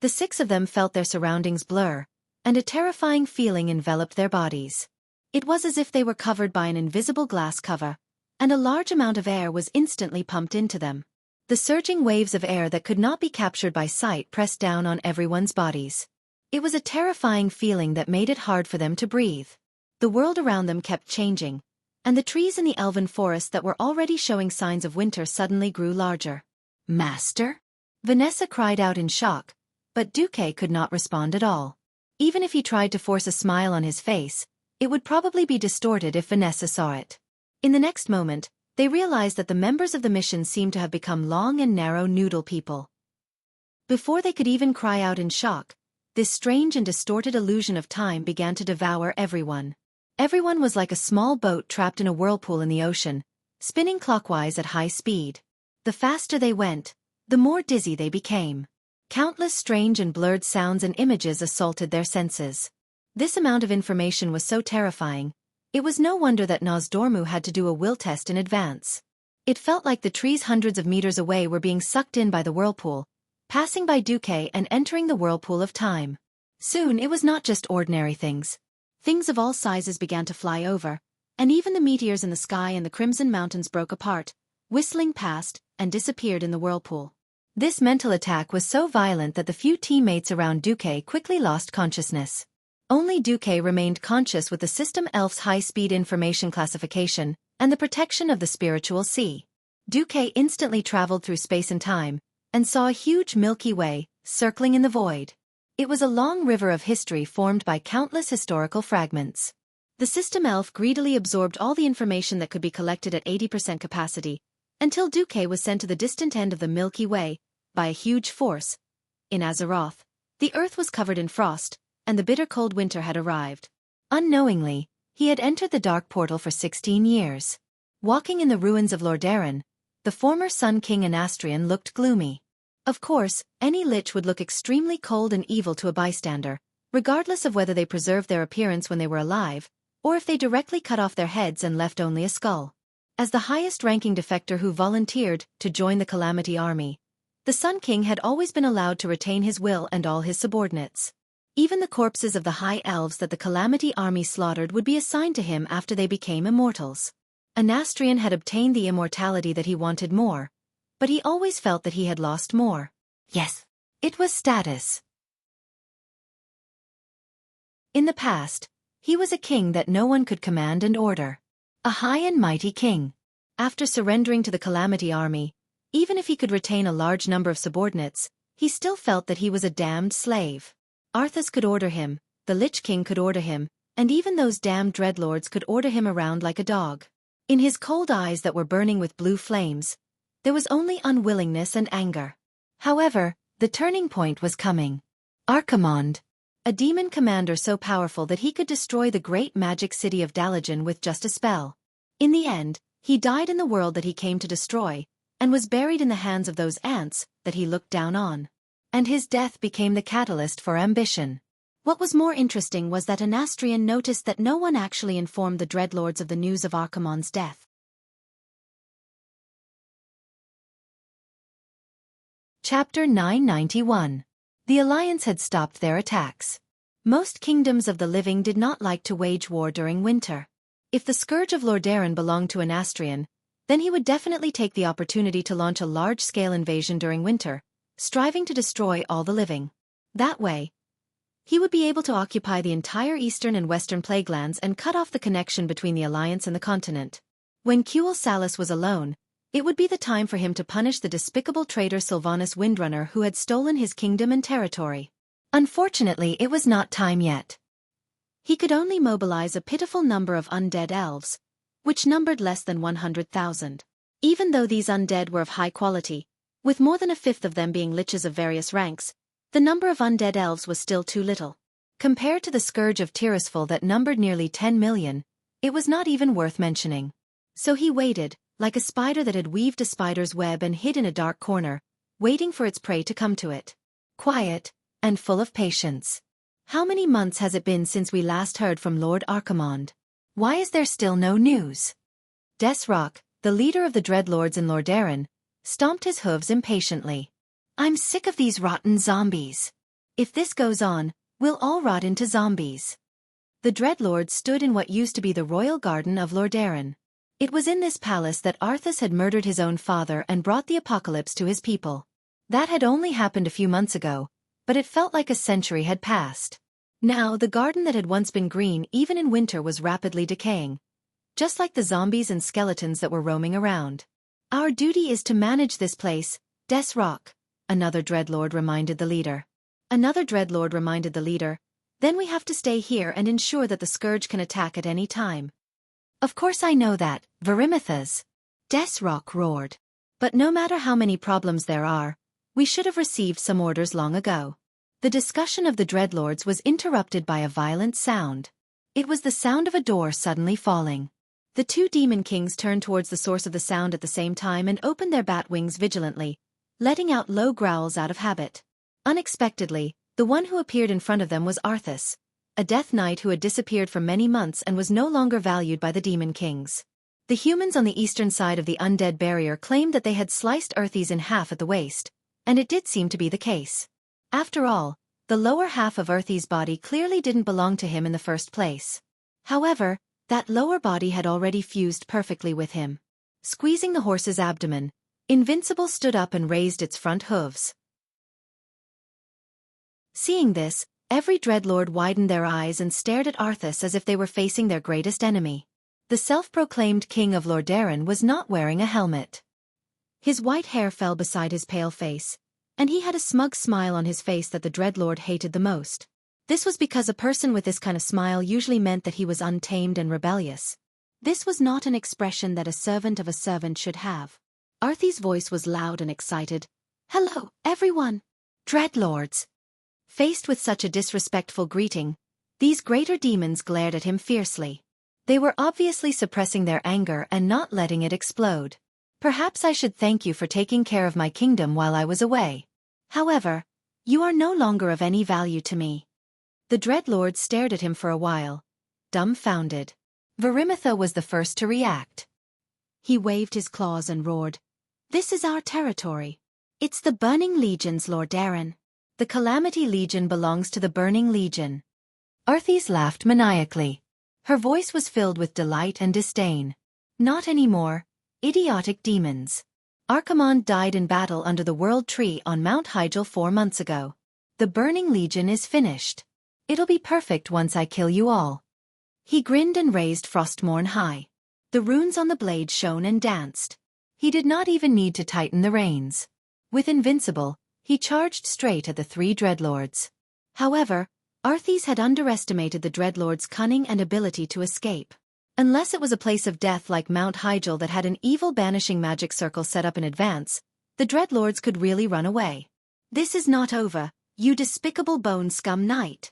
The 6 of them felt their surroundings blur, and a terrifying feeling enveloped their bodies. It was as if they were covered by an invisible glass cover, and a large amount of air was instantly pumped into them. The surging waves of air that could not be captured by sight pressed down on everyone's bodies. It was a terrifying feeling that made it hard for them to breathe. The world around them kept changing, and the trees in the Elven Forest that were already showing signs of winter suddenly grew larger. Master? Vanessa cried out in shock, but Duque could not respond at all. Even if he tried to force a smile on his face, it would probably be distorted if Vanessa saw it. In the next moment, they realized that the members of the mission seemed to have become long and narrow noodle people. Before they could even cry out in shock, this strange and distorted illusion of time began to devour everyone. Everyone was like a small boat trapped in a whirlpool in the ocean, spinning clockwise at high speed. The faster they went, the more dizzy they became. Countless strange and blurred sounds and images assaulted their senses. This amount of information was so terrifying, it was no wonder that Nosdormu had to do a will test in advance. It felt like the trees hundreds of meters away were being sucked in by the whirlpool, passing by Duque and entering the whirlpool of time. Soon it was not just ordinary things. Things of all sizes began to fly over, and even the meteors in the sky and the Crimson Mountains broke apart, whistling past, and disappeared in the whirlpool. This mental attack was so violent that the few teammates around Duque quickly lost consciousness. Only Duque remained conscious with the System Elf's high-speed information classification and the protection of the spiritual sea. Duque instantly traveled through space and time, and saw a huge Milky Way, circling in the void. It was a long river of history formed by countless historical fragments. The System Elf greedily absorbed all the information that could be collected at 80% capacity, until Duque was sent to the distant end of the Milky Way, by a huge force. In Azeroth, the earth was covered in frost, and the bitter cold winter had arrived. Unknowingly, he had entered the dark portal for 16 years. Walking in the ruins of Lordaeron, the former Sun King Anastrian looked gloomy. Of course, any lich would look extremely cold and evil to a bystander, regardless of whether they preserved their appearance when they were alive, or if they directly cut off their heads and left only a skull. As the highest-ranking defector who volunteered to join the Calamity Army, the Sun King had always been allowed to retain his will and all his subordinates. Even the corpses of the High Elves that the Calamity Army slaughtered would be assigned to him after they became immortals. Anastrian had obtained the immortality that he wanted more, but he always felt that he had lost more. Yes, it was status. In the past, he was a king that no one could command and order. A high and mighty king. After surrendering to the Calamity Army, even if he could retain a large number of subordinates, he still felt that he was a damned slave. Arthas could order him, the Lich King could order him, and even those damned dreadlords could order him around like a dog. In his cold eyes that were burning with blue flames, there was only unwillingness and anger. However, the turning point was coming. Archimonde, a demon commander so powerful that he could destroy the great magic city of Dalagen with just a spell. In the end, he died in the world that he came to destroy, and was buried in the hands of those ants that he looked down on. And his death became the catalyst for ambition. What was more interesting was that Anastrian noticed that no one actually informed the dreadlords of the news of Archimonde's death. Chapter 991. The Alliance had stopped their attacks. Most kingdoms of the living did not like to wage war during winter. If the scourge of Lordaeron belonged to Anastrian, then he would definitely take the opportunity to launch a large-scale invasion during winter, striving to destroy all the living. That way, he would be able to occupy the entire eastern and western plaguelands and cut off the connection between the Alliance and the continent. When Quel Salus was alone, it would be the time for him to punish the despicable traitor Sylvanus Windrunner who had stolen his kingdom and territory. Unfortunately, it was not time yet. He could only mobilize a pitiful number of undead elves, which numbered less than 100,000. Even though these undead were of high quality, with more than a fifth of them being liches of various ranks, the number of undead elves was still too little. Compared to the scourge of Tirisfal that numbered nearly 10 million, it was not even worth mentioning. So he waited, like a spider that had weaved a spider's web and hid in a dark corner, waiting for its prey to come to it. Quiet, and full of patience. How many months has it been since we last heard from Lord Archimonde? Why is there still no news? Desrock, the leader of the dreadlords in Lordaeron, stomped his hooves impatiently. I'm sick of these rotten zombies. If this goes on, we'll all rot into zombies. The dreadlords stood in what used to be the royal garden of Lordaeron. It was in this palace that Arthas had murdered his own father and brought the apocalypse to his people. That had only happened a few months ago, but it felt like a century had passed. Now the garden that had once been green even in winter was rapidly decaying, just like the zombies and skeletons that were roaming around. Our duty is to manage this place, Desrock, another dreadlord reminded the leader. Another dreadlord reminded the leader, then we have to stay here and ensure that the scourge can attack at any time. Of course I know that, Verimithas. Desrock roared. But no matter how many problems there are, we should have received some orders long ago. The discussion of the dreadlords was interrupted by a violent sound. It was the sound of a door suddenly falling. The two demon kings turned towards the source of the sound at the same time and opened their bat wings vigilantly, letting out low growls out of habit. Unexpectedly, the one who appeared in front of them was Arthas, a death knight who had disappeared for many months and was no longer valued by the demon kings. The humans on the eastern side of the undead barrier claimed that they had sliced Arthas in half at the waist, and it did seem to be the case. After all, the lower half of Arthas' body clearly didn't belong to him in the first place. However, that lower body had already fused perfectly with him. Squeezing the horse's abdomen, Invincible stood up and raised its front hooves. Seeing this, every dreadlord widened their eyes and stared at Arthas as if they were facing their greatest enemy. The self-proclaimed king of Lordaeron was not wearing a helmet. His white hair fell beside his pale face, and he had a smug smile on his face that the dreadlord hated the most. This was because a person with this kind of smile usually meant that he was untamed and rebellious. This was not an expression that a servant of a servant should have. Arthas' voice was loud and excited. "Hello, everyone! Dreadlords!" Faced with such a disrespectful greeting, these greater demons glared at him fiercely. They were obviously suppressing their anger and not letting it explode. "Perhaps I should thank you for taking care of my kingdom while I was away. However, you are no longer of any value to me." The dreadlords stared at him for a while, dumbfounded. Varimitha was the first to react. He waved his claws and roared, "This is our territory. It's the Burning Legion's, Lord Darren. The Calamity Legion belongs to the Burning Legion." Arthas laughed maniacally. Her voice was filled with delight and disdain. "Not anymore, idiotic demons. Archimonde died in battle under the World Tree on Mount Hyjal 4 months ago. The Burning Legion is finished. It'll be perfect once I kill you all." He grinned and raised Frostmourne high. The runes on the blade shone and danced. He did not even need to tighten the reins. With Invincible, he charged straight at the 3 Dreadlords. However, Arthas had underestimated the Dreadlords' cunning and ability to escape. Unless it was a place of death like Mount Hyjal that had an evil banishing magic circle set up in advance, the Dreadlords could really run away. "This is not over, you despicable bone scum knight."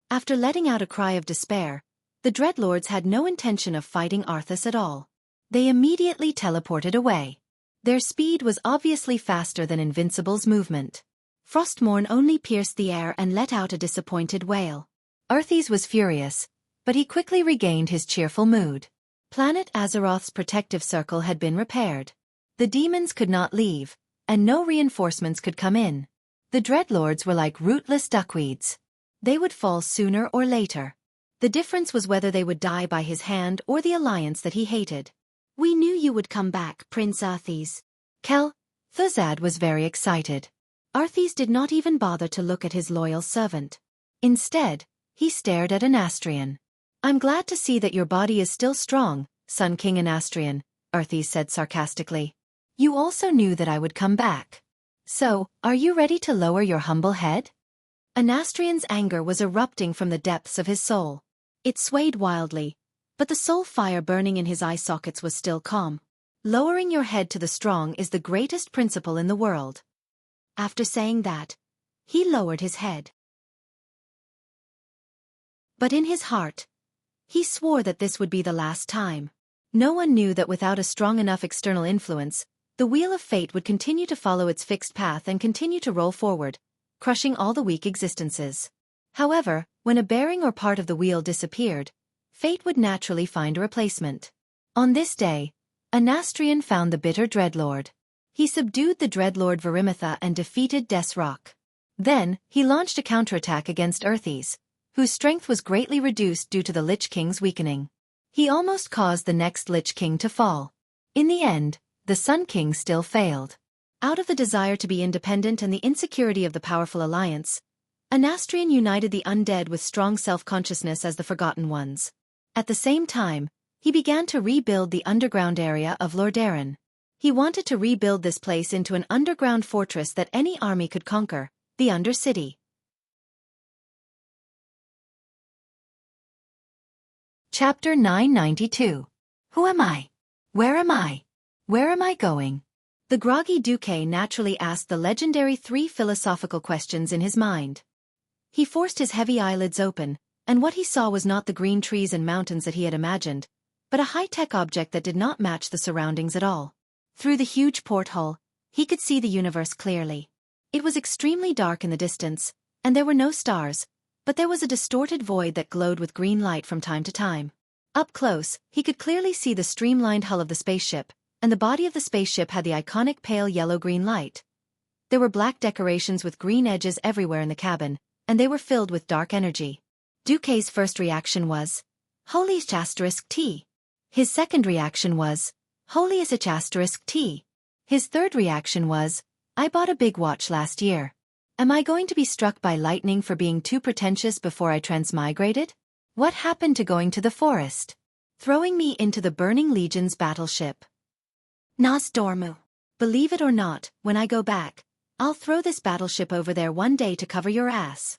After letting out a cry of despair, the Dreadlords had no intention of fighting Arthas at all. They immediately teleported away. Their speed was obviously faster than Invincible's movement. Frostmourne only pierced the air and let out a disappointed wail. Arthas was furious, but he quickly regained his cheerful mood. Planet Azeroth's protective circle had been repaired. The demons could not leave, and no reinforcements could come in. The Dreadlords were like rootless duckweeds. They would fall sooner or later. The difference was whether they would die by his hand or the alliance that he hated. "We knew you would come back, Prince Arthas." Thuzad was very excited. Arthas did not even bother to look at his loyal servant. Instead, he stared at Anastrian. "I'm glad to see that your body is still strong, Sun King Anastrian," Arthas said sarcastically. "You also knew that I would come back. So, are you ready to lower your humble head?" Anastrian's anger was erupting from the depths of his soul. It swayed wildly, but the soul fire burning in his eye sockets was still calm. Lowering your head to the strong is the greatest principle in the world. After saying that, he lowered his head. But in his heart, he swore that this would be the last time. No one knew that without a strong enough external influence, the wheel of fate would continue to follow its fixed path and continue to roll forward, crushing all the weak existences. However, when a bearing or part of the wheel disappeared, fate would naturally find a replacement. On this day, Anastrian found the bitter Dreadlord. He subdued the Dreadlord Varimitha and defeated Desrock. Then, he launched a counterattack against Arthas, whose strength was greatly reduced due to the Lich King's weakening. He almost caused the next Lich King to fall. In the end, the Sun King still failed. Out of the desire to be independent and the insecurity of the powerful alliance, Anastrian united the undead with strong self-consciousness as the Forgotten Ones. At the same time, he began to rebuild the underground area of Lordaeron. He wanted to rebuild this place into an underground fortress that any army could conquer, the Undercity. Chapter 992. Who am I? Where am I? Where am I going? The groggy Duque naturally asked the legendary 3 philosophical questions in his mind. He forced his heavy eyelids open, and what he saw was not the green trees and mountains that he had imagined, but a high-tech object that did not match the surroundings at all. Through the huge porthole, he could see the universe clearly. It was extremely dark in the distance, and there were no stars, but there was a distorted void that glowed with green light from time to time. Up close, he could clearly see the streamlined hull of the spaceship, and the body of the spaceship had the iconic pale yellow-green light. There were black decorations with green edges everywhere in the cabin, and they were filled with dark energy. Duque's first reaction was, "Holy *T." His second reaction was, "Holy *T." His third reaction was, "I bought a big watch last year. Am I going to be struck by lightning for being too pretentious before I transmigrated? What happened to going to the forest? Throwing me into the Burning Legion's battleship. Nosdormu. Believe it or not, when I go back, I'll throw this battleship over there one day to cover your ass."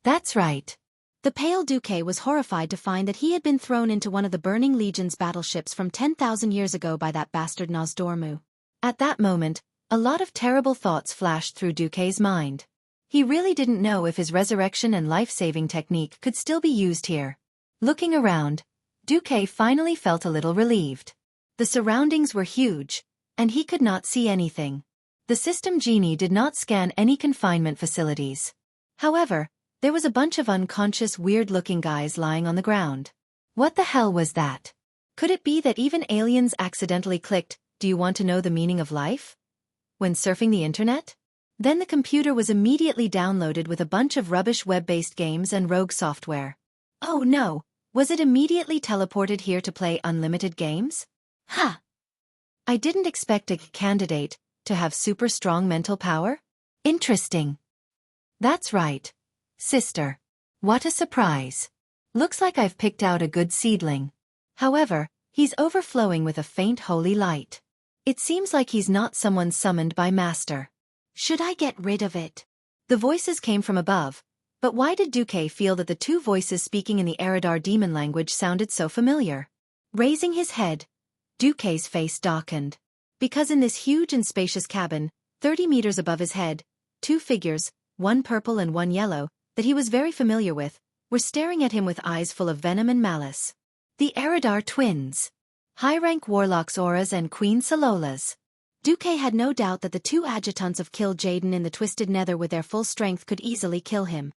That's right. The pale Duque was horrified to find that he had been thrown into one of the Burning Legion's battleships from 10,000 years ago by that bastard Nosdormu. At that moment, a lot of terrible thoughts flashed through Duque's mind. He really didn't know if his resurrection and life-saving technique could still be used here. Looking around, Duque finally felt a little relieved. The surroundings were huge, and he could not see anything. The system genie did not scan any confinement facilities. However, there was a bunch of unconscious weird-looking guys lying on the ground. What the hell was that? Could it be that even aliens accidentally clicked, "Do you want to know the meaning of life?" when surfing the internet? Then the computer was immediately downloaded with a bunch of rubbish web-based games and rogue software. Oh no, was it immediately teleported here to play unlimited games? Ha! I didn't expect a candidate to have super strong mental power. Interesting. That's right. Sister. What a surprise. Looks like I've picked out a good seedling. However, he's overflowing with a faint holy light. It seems like he's not someone summoned by Master. Should I get rid of it? The voices came from above, but why did Xueqi feel that the two voices speaking in the Eridar demon language sounded so familiar? Raising his head, Xueqi's face darkened. Because in this huge and spacious cabin, 30 meters above his head, two figures, one purple and one yellow, that he was very familiar with, were staring at him with eyes full of venom and malice. The Eridar twins. High-rank warlocks Auras and Queen Salolas. Xueqi had no doubt that the two adjutants of Kill Jaden in the Twisted Nether with their full strength could easily kill him.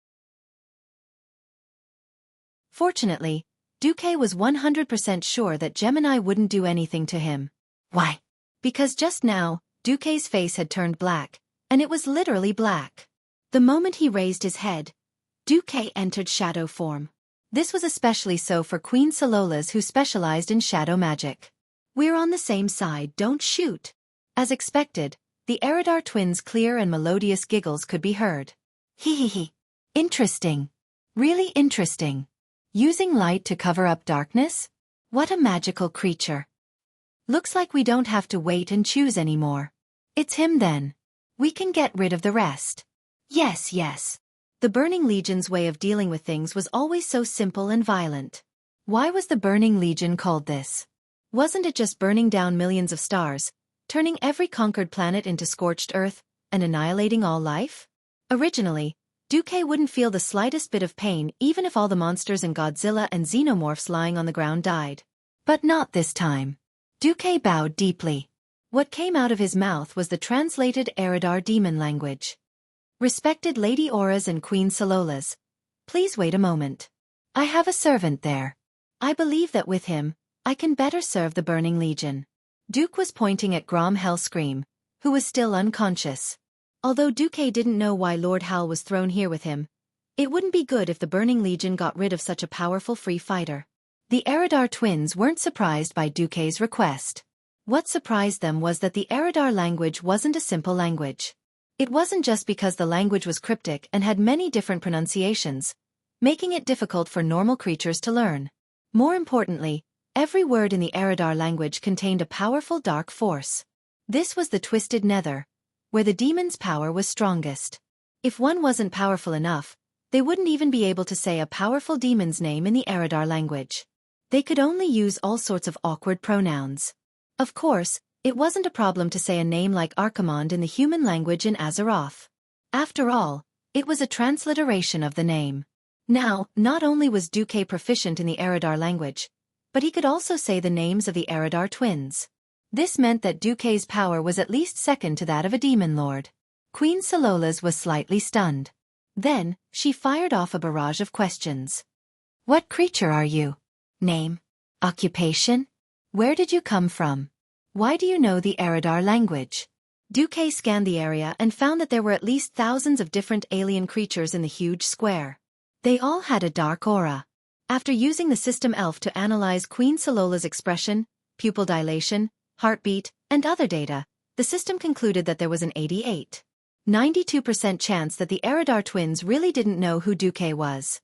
Fortunately, Xueqi was 100% sure that Gemini wouldn't do anything to him. Why? Because just now, Xueqi's face had turned black, and it was literally black. The moment he raised his head, Xueqi entered shadow form. This was especially so for Queen Salolas who specialized in shadow magic. We're on the same side, don't shoot. As expected, the Eridar twins' clear and melodious giggles could be heard. Hee. Interesting. Really interesting. Using light to cover up darkness? What a magical creature. Looks like we don't have to wait and choose anymore. It's him then. We can get rid of the rest. Yes. The Burning Legion's way of dealing with things was always so simple and violent. Why was the Burning Legion called this? Wasn't it just burning down millions of stars, turning every conquered planet into scorched earth, and annihilating all life? Originally, Xueqi wouldn't feel the slightest bit of pain even if all the monsters and Godzilla and xenomorphs lying on the ground died. But not this time. Xueqi bowed deeply. What came out of his mouth was the translated Eridar demon language. Respected Lady Auras and Queen Salolas, please wait a moment. I have a servant there. I believe that with him, I can better serve the Burning Legion. Duke was pointing at Grom Hellscream, who was still unconscious. Although Xueqi didn't know why Lord Hal was thrown here with him, it wouldn't be good if the Burning Legion got rid of such a powerful free fighter. The Eridar twins weren't surprised by Xueqi's request. What surprised them was that the Eridar language wasn't a simple language. It wasn't just because the language was cryptic and had many different pronunciations, making it difficult for normal creatures to learn. More importantly, every word in the Eridar language contained a powerful dark force. This was the Twisted Nether, where the demon's power was strongest. If one wasn't powerful enough, they wouldn't even be able to say a powerful demon's name in the Eridar language. They could only use all sorts of awkward pronouns. Of course, it wasn't a problem to say a name like Archimonde in the human language in Azeroth. After all, it was a transliteration of the name. Now, not only was Xueqi proficient in the Eridar language, but he could also say the names of the Eridar twins. This meant that Xueqi's power was at least second to that of a demon lord. Queen Salolas was slightly stunned. Then, she fired off a barrage of questions. What creature are you? Name? Occupation? Where did you come from? Why do you know the Eridar language? Xueqi scanned the area and found that there were at least thousands of different alien creatures in the huge square. They all had a dark aura. After using the system elf to analyze Queen Salola's expression, pupil dilation, heartbeat, and other data, the system concluded that there was an 92% chance that the Eridar twins really didn't know who Xueqi was.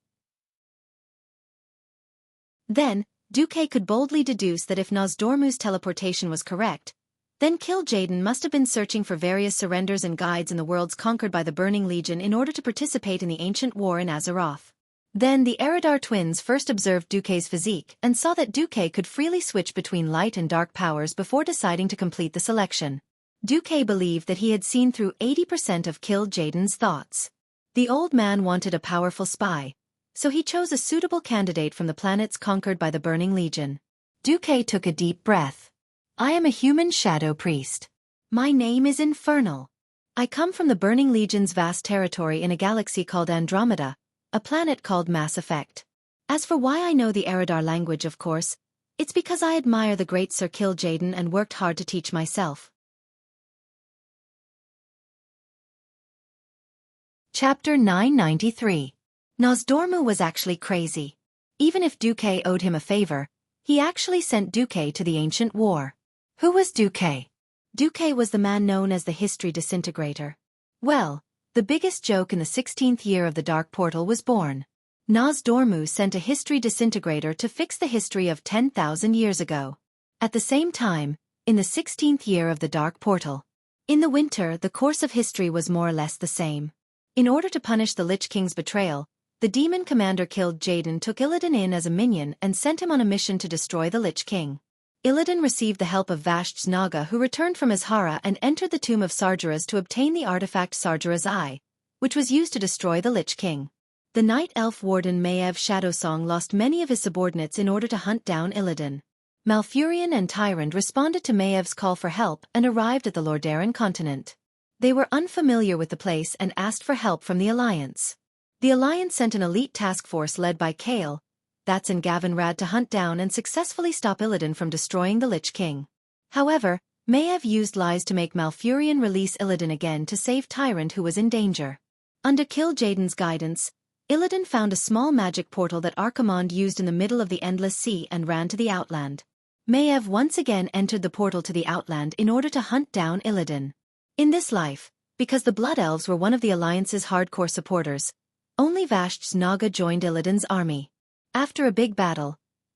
Then, Xueqi could boldly deduce that if Nozdormu's teleportation was correct, then Kill Jaden must have been searching for various surrenders and guides in the worlds conquered by the Burning Legion in order to participate in the ancient war in Azeroth. Then the Eridar twins first observed Xueqi's physique and saw that Xueqi could freely switch between light and dark powers before deciding to complete the selection. Xueqi believed that he had seen through 80% of Kill Jaden's thoughts. The old man wanted a powerful spy, so he chose a suitable candidate from the planets conquered by the Burning Legion. Xueqi took a deep breath. I am a human shadow priest. My name is Infernal. I come from the Burning Legion's vast territory in a galaxy called Andromeda, a planet called Mass Effect. As for why I know the Eridar language, of course, it's because I admire the great Sir Kil'jaeden and worked hard to teach myself. Chapter 993. Nozdormu was actually crazy. Even if Xueqi owed him a favor, he actually sent Xueqi to the ancient war. Who was Xueqi? Xueqi was the man known as the History Disintegrator. Well, the biggest joke in the 16th year of the Dark Portal was born. Nozdormu sent a History Disintegrator to fix the history of 10,000 years ago. At the same time, in the 16th year of the Dark Portal. In the winter, the course of history was more or less the same. In order to punish the Lich King's betrayal, the demon commander Kil'jaeden took Illidan in as a minion and sent him on a mission to destroy the Lich King. Illidan received the help of Vashj's Naga, who returned from Azhara and entered the tomb of Sargeras to obtain the artifact Sargeras' Eye, which was used to destroy the Lich King. The Night Elf Warden Maiev Shadowsong lost many of his subordinates in order to hunt down Illidan. Malfurion and Tyrande responded to Maiev's call for help and arrived at the Lordaeron continent. They were unfamiliar with the place and asked for help from the Alliance. The Alliance sent an elite task force led by Kael, That's and Gavinrad to hunt down and successfully stop Illidan from destroying the Lich King. However, Maiev used lies to make Malfurion release Illidan again to save Tyrande, who was in danger. Under Kil'jaeden's guidance, Illidan found a small magic portal that Archimonde used in the middle of the Endless Sea and ran to the Outland. Maiev once again entered the portal to the Outland in order to hunt down Illidan. In this life, because the Blood Elves were one of the Alliance's hardcore supporters, only Vashj's Naga joined Illidan's army. After a big battle,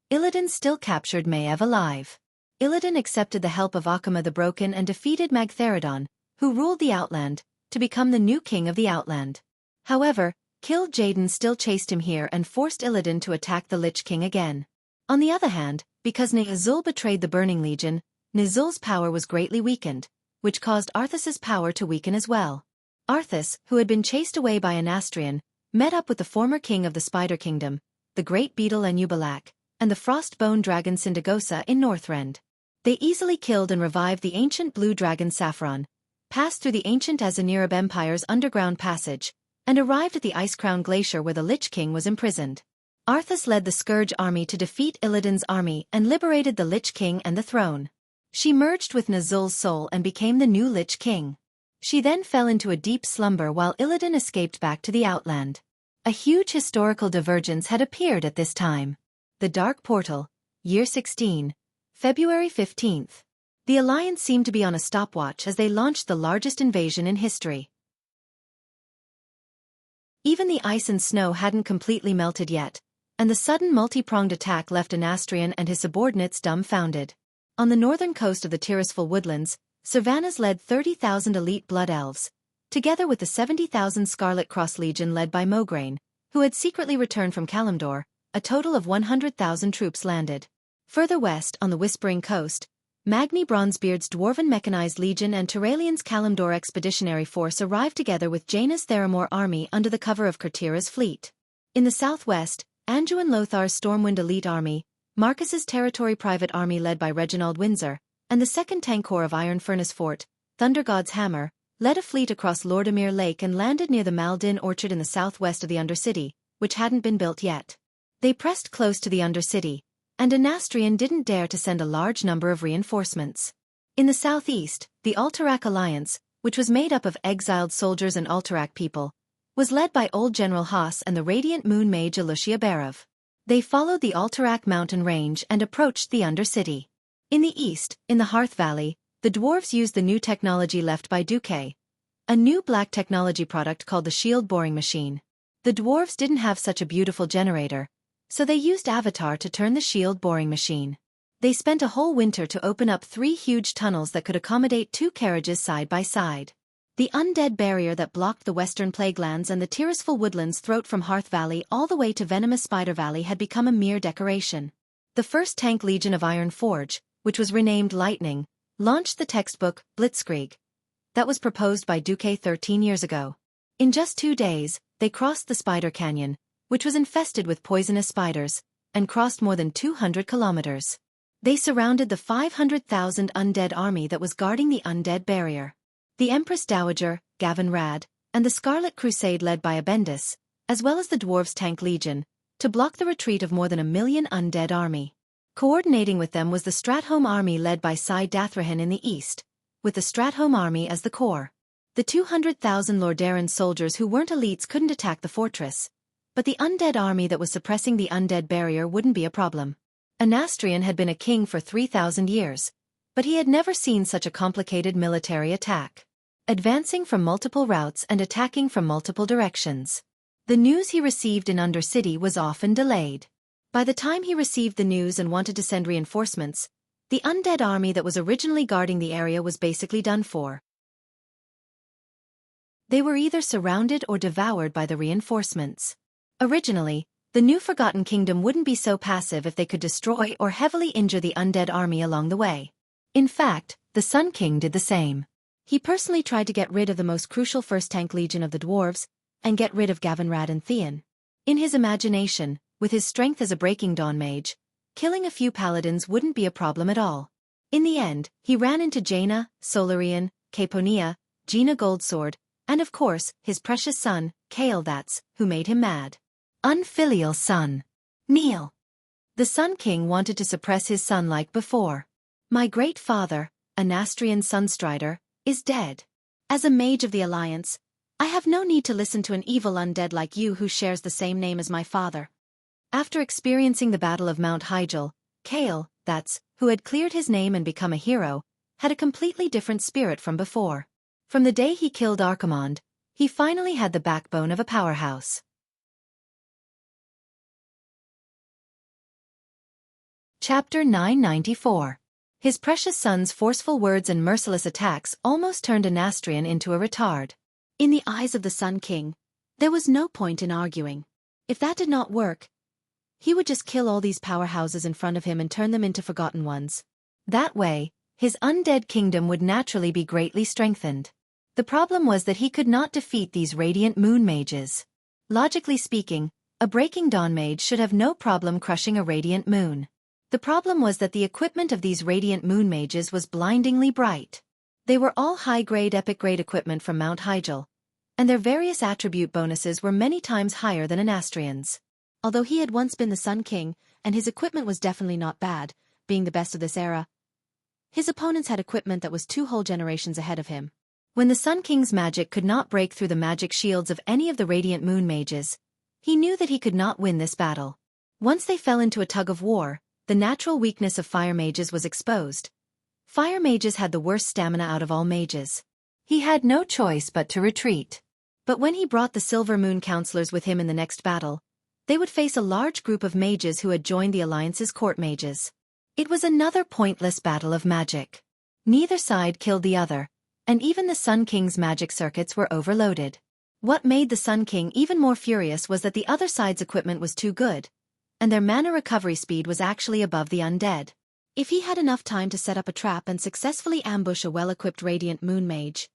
Illidan still captured Maiev alive. Illidan accepted the help of Akama the Broken and defeated Magtheridon, who ruled the Outland, to become the new king of the Outland. However, Kil'jaeden still chased him here and forced Illidan to attack the Lich King again. On the other hand, because Ner'zhul betrayed the Burning Legion, Ner'zhul's power was greatly weakened, which caused Arthas's power to weaken as well. Arthas, who had been chased away by Anastrion, met up with the former king of the Spider Kingdom, the Great Beetle Enubalak, and the Frostbone Dragon Sindagosa in Northrend. They easily killed and revived the ancient blue dragon Saffron, passed through the ancient Azanirab Empire's underground passage, and arrived at the Icecrown Glacier where the Lich King was imprisoned. Arthas led the Scourge army to defeat Illidan's army and liberated the Lich King and the throne. She merged with Ner'zhul's soul and became the new Lich King. She then fell into a deep slumber while Illidan escaped back to the Outland. A huge historical divergence had appeared at this time. The Dark Portal, Year 16, February 15th. The Alliance seemed to be on a stopwatch as they launched the largest invasion in history. Even the ice and snow hadn't completely melted yet, and the sudden multi-pronged attack left Anastrion and his subordinates dumbfounded. On the northern coast of the Tirisfal Woodlands, Sylvanas led 30,000 elite Blood Elves, together with the 70,000 Scarlet Cross Legion led by Mograine, who had secretly returned from Kalimdor. A total of 100,000 troops landed. Further west, on the Whispering Coast, Magni Bronzebeard's Dwarven Mechanized Legion and Turalian's Kalimdor Expeditionary Force arrived together with Jaina's Theramore army under the cover of Kurtira's fleet. In the southwest, Anduin Lothar's Stormwind Elite Army, Marcus's Territory Private Army led by Reginald Windsor, and the 2nd Tank Corps of Iron Furnace Fort, Thunder God's Hammer, led a fleet across Lordamere Lake and landed near the Maldin Orchard in the southwest of the Undercity, which hadn't been built yet. They pressed close to the Undercity, and Anastrion didn't dare to send a large number of reinforcements. In the southeast, the Alterac Alliance, which was made up of exiled soldiers and Alterac people, was led by Old General Haas and the Radiant Moon Mage Alucia Barov. They followed the Alterac mountain range and approached the Undercity. In the east, in the Hearth Valley, the dwarves used the new technology left by Xueqi, a new black technology product called the Shield Boring Machine. The dwarves didn't have such a beautiful generator, so they used Avatar to turn the shield boring machine. They spent a whole winter to open up 3 huge tunnels that could accommodate 2 carriages side by side. The undead barrier that blocked the Western Plaguelands and the Tirisfal Woodlands throat from Hearth Valley all the way to Venomous Spider Valley had become a mere decoration. The 1st Tank Legion of Iron Forge, which was renamed Lightning, launched the textbook, Blitzkrieg, that was proposed by Xueqi 13 years ago. In just 2 days, they crossed the Spider Canyon, which was infested with poisonous spiders, and crossed more than 200 kilometers. They surrounded the 500,000 undead army that was guarding the undead barrier. The Empress Dowager, Gavinrad, and the Scarlet Crusade led by Abendis, as well as the Dwarves' Tank Legion, to block the retreat of more than 1,000,000 undead army. Coordinating with them was the Stratholme army led by Sai Dathrahan in the east, with the Stratholme army as the core. The 200,000 Lordaeran soldiers who weren't elites couldn't attack the fortress, but the undead army that was suppressing the undead barrier wouldn't be a problem. Anastrian had been a king for 3,000 years, but he had never seen such a complicated military attack. Advancing from multiple routes and attacking from multiple directions. The news he received in Undercity was often delayed. By the time he received the news and wanted to send reinforcements, the undead army that was originally guarding the area was basically done for. They were either surrounded or devoured by the reinforcements. Originally, the new Forgotten Kingdom wouldn't be so passive if they could destroy or heavily injure the undead army along the way. In fact, the Sun King did the same. He personally tried to get rid of the most crucial First Tank Legion of the dwarves, and get rid of Gavinrad and Theon. In his imagination, with his strength as a Breaking Dawn mage, killing a few paladins wouldn't be a problem at all. In the end, he ran into Jaina, Solarian, Caponia, Gina Goldsword, and of course, his precious son, Kael that's, who made him mad. Unfilial son. Kneel. The Sun King wanted to suppress his son like before. My great father, Anastrian Sunstrider, is dead. As a mage of the Alliance, I have no need to listen to an evil undead like you who shares the same name as my father. After experiencing the Battle of Mount Hyjal, Kael, that's, who had cleared his name and become a hero, had a completely different spirit from before. From the day he killed Archimonde, he finally had the backbone of a powerhouse. Chapter 994. His precious son's forceful words and merciless attacks almost turned Anastrian into a retard. In the eyes of the Sun King, there was no point in arguing. If that did not work, he would just kill all these powerhouses in front of him and turn them into forgotten ones. That way, his undead kingdom would naturally be greatly strengthened. The problem was that he could not defeat these radiant moon mages. Logically speaking, a Breaking Dawn mage should have no problem crushing a radiant moon. The problem was that the equipment of these radiant moon mages was blindingly bright. They were all high-grade epic-grade equipment from Mount Hyjal, and their various attribute bonuses were many times higher than Anastrian's. Although he had once been the Sun King, and his equipment was definitely not bad, being the best of this era, his opponents had equipment that was 2 whole generations ahead of him. When the Sun King's magic could not break through the magic shields of any of the radiant moon mages, he knew that he could not win this battle. Once they fell into a tug of war, the natural weakness of fire mages was exposed. Fire mages had the worst stamina out of all mages. He had no choice but to retreat. But when he brought the Silver Moon counselors with him in the next battle, they would face a large group of mages who had joined the Alliance's court mages. It was another pointless battle of magic. Neither side killed the other, and even the Sun King's magic circuits were overloaded. What made the Sun King even more furious was that the other side's equipment was too good, and their mana recovery speed was actually above the undead. If he had enough time to set up a trap and successfully ambush a well-equipped Radiant Moon Mage,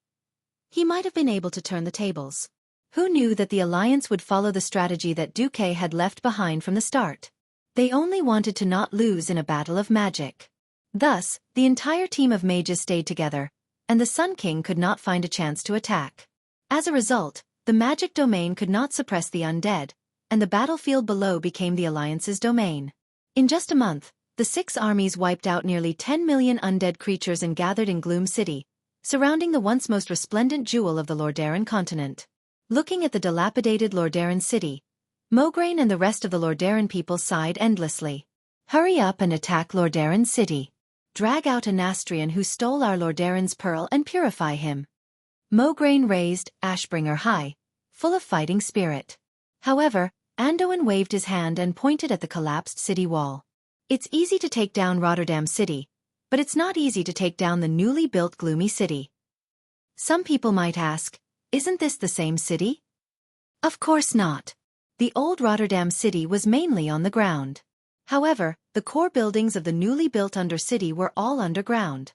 he might have been able to turn the tables. Who knew that the Alliance would follow the strategy that Xueqi had left behind from the start? They only wanted to not lose in a battle of magic. Thus, the entire team of mages stayed together, and the Sun King could not find a chance to attack. As a result, the magic domain could not suppress the undead, and the battlefield below became the Alliance's domain. In just a month, the 6 armies wiped out nearly 10 million undead creatures and gathered in Gloom City, surrounding the once most resplendent jewel of the Lordaeran continent. Looking at the dilapidated Lordaeran city, Mograine and the rest of the Lordaeran people sighed endlessly. Hurry up and attack Lordaeran city. Drag out Anastrian who stole our Lordaeran's pearl and purify him. Mograine raised Ashbringer high, full of fighting spirit. However, Anduin waved his hand and pointed at the collapsed city wall. It's easy to take down Rotterdam City, but it's not easy to take down the newly built Gloomy City. Some people might ask, isn't this the same city? Of course not. The old Rotterdam City was mainly on the ground. However, the core buildings of the newly built Undercity were all underground.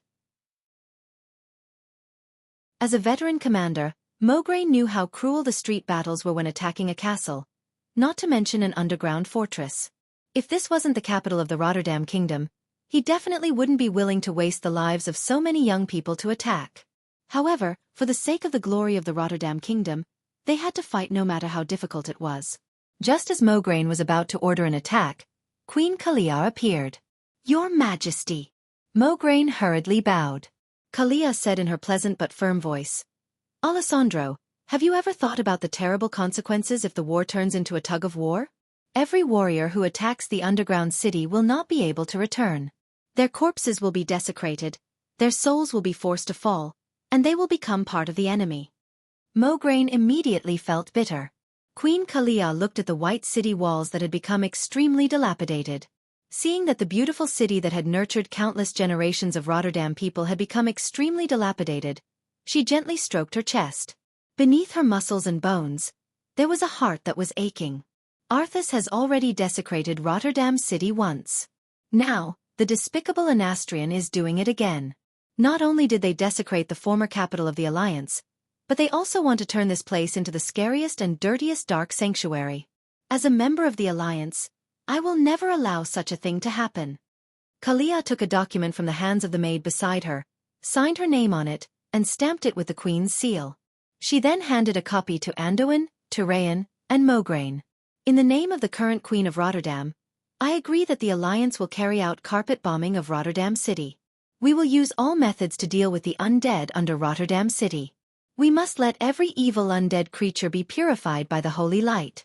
As a veteran commander, Mograine knew how cruel the street battles were when attacking a castle, not to mention an underground fortress. If this wasn't the capital of the Rotterdam Kingdom, he definitely wouldn't be willing to waste the lives of so many young people to attack. However, for the sake of the glory of the Rotterdam Kingdom, they had to fight no matter how difficult it was. Just as Mograine was about to order an attack, Queen Kalia appeared. "Your Majesty." Mograine hurriedly bowed. Kalia said in her pleasant but firm voice, "Alessandro, have you ever thought about the terrible consequences if the war turns into a tug-of-war? Every warrior who attacks the underground city will not be able to return. Their corpses will be desecrated, their souls will be forced to fall, and they will become part of the enemy." Mograine immediately felt bitter. Queen Kalia looked at the white city walls that had become extremely dilapidated. Seeing that the beautiful city that had nurtured countless generations of Rotterdam people had become extremely dilapidated, she gently stroked her chest. Beneath her muscles and bones, there was a heart that was aching. Arthas has already desecrated Rotterdam city once. Now, the despicable Anastrian is doing it again. Not only did they desecrate the former capital of the Alliance, but they also want to turn this place into the scariest and dirtiest dark sanctuary. As a member of the Alliance, I will never allow such a thing to happen. Kalia took a document from the hands of the maid beside her, signed her name on it, and stamped it with the Queen's seal. She then handed a copy to Anduin, Tyraean, and Mograine. "In the name of the current Queen of Rotterdam, I agree that the Alliance will carry out carpet bombing of Rotterdam City. We will use all methods to deal with the undead under Rotterdam City. We must let every evil undead creature be purified by the holy light."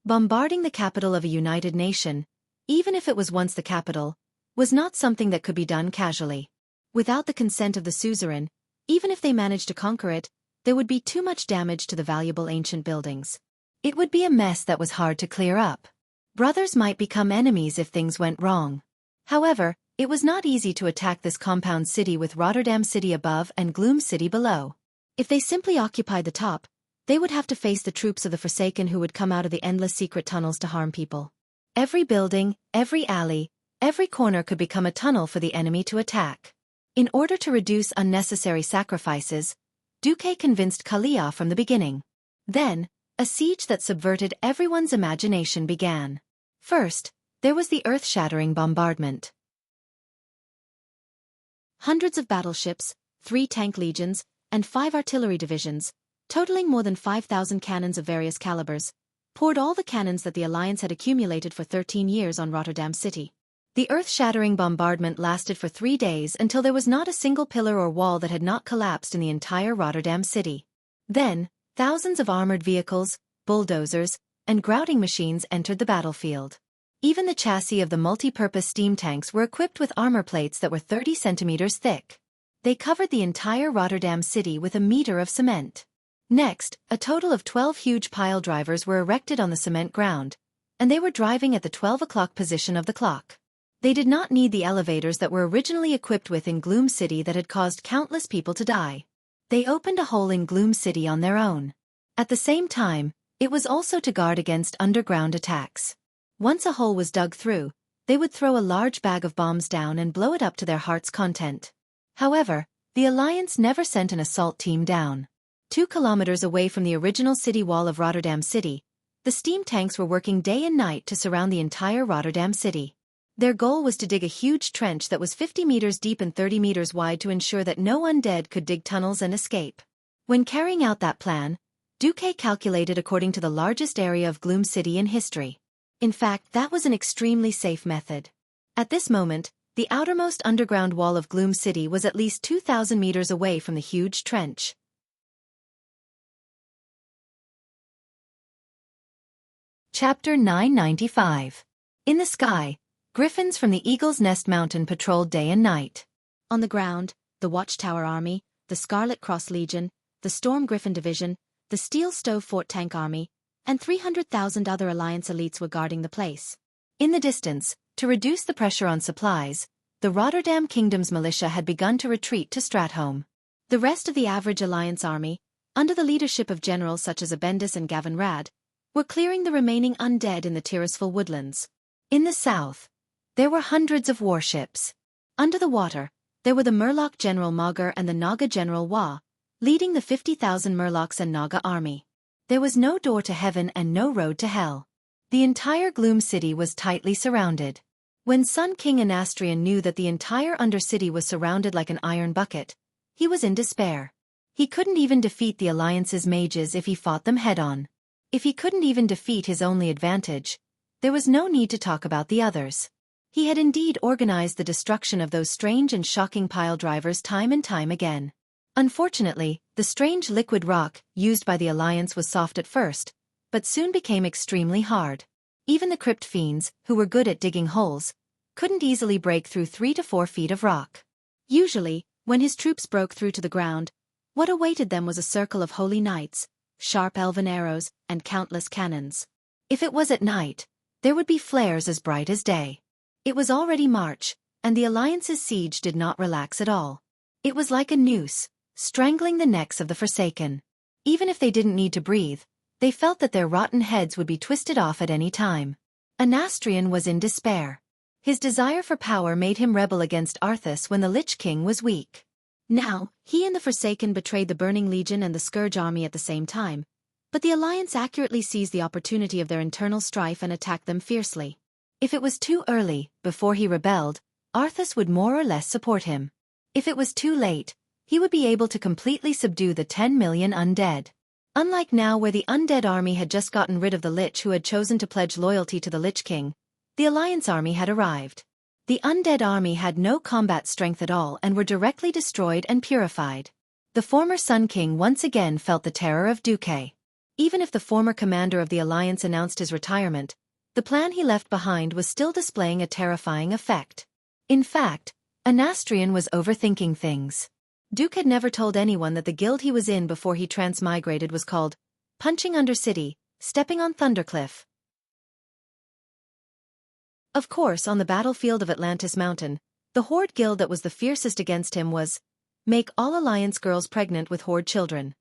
Bombarding the capital of a united nation, even if it was once the capital, was not something that could be done casually. Without the consent of the suzerain, even if they managed to conquer it, there would be too much damage to the valuable ancient buildings. It would be a mess that was hard to clear up. Brothers might become enemies if things went wrong. However, it was not easy to attack this compound city with Rotterdam City above and Gloom City below. If they simply occupied the top, they would have to face the troops of the Forsaken who would come out of the endless secret tunnels to harm people. Every building, every alley, every corner could become a tunnel for the enemy to attack. In order to reduce unnecessary sacrifices, Xueqi convinced Kalia from the beginning. Then, a siege that subverted everyone's imagination began. First, there was the earth-shattering bombardment. Hundreds of battleships, 3 tank legions, and 5 artillery divisions, totaling more than 5,000 cannons of various calibers, poured all the cannons that the Alliance had accumulated for 13 years on Rotterdam City. The earth-shattering bombardment lasted for 3 days until there was not a single pillar or wall that had not collapsed in the entire Rotterdam City. Then, thousands of armored vehicles, bulldozers, and grouting machines entered the battlefield. Even the chassis of the multi-purpose steam tanks were equipped with armor plates that were 30 centimeters thick. They covered the entire Rotterdam City with a meter of cement. Next, a total of 12 huge pile drivers were erected on the cement ground, and they were driving at the 12 o'clock position of the clock. They did not need the elevators that were originally equipped with in Gloom City that had caused countless people to die. They opened a hole in Gloom City on their own. At the same time, it was also to guard against underground attacks. Once a hole was dug through, they would throw a large bag of bombs down and blow it up to their heart's content. However, the Alliance never sent an assault team down. 2 kilometers away from the original city wall of Rotterdam City, the steam tanks were working day and night to surround the entire Rotterdam City. Their goal was to dig a huge trench that was 50 meters deep and 30 meters wide to ensure that no undead could dig tunnels and escape. When carrying out that plan, Xueqi calculated according to the largest area of Gloom City in history. In fact, that was an extremely safe method. At this moment, the outermost underground wall of Gloom City was at least 2,000 meters away from the huge trench. Chapter 995. In the sky, griffins from the Eagle's Nest Mountain patrolled day and night. On the ground, the Watchtower Army, the Scarlet Cross Legion, the Storm Griffin Division, the Steel Stove Fort Tank Army, and 300,000 other Alliance elites were guarding the place. In the distance, to reduce the pressure on supplies, the Rotterdam Kingdom's militia had begun to retreat to Stratholme. The rest of the average Alliance army, under the leadership of generals such as Abendis and Gavin Rad, were clearing the remaining undead in the Tirisful woodlands. In the south, there were hundreds of warships. Under the water, there were the Murloc General Mogger and the Naga General Wa, leading the 50,000 Murlocs and Naga army. There was no door to heaven and no road to hell. The entire Gloom City was tightly surrounded. When Sun King Anastrian knew that the entire Undercity was surrounded like an iron bucket, he was in despair. He couldn't even defeat the Alliance's mages if he fought them head-on. If he couldn't even defeat his only advantage, there was no need to talk about the others. He had indeed organized the destruction of those strange and shocking pile drivers time and time again. Unfortunately, the strange liquid rock used by the Alliance was soft at first, but soon became extremely hard. Even the crypt fiends, who were good at digging holes, couldn't easily break through 3 to 4 feet of rock. Usually, when his troops broke through to the ground, what awaited them was a circle of holy knights, sharp elven arrows, and countless cannons. If it was at night, there would be flares as bright as day. It was already March, and the Alliance's siege did not relax at all. It was like a noose, strangling the necks of the Forsaken. Even if they didn't need to breathe, they felt that their rotten heads would be twisted off at any time. Anastrian was in despair. His desire for power made him rebel against Arthas when the Lich King was weak. Now, he and the Forsaken betrayed the Burning Legion and the Scourge army at the same time, but the Alliance accurately seized the opportunity of their internal strife and attacked them fiercely. If it was too early, before he rebelled, Arthas would more or less support him. If it was too late, he would be able to completely subdue the 10 million undead. Unlike now where the undead army had just gotten rid of the Lich who had chosen to pledge loyalty to the Lich King, the Alliance army had arrived. The undead army had no combat strength at all and were directly destroyed and purified. The former Sun King once again felt the terror of Xueqi. Even if the former commander of the Alliance announced his retirement, the plan he left behind was still displaying a terrifying effect. In fact, Anastrian was overthinking things. Duke had never told anyone that the guild he was in before he transmigrated was called Punching Undercity, Stepping on Thundercliff. Of course, on the battlefield of Atlantis Mountain, the Horde guild that was the fiercest against him was Make All Alliance Girls Pregnant with Horde Children.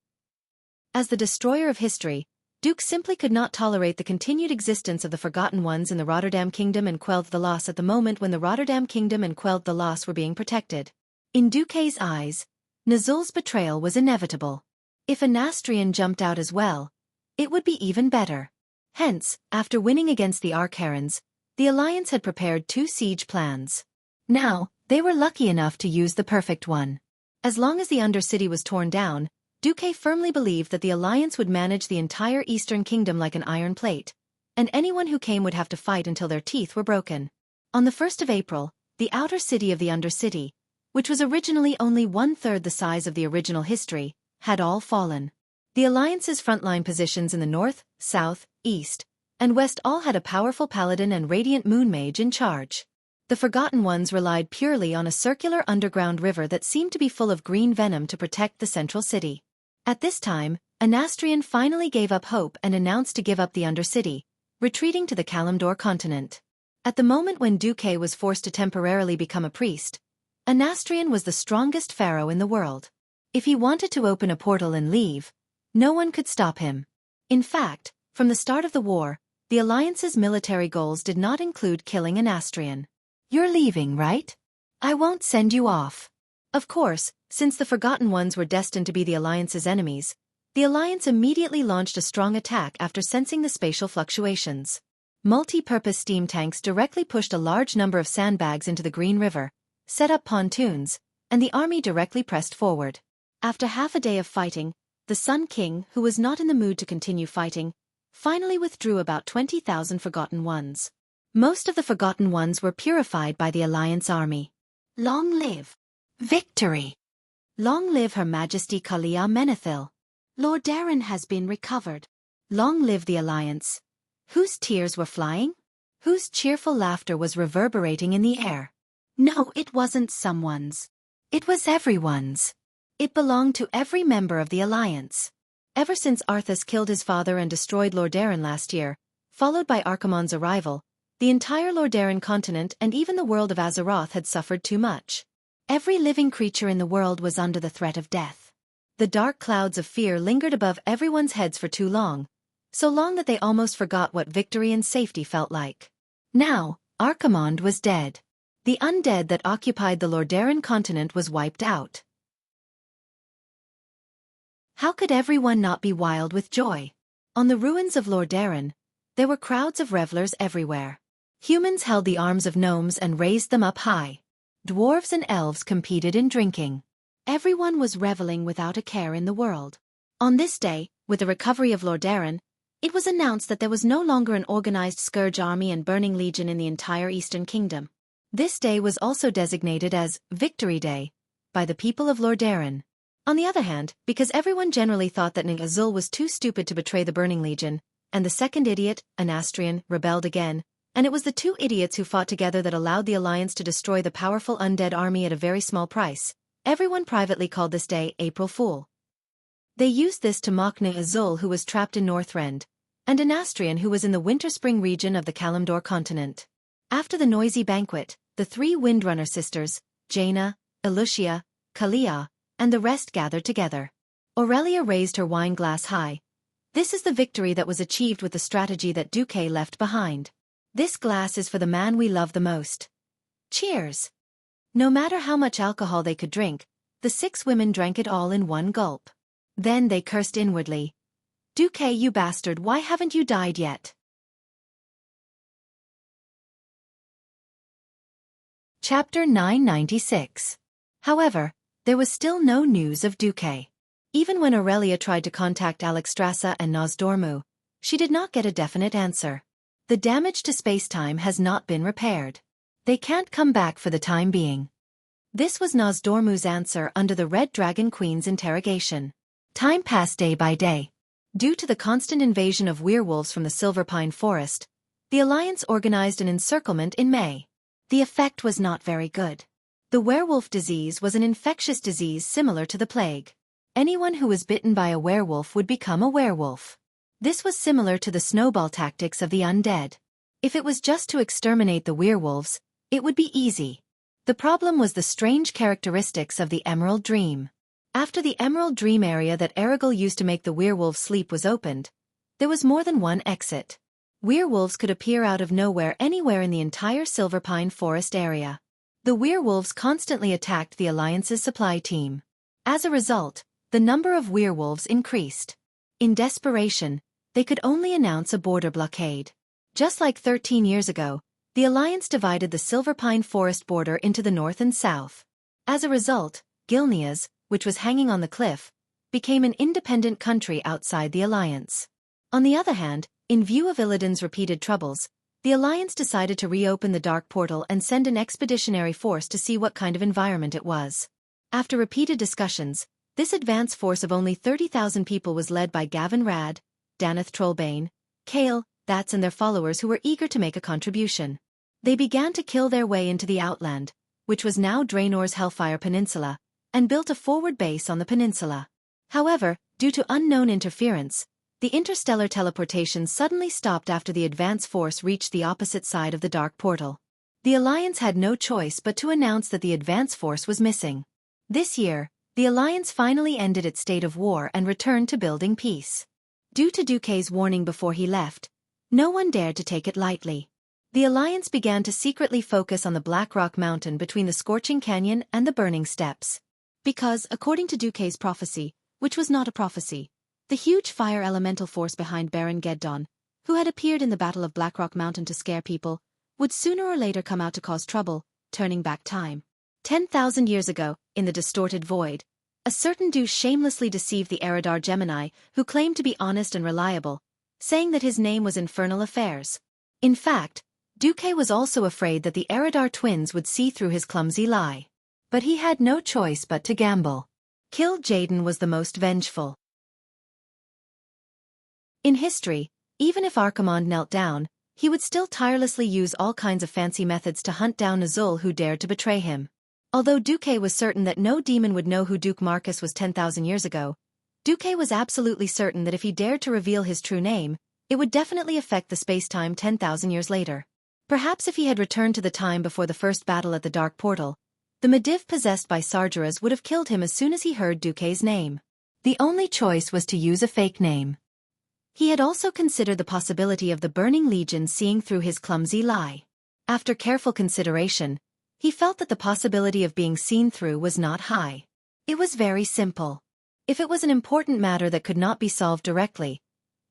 As the destroyer of history, Duke simply could not tolerate the continued existence of the Forgotten Ones in the Rotterdam Kingdom and quelled the loss at the moment when the Rotterdam Kingdom and quelled the loss were being protected. In Duque's eyes, Nazul's betrayal was inevitable. If Anastrian jumped out as well, it would be even better. Hence, after winning against the Arkherons, the Alliance had prepared 2 siege plans. Now, they were lucky enough to use the perfect one. As long as the Undercity was torn down, Xueqi firmly believed that the Alliance would manage the entire Eastern Kingdom like an iron plate, and anyone who came would have to fight until their teeth were broken. On the 1st of April, the outer city of the Undercity, which was originally only 1/3 the size of the original history, had all fallen. The Alliance's frontline positions in the north, south, east, and west all had a powerful paladin and radiant moon mage in charge. The Forgotten Ones relied purely on a circular underground river that seemed to be full of green venom to protect the central city. At this time, Anastrian finally gave up hope and announced to give up the Undercity, retreating to the Kalimdor continent. At the moment when Xueqi was forced to temporarily become a priest, Anastrian was the strongest pharaoh in the world. If he wanted to open a portal and leave, no one could stop him. In fact, from the start of the war, the Alliance's military goals did not include killing Anastrian. You're leaving, right? I won't send you off. Of course, since the Forgotten Ones were destined to be the Alliance's enemies, the Alliance immediately launched a strong attack after sensing the spatial fluctuations. Multi-purpose steam tanks directly pushed a large number of sandbags into the Green River, set up pontoons, and the army directly pressed forward. After half a day of fighting, the Sun King, who was not in the mood to continue fighting, finally withdrew about 20,000 Forgotten Ones. Most of the Forgotten Ones were purified by the Alliance army. Long live victory! Long live Her Majesty Kalia Menethil! Lordaeron has been recovered. Long live the Alliance! Whose tears were flying? Whose cheerful laughter was reverberating in the air? No, it wasn't someone's. It was everyone's. It belonged to every member of the Alliance. Ever since Arthas killed his father and destroyed Lordaeron last year, followed by Archimonde's arrival, the entire Lordaeron continent and even the world of Azeroth had suffered too much. Every living creature in the world was under the threat of death. The dark clouds of fear lingered above everyone's heads for too long, so long that they almost forgot what victory and safety felt like. Now, Archimonde was dead. The undead that occupied the Lordaeron continent was wiped out. How could everyone not be wild with joy? On the ruins of Lordaeron, there were crowds of revelers everywhere. Humans held the arms of gnomes and raised them up high. Dwarves and elves competed in drinking. Everyone was reveling without a care in the world. On this day, with the recovery of Lordaeron, It was announced that there was no longer an organized Scourge army and Burning Legion in the entire Eastern Kingdom. This day was also designated as Victory Day by the people of Lordaeron. On the other hand, because everyone generally thought that Azul was too stupid to betray the Burning Legion, and the second idiot, Anastrian, rebelled again, and it was the two idiots who fought together that allowed the Alliance to destroy the powerful undead army at a very small price, everyone privately called this day April Fool. They used this to mock Azul, who was trapped in Northrend, and Anastrian, who was in the winter-spring region of the Kalimdor continent. After the noisy banquet, the three Windrunner sisters, Jaina, Elucia, Kalia, and the rest gathered together. Aurelia raised her wine glass high. This is the victory that was achieved with the strategy that Duque left behind. This glass is for the man we love the most. Cheers! No matter how much alcohol they could drink, the 6 women drank it all in one gulp. Then they cursed inwardly. Duque, you bastard, why haven't you died yet? Chapter 996. However, there was still no news of Duque. Even when Aurelia tried to contact Alexstrasza and Nosdormu, she did not get a definite answer. The damage to spacetime has not been repaired. They can't come back for the time being. This was Nosdormu's answer under the Red Dragon Queen's interrogation. Time passed day by day. Due to the constant invasion of werewolves from the Silverpine Forest, the Alliance organized an encirclement in May. The effect was not very good. The werewolf disease was an infectious disease similar to the plague. Anyone who was bitten by a werewolf would become a werewolf. This was similar to the snowball tactics of the undead. If it was just to exterminate the werewolves, it would be easy. The problem was the strange characteristics of the Emerald Dream. After the Emerald Dream area that Erigel used to make the werewolves sleep was opened, there was more than one exit. Werewolves could appear out of nowhere anywhere in the entire Silverpine Forest area. The werewolves constantly attacked the Alliance's supply team. As a result, the number of werewolves increased. In desperation, they could only announce a border blockade. Just like 13 years ago, the Alliance divided the Silverpine Forest border into the north and south. As a result, Gilneas, which was hanging on the cliff, became an independent country outside the Alliance. On the other hand, in view of Illidan's repeated troubles, the Alliance decided to reopen the Dark Portal and send an expeditionary force to see what kind of environment it was. After repeated discussions, this advance force of only 30,000 people was led by Gavin Rad, Daneth Trollbane, Kale, Thats and their followers who were eager to make a contribution. They began to kill their way into the Outland, which was now Draenor's Hellfire Peninsula, and built a forward base on the peninsula. However, due to unknown interference, the interstellar teleportation suddenly stopped after the advance force reached the opposite side of the Dark Portal. The Alliance had no choice but to announce that the advance force was missing. This year, the Alliance finally ended its state of war and returned to building peace. Due to Duque's warning before he left, no one dared to take it lightly. The Alliance began to secretly focus on the Black Rock Mountain between the Scorching Canyon and the Burning Steppes. Because, according to Duque's prophecy, which was not a prophecy, the huge fire elemental force behind Baron Geddon, who had appeared in the Battle of Blackrock Mountain to scare people, would sooner or later come out to cause trouble, turning back time. 10,000 years ago, in the distorted void, a certain Dew shamelessly deceived the Eridar Gemini, who claimed to be honest and reliable, saying that his name was Infernal Affairs. In fact, Duque was also afraid that the Eridar twins would see through his clumsy lie. But he had no choice but to gamble. Kill Jaden was the most vengeful. In history, even if Archimonde knelt down, he would still tirelessly use all kinds of fancy methods to hunt down Azul who dared to betray him. Although Duque was certain that no demon would know who Duke Marcus was 10,000 years ago, Duque was absolutely certain that if he dared to reveal his true name, it would definitely affect the spacetime 10,000 years later. Perhaps if he had returned to the time before the first battle at the Dark Portal, the Mediv possessed by Sargeras would have killed him as soon as he heard Duque's name. The only choice was to use a fake name. He had also considered the possibility of the Burning Legion seeing through his clumsy lie. After careful consideration, he felt that the possibility of being seen through was not high. It was very simple. If it was an important matter that could not be solved directly,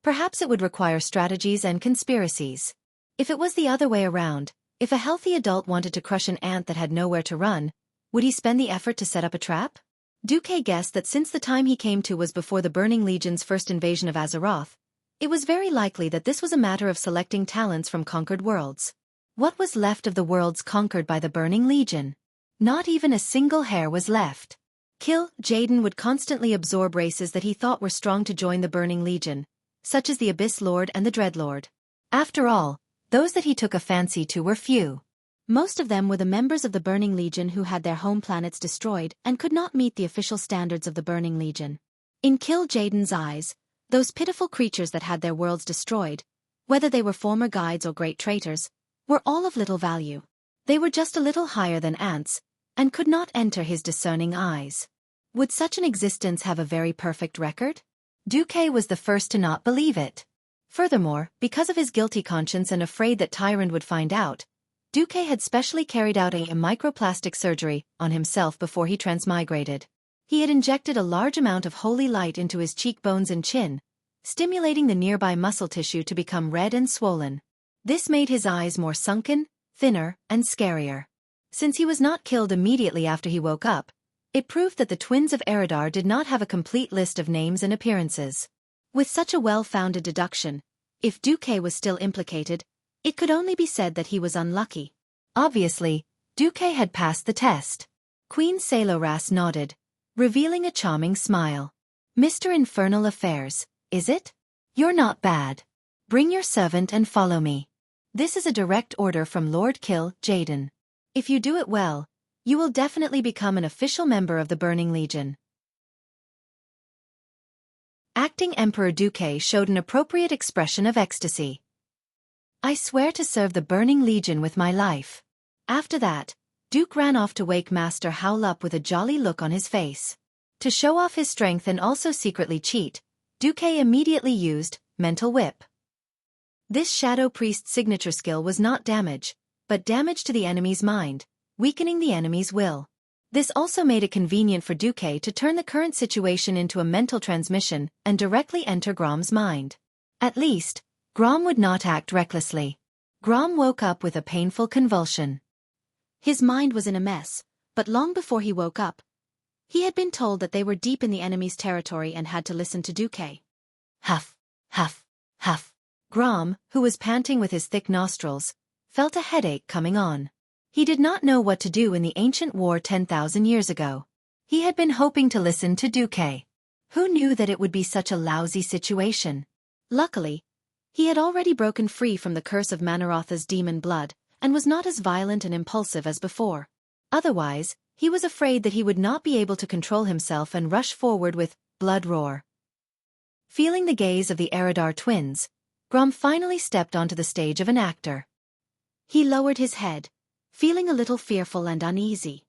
perhaps it would require strategies and conspiracies. If it was the other way around, if a healthy adult wanted to crush an ant that had nowhere to run, would he spend the effort to set up a trap? Duque guessed that since the time he came to was before the Burning Legion's first invasion of Azeroth, It was very likely that this was a matter of selecting talents from conquered worlds. What was left of the worlds conquered by the Burning Legion? Not even a single hair was left. Jaden would constantly absorb races that he thought were strong to join the Burning Legion, such as the Abyss Lord and the Dreadlord. After all, those that he took a fancy to were few. Most of them were the members of the Burning Legion who had their home planets destroyed and could not meet the official standards of the Burning Legion. In Jaden's eyes, those pitiful creatures that had their worlds destroyed, whether they were former guides or great traitors, were all of little value. They were just a little higher than ants, and could not enter his discerning eyes. Would such an existence have a very perfect record? Xueqi was the first to not believe it. Furthermore, because of his guilty conscience and afraid that Tyrant would find out, Xueqi had specially carried out a microplastic surgery on himself before he transmigrated. He had injected a large amount of holy light into his cheekbones and chin, stimulating the nearby muscle tissue to become red and swollen. This made his eyes more sunken, thinner, and scarier. Since he was not killed immediately after he woke up, it proved that the twins of Eridar did not have a complete list of names and appearances. With such a well-founded deduction, if Xueqi was still implicated, it could only be said that he was unlucky. Obviously, Xueqi had passed the test. Queen Saloras nodded, revealing a charming smile. Mr. Infernal Affairs, is it? You're not bad. Bring your servant and follow me. This is a direct order from Lord Jaden. If you do it well, you will definitely become an official member of the Burning Legion. Acting Emperor Xueqi showed an appropriate expression of ecstasy. I swear to serve the Burning Legion with my life. After that, Duke ran off to wake Master Howl up with a jolly look on his face. To show off his strength and also secretly cheat, Xueqi immediately used Mental Whip. This Shadow Priest signature skill was not damage, but damage to the enemy's mind, weakening the enemy's will. This also made it convenient for Xueqi to turn the current situation into a mental transmission and directly enter Grom's mind. At least, Grom would not act recklessly. Grom woke up with a painful convulsion. His mind was in a mess, but long before he woke up, he had been told that they were deep in the enemy's territory and had to listen to Xueqi. Huff, huff, huff. Grom, who was panting with his thick nostrils, felt a headache coming on. He did not know what to do in the ancient war 10,000 years ago. He had been hoping to listen to Xueqi. Who knew that it would be such a lousy situation? Luckily, he had already broken free from the curse of Manarotha's demon blood, and was not as violent and impulsive as before. Otherwise, he was afraid that he would not be able to control himself and rush forward with Blood Roar. Feeling the gaze of the Eridar twins, Grom finally stepped onto the stage of an actor. He lowered his head, feeling a little fearful and uneasy.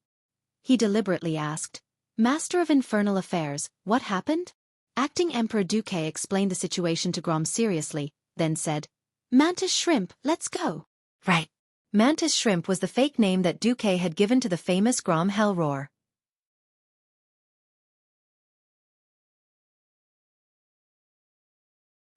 He deliberately asked, Master of Infernal Affairs, what happened? Acting Emperor Xueqi explained the situation to Grom seriously, then said, Mantis Shrimp, let's go. Right. Mantis Shrimp was the fake name that Xueqi had given to the famous Grom Hellroar.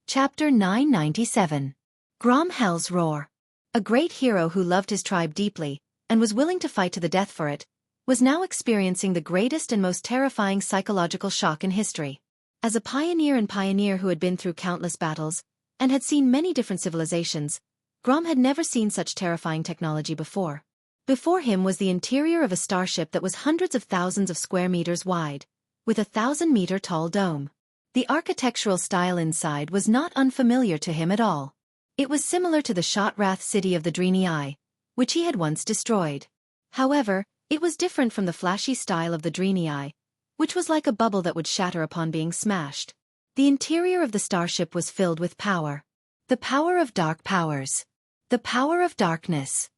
Chapter 997. Grom Hell's Roar. A great hero who loved his tribe deeply, and was willing to fight to the death for it, was now experiencing the greatest and most terrifying psychological shock in history. As a pioneer who had been through countless battles, and had seen many different civilizations, Grom had never seen such terrifying technology before. Before him was the interior of a starship that was hundreds of thousands of square meters wide, with a 1,000-meter-tall dome. The architectural style inside was not unfamiliar to him at all. It was similar to the Shotrath city of the Draenei, which he had once destroyed. However, it was different from the flashy style of the Draenei, which was like a bubble that would shatter upon being smashed. The interior of the starship was filled with power. The power of dark powers. The power of darkness.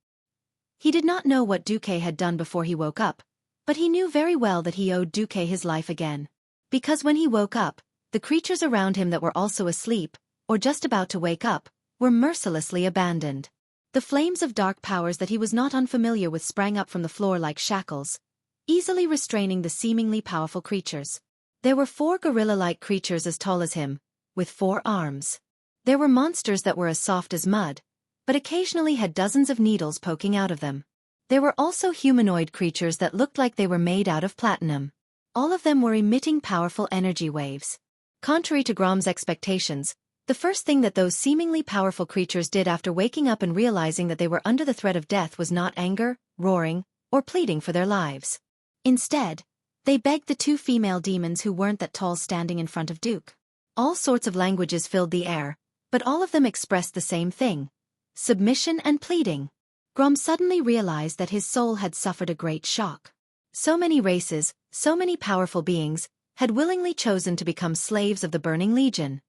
He did not know what Xueqi had done before he woke up, but he knew very well that he owed Xueqi his life again. Because when he woke up, the creatures around him that were also asleep, or just about to wake up, were mercilessly abandoned. The flames of dark powers that he was not unfamiliar with sprang up from the floor like shackles, easily restraining the seemingly powerful creatures. There were 4 gorilla-like creatures as tall as him, with 4 arms. There were monsters that were as soft as mud, but occasionally had dozens of needles poking out of them. There were also humanoid creatures that looked like they were made out of platinum. All of them were emitting powerful energy waves. Contrary to Grom's expectations, The first thing that those seemingly powerful creatures did after waking up and realizing that they were under the threat of death was not anger, roaring, or pleading for their lives. Instead, they begged the two female demons who weren't that tall standing in front of Duke. All sorts of languages filled the air, but all of them expressed the same thing: submission and pleading. Grom suddenly realized that his soul had suffered a great shock. So many races, so many powerful beings, had willingly chosen to become slaves of the Burning Legion.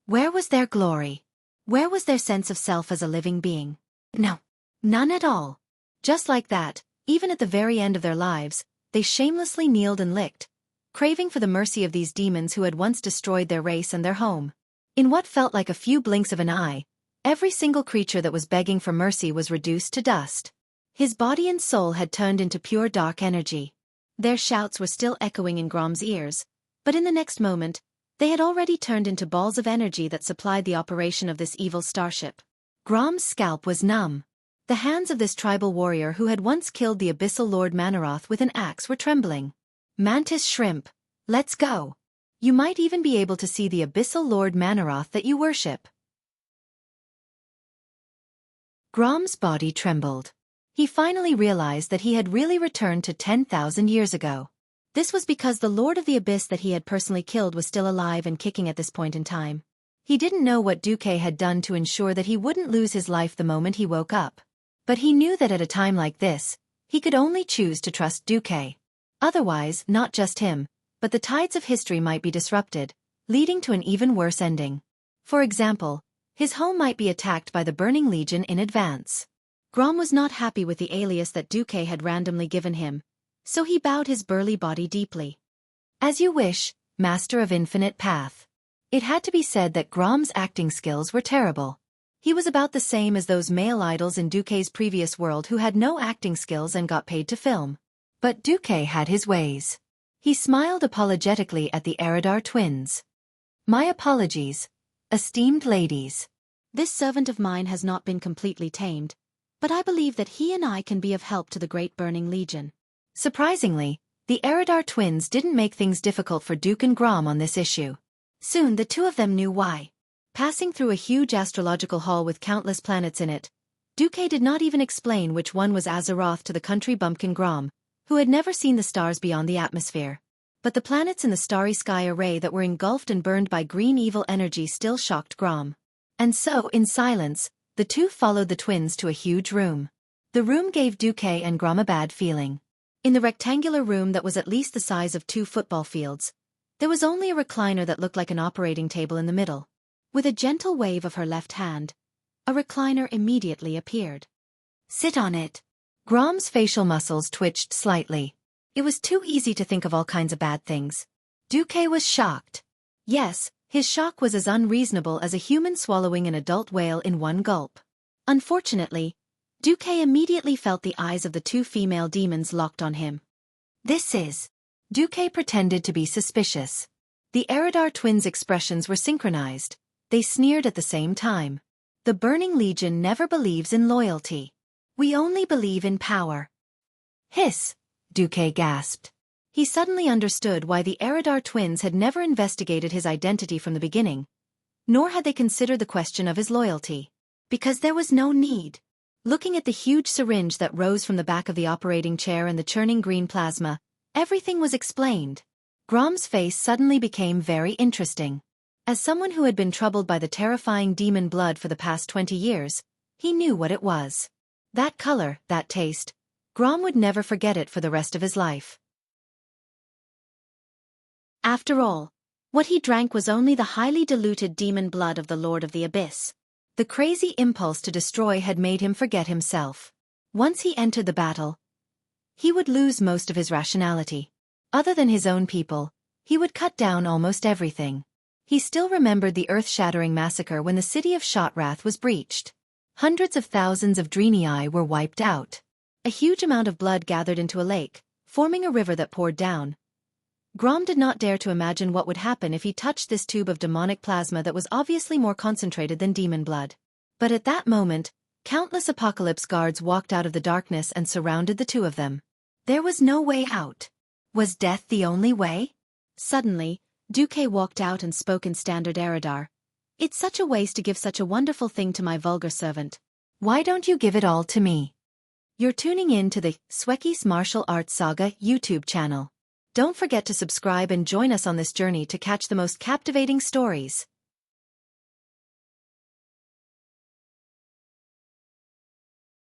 Where was their glory? Where was their sense of self as a living being? No, none at all. Just like that, even at the very end of their lives, they shamelessly kneeled and licked, craving for the mercy of these demons who had once destroyed their race and their home. In what felt like a few blinks of an eye, every single creature that was begging for mercy was reduced to dust. His body and soul had turned into pure dark energy. Their shouts were still echoing in Grom's ears, but in the next moment, they had already turned into balls of energy that supplied the operation of this evil starship. Grom's scalp was numb. The hands of this tribal warrior who had once killed the Abyssal Lord Manaroth with an axe were trembling. Mantis shrimp, let's go. You might even be able to see the Abyssal Lord Manaroth that you worship. Grom's body trembled. He finally realized that he had really returned to 10,000 years ago. This was because the Lord of the Abyss that he had personally killed was still alive and kicking at this point in time. He didn't know what Xueqi had done to ensure that he wouldn't lose his life the moment he woke up. But he knew that at a time like this, he could only choose to trust Xueqi. Otherwise, not just him, but the tides of history might be disrupted, leading to an even worse ending. For example, his home might be attacked by the Burning Legion in advance. Grom was not happy with the alias that Xueqi had randomly given him, so he bowed his burly body deeply. As you wish, Master of Infinite Path. It had to be said that Grom's acting skills were terrible. He was about the same as those male idols in Xueqi's previous world who had no acting skills and got paid to film. But Xueqi had his ways. He smiled apologetically at the Eridar twins. My apologies, esteemed ladies. This servant of mine has not been completely tamed, but I believe that he and I can be of help to the Great Burning Legion. Surprisingly, the Eridar twins didn't make things difficult for Duke and Grom on this issue. Soon the two of them knew why. Passing through a huge astrological hall with countless planets in it, Xueqi did not even explain which one was Azeroth to the country bumpkin Grom, who had never seen the stars beyond the atmosphere. But the planets in the starry sky array that were engulfed and burned by green evil energy still shocked Grom. And so, in silence, the two followed the twins to a huge room. The room gave Xueqi and Grom a bad feeling. In the rectangular room that was at least the size of 2 football fields, there was only a recliner that looked like an operating table in the middle. With a gentle wave of her left hand, a recliner immediately appeared. Sit on it. Grom's facial muscles twitched slightly. It was too easy to think of all kinds of bad things. Xueqi was shocked. Yes, his shock was as unreasonable as a human swallowing an adult whale in one gulp. Unfortunately, Xueqi immediately felt the eyes of the 2 female demons locked on him. This is... Xueqi pretended to be suspicious. The Eridar twins' expressions were synchronized. They sneered at the same time. The Burning Legion never believes in loyalty. We only believe in power. Hiss, Xueqi gasped. He suddenly understood why the Eridar twins had never investigated his identity from the beginning, nor had they considered the question of his loyalty. Because there was no need. Looking at the huge syringe that rose from the back of the operating chair and the churning green plasma, everything was explained. Grom's face suddenly became very interesting. As someone who had been troubled by the terrifying demon blood for the past 20 years, he knew what it was. That color, that taste. Grom would never forget it for the rest of his life. After all, what he drank was only the highly diluted demon blood of the Lord of the Abyss. The crazy impulse to destroy had made him forget himself. Once he entered the battle, he would lose most of his rationality. Other than his own people, he would cut down almost everything. He still remembered the earth-shattering massacre when the city of Shotrath was breached. Hundreds of thousands of Draenei were wiped out. A huge amount of blood gathered into a lake, forming a river that poured down. Grom did not dare to imagine what would happen if he touched this tube of demonic plasma that was obviously more concentrated than demon blood. But at that moment, countless Apocalypse guards walked out of the darkness and surrounded the two of them. There was no way out. Was death the only way? Suddenly, Xueqi walked out and spoke in standard Eridar. It's such a waste to give such a wonderful thing to my vulgar servant. Why don't you give it all to me? You're tuning in to the Xueqi's Martial Arts Saga YouTube channel. Don't forget to subscribe and join us on this journey to catch the most captivating stories.